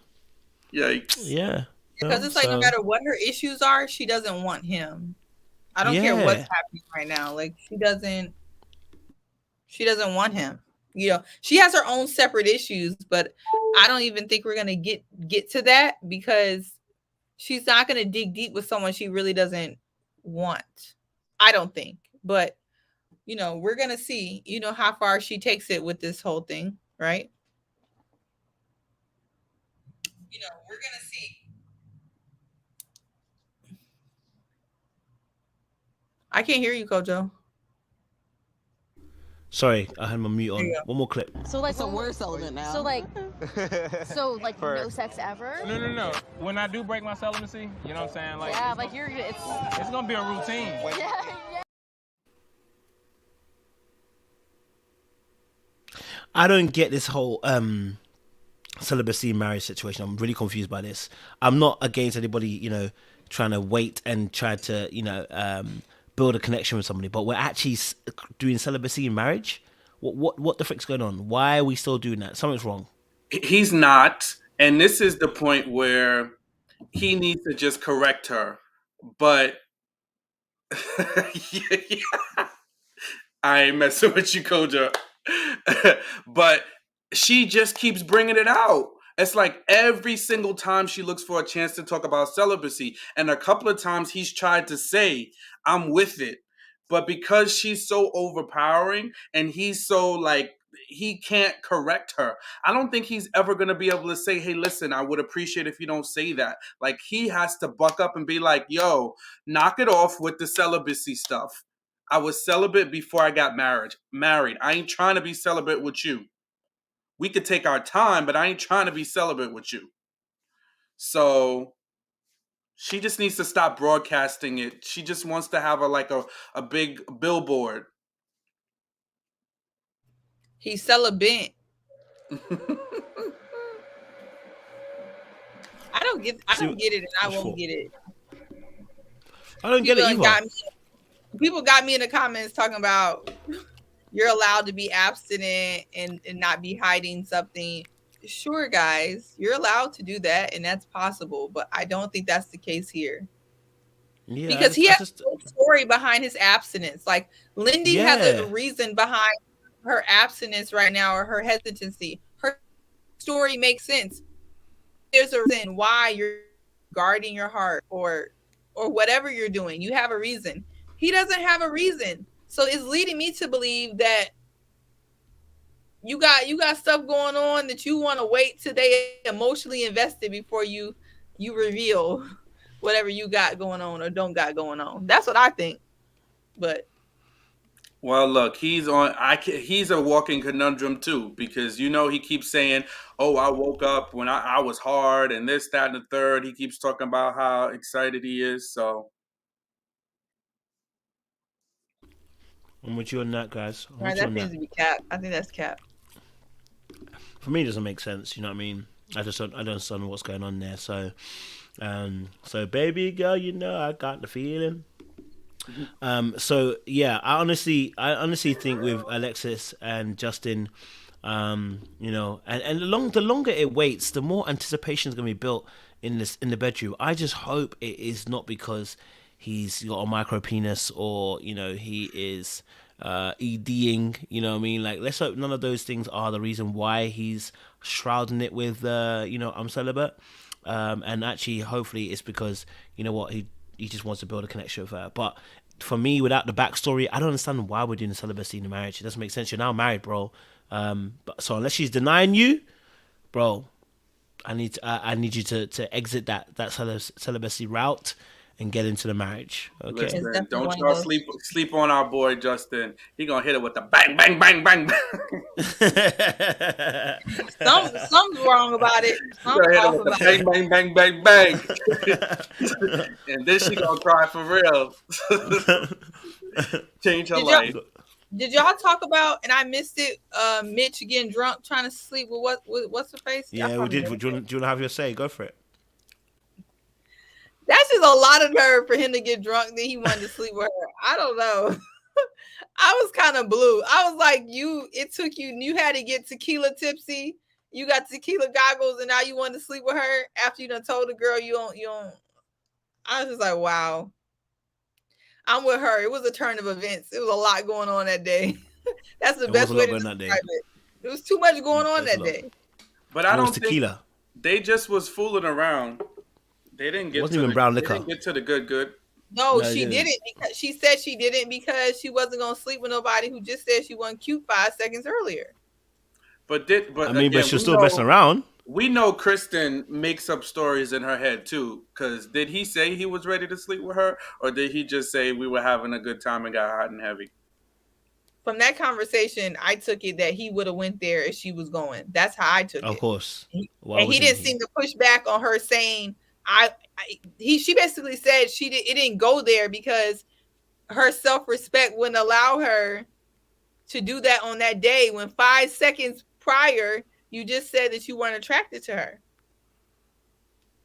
Yikes. Yeah. Because it's like no matter what her issues are, she doesn't want him. I don't care what's happening right now. Like she doesn't want him. You know, she has her own separate issues, but I don't even think we're gonna get to that because she's not gonna dig deep with someone she really doesn't want. I don't think, but you know, we're going to see, you know, how far she takes it with this whole thing, right? You know, we're going to see. I can't hear you, Kojo. Sorry, I had my mute on. One more clip. So like the worst element now. So like no sex ever? No. When I do break my celibacy, you know what I'm saying? Like yeah, like it's going to be a routine. Yeah. I don't get this whole celibacy marriage situation. I'm really confused by this. I'm not against anybody, you know, trying to wait and try to, you know, build a connection with somebody, but we're actually doing celibacy in marriage. What the frick's going on? Why are we still doing that? Something's wrong. He's not, and this is the point where he needs to just correct her. But yeah. I ain't messing with you, Koja. But she just keeps bringing it out. It's like every single time she looks for a chance to talk about celibacy, and a couple of times he's tried to say, I'm with it. But because she's so overpowering and he's so like, he can't correct her. I don't think he's ever going to be able to say, hey, listen, I would appreciate if you don't say that. Like, he has to buck up and be like, yo, knock it off with the celibacy stuff. I was celibate before I got married. I ain't trying to be celibate with you. We could take our time, but I ain't trying to be celibate with you. So she just needs to stop broadcasting it. She just wants to have a big billboard. He's celibate. I don't get it, and I won't get it. I don't get it either. People got me in the comments talking about you're allowed to be abstinent and not be hiding something. Sure, guys, you're allowed to do that, and that's possible, but I don't think that's the case here. Yeah, because he has a story behind his abstinence. Like, Lindy has a reason behind her abstinence right now, or her hesitancy. Her story makes sense. There's a reason why you're guarding your heart or whatever you're doing. You have a reason. He doesn't have a reason. So it's leading me to believe that you got stuff going on that you want to wait till they emotionally invested before you reveal whatever you got going on or don't got going on. That's what I think. But well, look, he's a walking conundrum too, because he keeps saying, "Oh, I woke up when I was hard and this, that, and the third." He keeps talking about how excited he is. So I'm with you on that, guys. Right, that seems to be cap. I think that's cap. For me, it doesn't make sense. You know what I mean? I don't understand what's going on there. So, baby girl, I got the feeling. So yeah, I honestly think with Alexis and Justin, and the longer it waits, the more anticipation is going to be built in the bedroom. I just hope it is not because he's got a micro penis or he is EDing. You know what I mean? Like, let's hope none of those things are the reason why he's shrouding it with I'm celibate. And actually, hopefully, it's because he just wants to build a connection with her. But for me, without the backstory, I don't understand why we're doing the celibacy in the marriage. It doesn't make sense. You're now married, bro. So unless she's denying you, bro, I need you to exit that celibacy route and get into the marriage. Okay. Listen, don't y'all sleep on our boy Justin. He gonna hit it with the bang, bang, bang, bang, bang. Something's wrong about it. Bang, bang, bang, bang, bang. And then she gonna cry for real. Change her life. Did y'all talk about, and I missed it, Mitch getting drunk trying to sleep with what's her face? Yeah, we did. Do you want to have your say? Go for it. That's just a lot of nerve for him to get drunk. Then he wanted to sleep with her. I don't know. I was kind of blue. I was like, you had to get tequila tipsy. You got tequila goggles, and now you want to sleep with her after you done told the girl you don't. I was just like, wow. I'm with her. It was a turn of events. It was a lot going on that day. That's the best way to describe it. There was too much going on that day. But I don't think they just was fooling around. They didn't get brown liquor. They didn't get to the good. No, she didn't, because she said she didn't because she wasn't gonna sleep with nobody who just said she wasn't cute 5 seconds earlier. But she's still messing around. We know Krysten makes up stories in her head too. Because did he say he was ready to sleep with her, or did he just say we were having a good time and got hot and heavy? From that conversation, I took it that he would have went there if she was going. That's how I took it. Of course. And he didn't seem to push back on her saying. She basically said it didn't go there because her self-respect wouldn't allow her to do that on that day when 5 seconds prior you just said that you weren't attracted to her.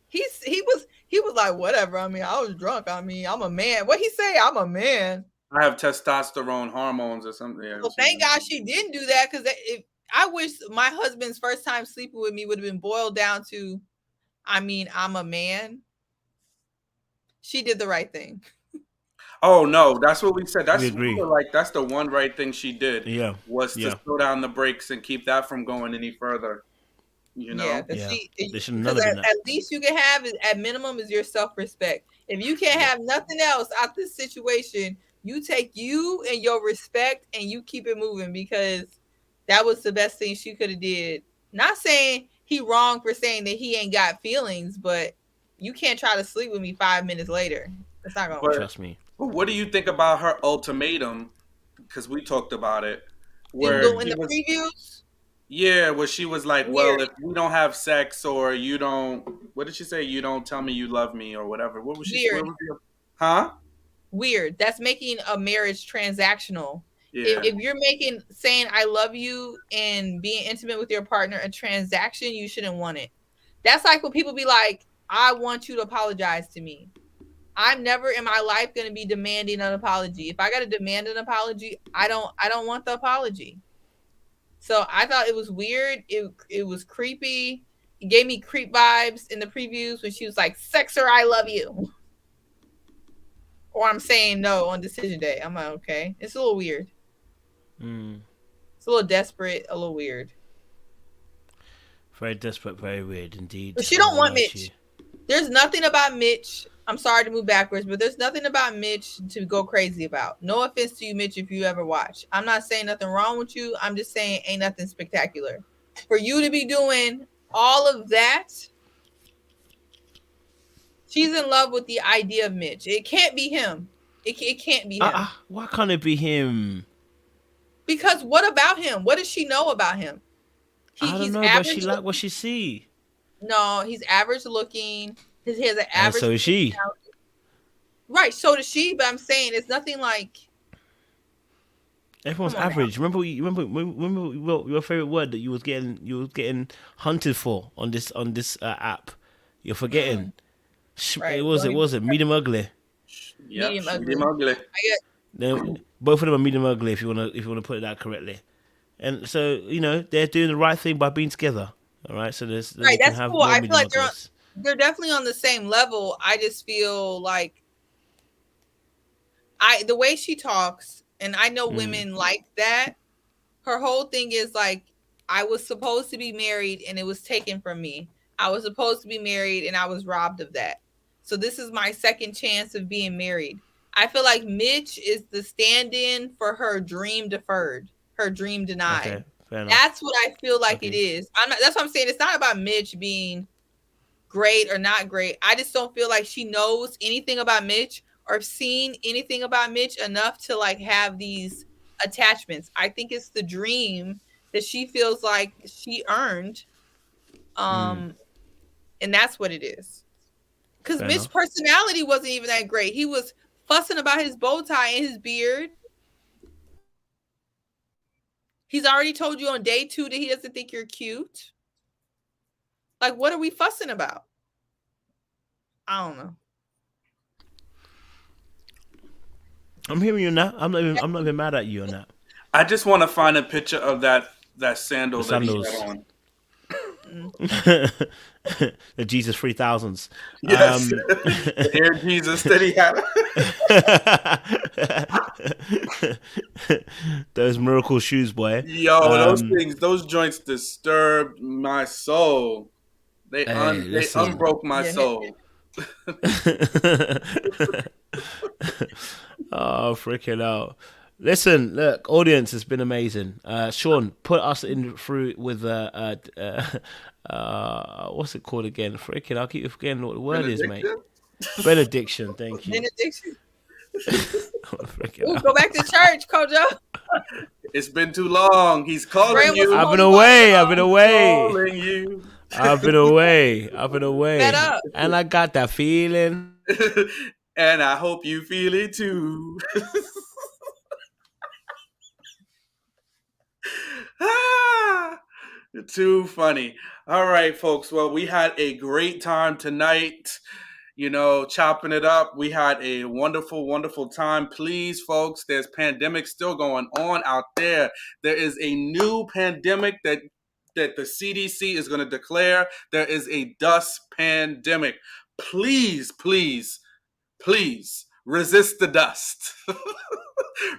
he was like, whatever. I mean, I was drunk. I mean, I'm a man. What he say? I'm a man. I have testosterone hormones or something. Well, thank God she didn't do that, because I wish my husband's first time sleeping with me would have been boiled down to, I mean, I'm a man. She did the right thing. Oh no, that's what we said. That's We agree. like that's the one right thing she did. Yeah, was to slow down the brakes and keep that from going any further. You know, Because at least you can have, at minimum, is your self-respect. If you can't have nothing else out this situation, you take you and your respect and you keep it moving, because that was the best thing she could have did. Not saying he wrong for saying that he ain't got feelings, but you can't try to sleep with me 5 minutes later. It's not gonna work. Trust me. But what do you think about her ultimatum? Because we talked about it. Where in the previews? Yeah, where she was like, well, if we don't have sex, or you don't, what did she say? You don't tell me you love me or whatever. What was she? Weird. Huh? Weird. That's making a marriage transactional. Yeah. If you're saying I love you and being intimate with your partner a transaction, you shouldn't want it. That's like when people be like, I want you to apologize to me. I'm never in my life going to be demanding an apology. If I got to demand an apology, I don't want the apology. So I thought it was weird. It was creepy. It gave me creep vibes in the previews when she was like, sex or I love you. Or I'm saying no on decision day. I'm like, okay. It's a little weird. It's a little desperate, a little weird. Very desperate, very weird indeed. But she don't want Mitch. There's nothing about Mitch. I'm sorry to move backwards, but there's nothing about Mitch to go crazy about. No offense to you, Mitch, if you ever watch. I'm not saying nothing wrong with you. I'm just saying ain't nothing spectacular. For you to be doing all of that, she's in love with the idea of Mitch. It can't be him. It can't be him. Why can't it be him? Because what about him? What does she know about him? I don't know, but she like what she see. No, he's average looking. He has an average. And so is she. Right, so does she. But I'm saying it's nothing like. Everyone's average. Remember your favorite word that you was getting hunted for on this app. You're forgetting. Right. It wasn't medium ugly. Yeah, medium ugly. Both of them are medium ugly if you wanna put it that correctly. And so they're doing the right thing by being together. All right, so there's right. That's cool. I feel like they're definitely on the same level. I just feel like the way she talks, and I know women like that. Her whole thing is like, I was supposed to be married and it was taken from me. I was supposed to be married and I was robbed of that. So this is my second chance of being married. I feel like Mitch is the stand-in for her dream deferred, her dream denied. Okay, that's what I feel like it is. That's what I'm saying. It's not about Mitch being great or not great. I just don't feel like she knows anything about Mitch or seen anything about Mitch enough to like have these attachments. I think it's the dream that she feels like she earned. And that's what it is. Because Mitch's personality wasn't even that great. He was fussing about his bow tie and his beard. He's already told you on day 2 that he doesn't think you're cute. Like, what are we fussing about? I don't know. I'm hearing you now. I'm not even mad at you on that. I just want to find a picture of that sandal that he had on. The Jesus 3000s. Yes, the Air Jesus that he had. Those miracle shoes, boy. Yo, those joints disturbed my soul. They unbroke my soul. Oh, freaking out. Listen, look, audience, has been amazing. Sean, put us through with what's it called again? Freaking, I'll keep forgetting what the word is, mate. Benediction, thank you. Benediction. Ooh, go back to church, Kojo. It's been too long. He's calling you. I've been away. Calling you. I've been away. And I got that feeling. And I hope you feel it too. Too funny. All right, folks. Well, we had a great time tonight, chopping it up. We had a wonderful, wonderful time. Please, folks, there's pandemic still going on out there. There is a new pandemic that the CDC is going to declare. There is a dust pandemic. Please, please, please resist the dust.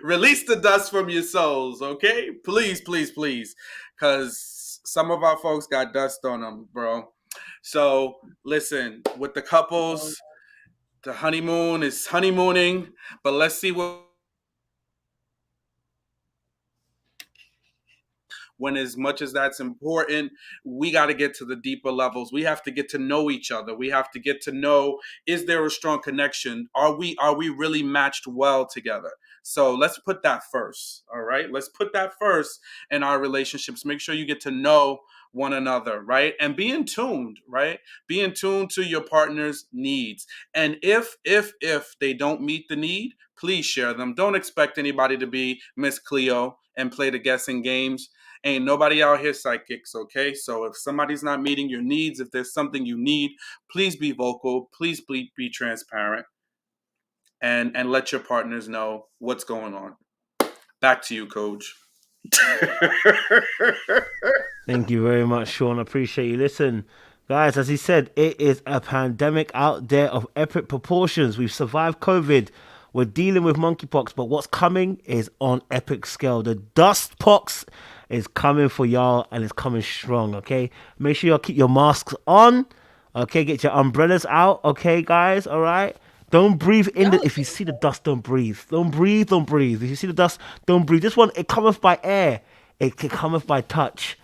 Release the dust from your souls, okay? Please, please, please. Because some of our folks got dust on them, bro. So, listen, with the couples, the honeymoon is honeymooning, but let's see when as much as that's important, we got to get to the deeper levels. We have to get to know each other. We have to get to know, is there a strong connection? Are we really matched well together? So let's put that first, all right? Let's put that first in our relationships. Make sure you get to know one another, right? And be in tuned, right? Be in tune to your partner's needs. And if they don't meet the need, please share them. Don't expect anybody to be Miss Cleo and play the guessing games. Ain't nobody out here psychics, okay? So if somebody's not meeting your needs, if there's something you need, please be vocal. Please be transparent. And let your partners know what's going on. Back to you, Coach. Thank you very much, Sean. I appreciate you. Listen, guys, as he said, it is a pandemic out there of epic proportions. We've survived COVID. We're dealing with monkeypox, but what's coming is on epic scale. The dust pox is coming for y'all, and it's coming strong, okay? Make sure y'all keep your masks on, okay? Get your umbrellas out, okay, guys, all right? Don't breathe in the... If you see the dust, don't breathe. Don't breathe, don't breathe. If you see the dust, don't breathe. This one, it cometh by air. It can cometh by touch.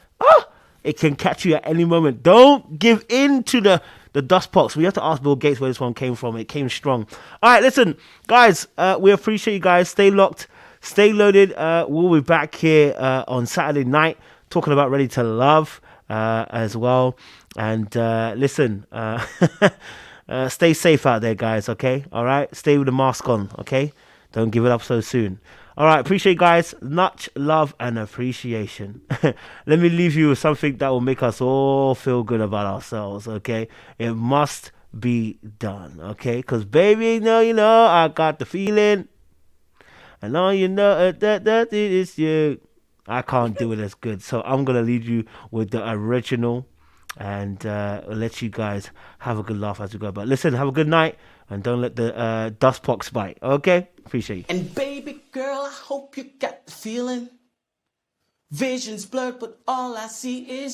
It can catch you at any moment. Don't give in to the dust pox. We have to ask Bill Gates where this one came from. It came strong. All right, listen, guys, we appreciate you guys. Stay locked. Stay loaded. We'll be back here on Saturday night talking about Ready to Love as well. And listen, stay safe out there, guys, okay? All right? Stay with the mask on, okay? Don't give it up so soon. All right, appreciate you guys. Much love and appreciation. Let me leave you with something that will make us all feel good about ourselves, okay? It must be done, okay? Because, baby, you know, I got the feeling. And all you know that it is you. I can't do it as good. So I'm going to leave you with the original and let you guys have a good laugh as we go. But listen, have a good night and don't let the dust pox bite. Okay? Appreciate you. And baby girl, I hope you got the feeling. Vision's blurred, but all I see is you.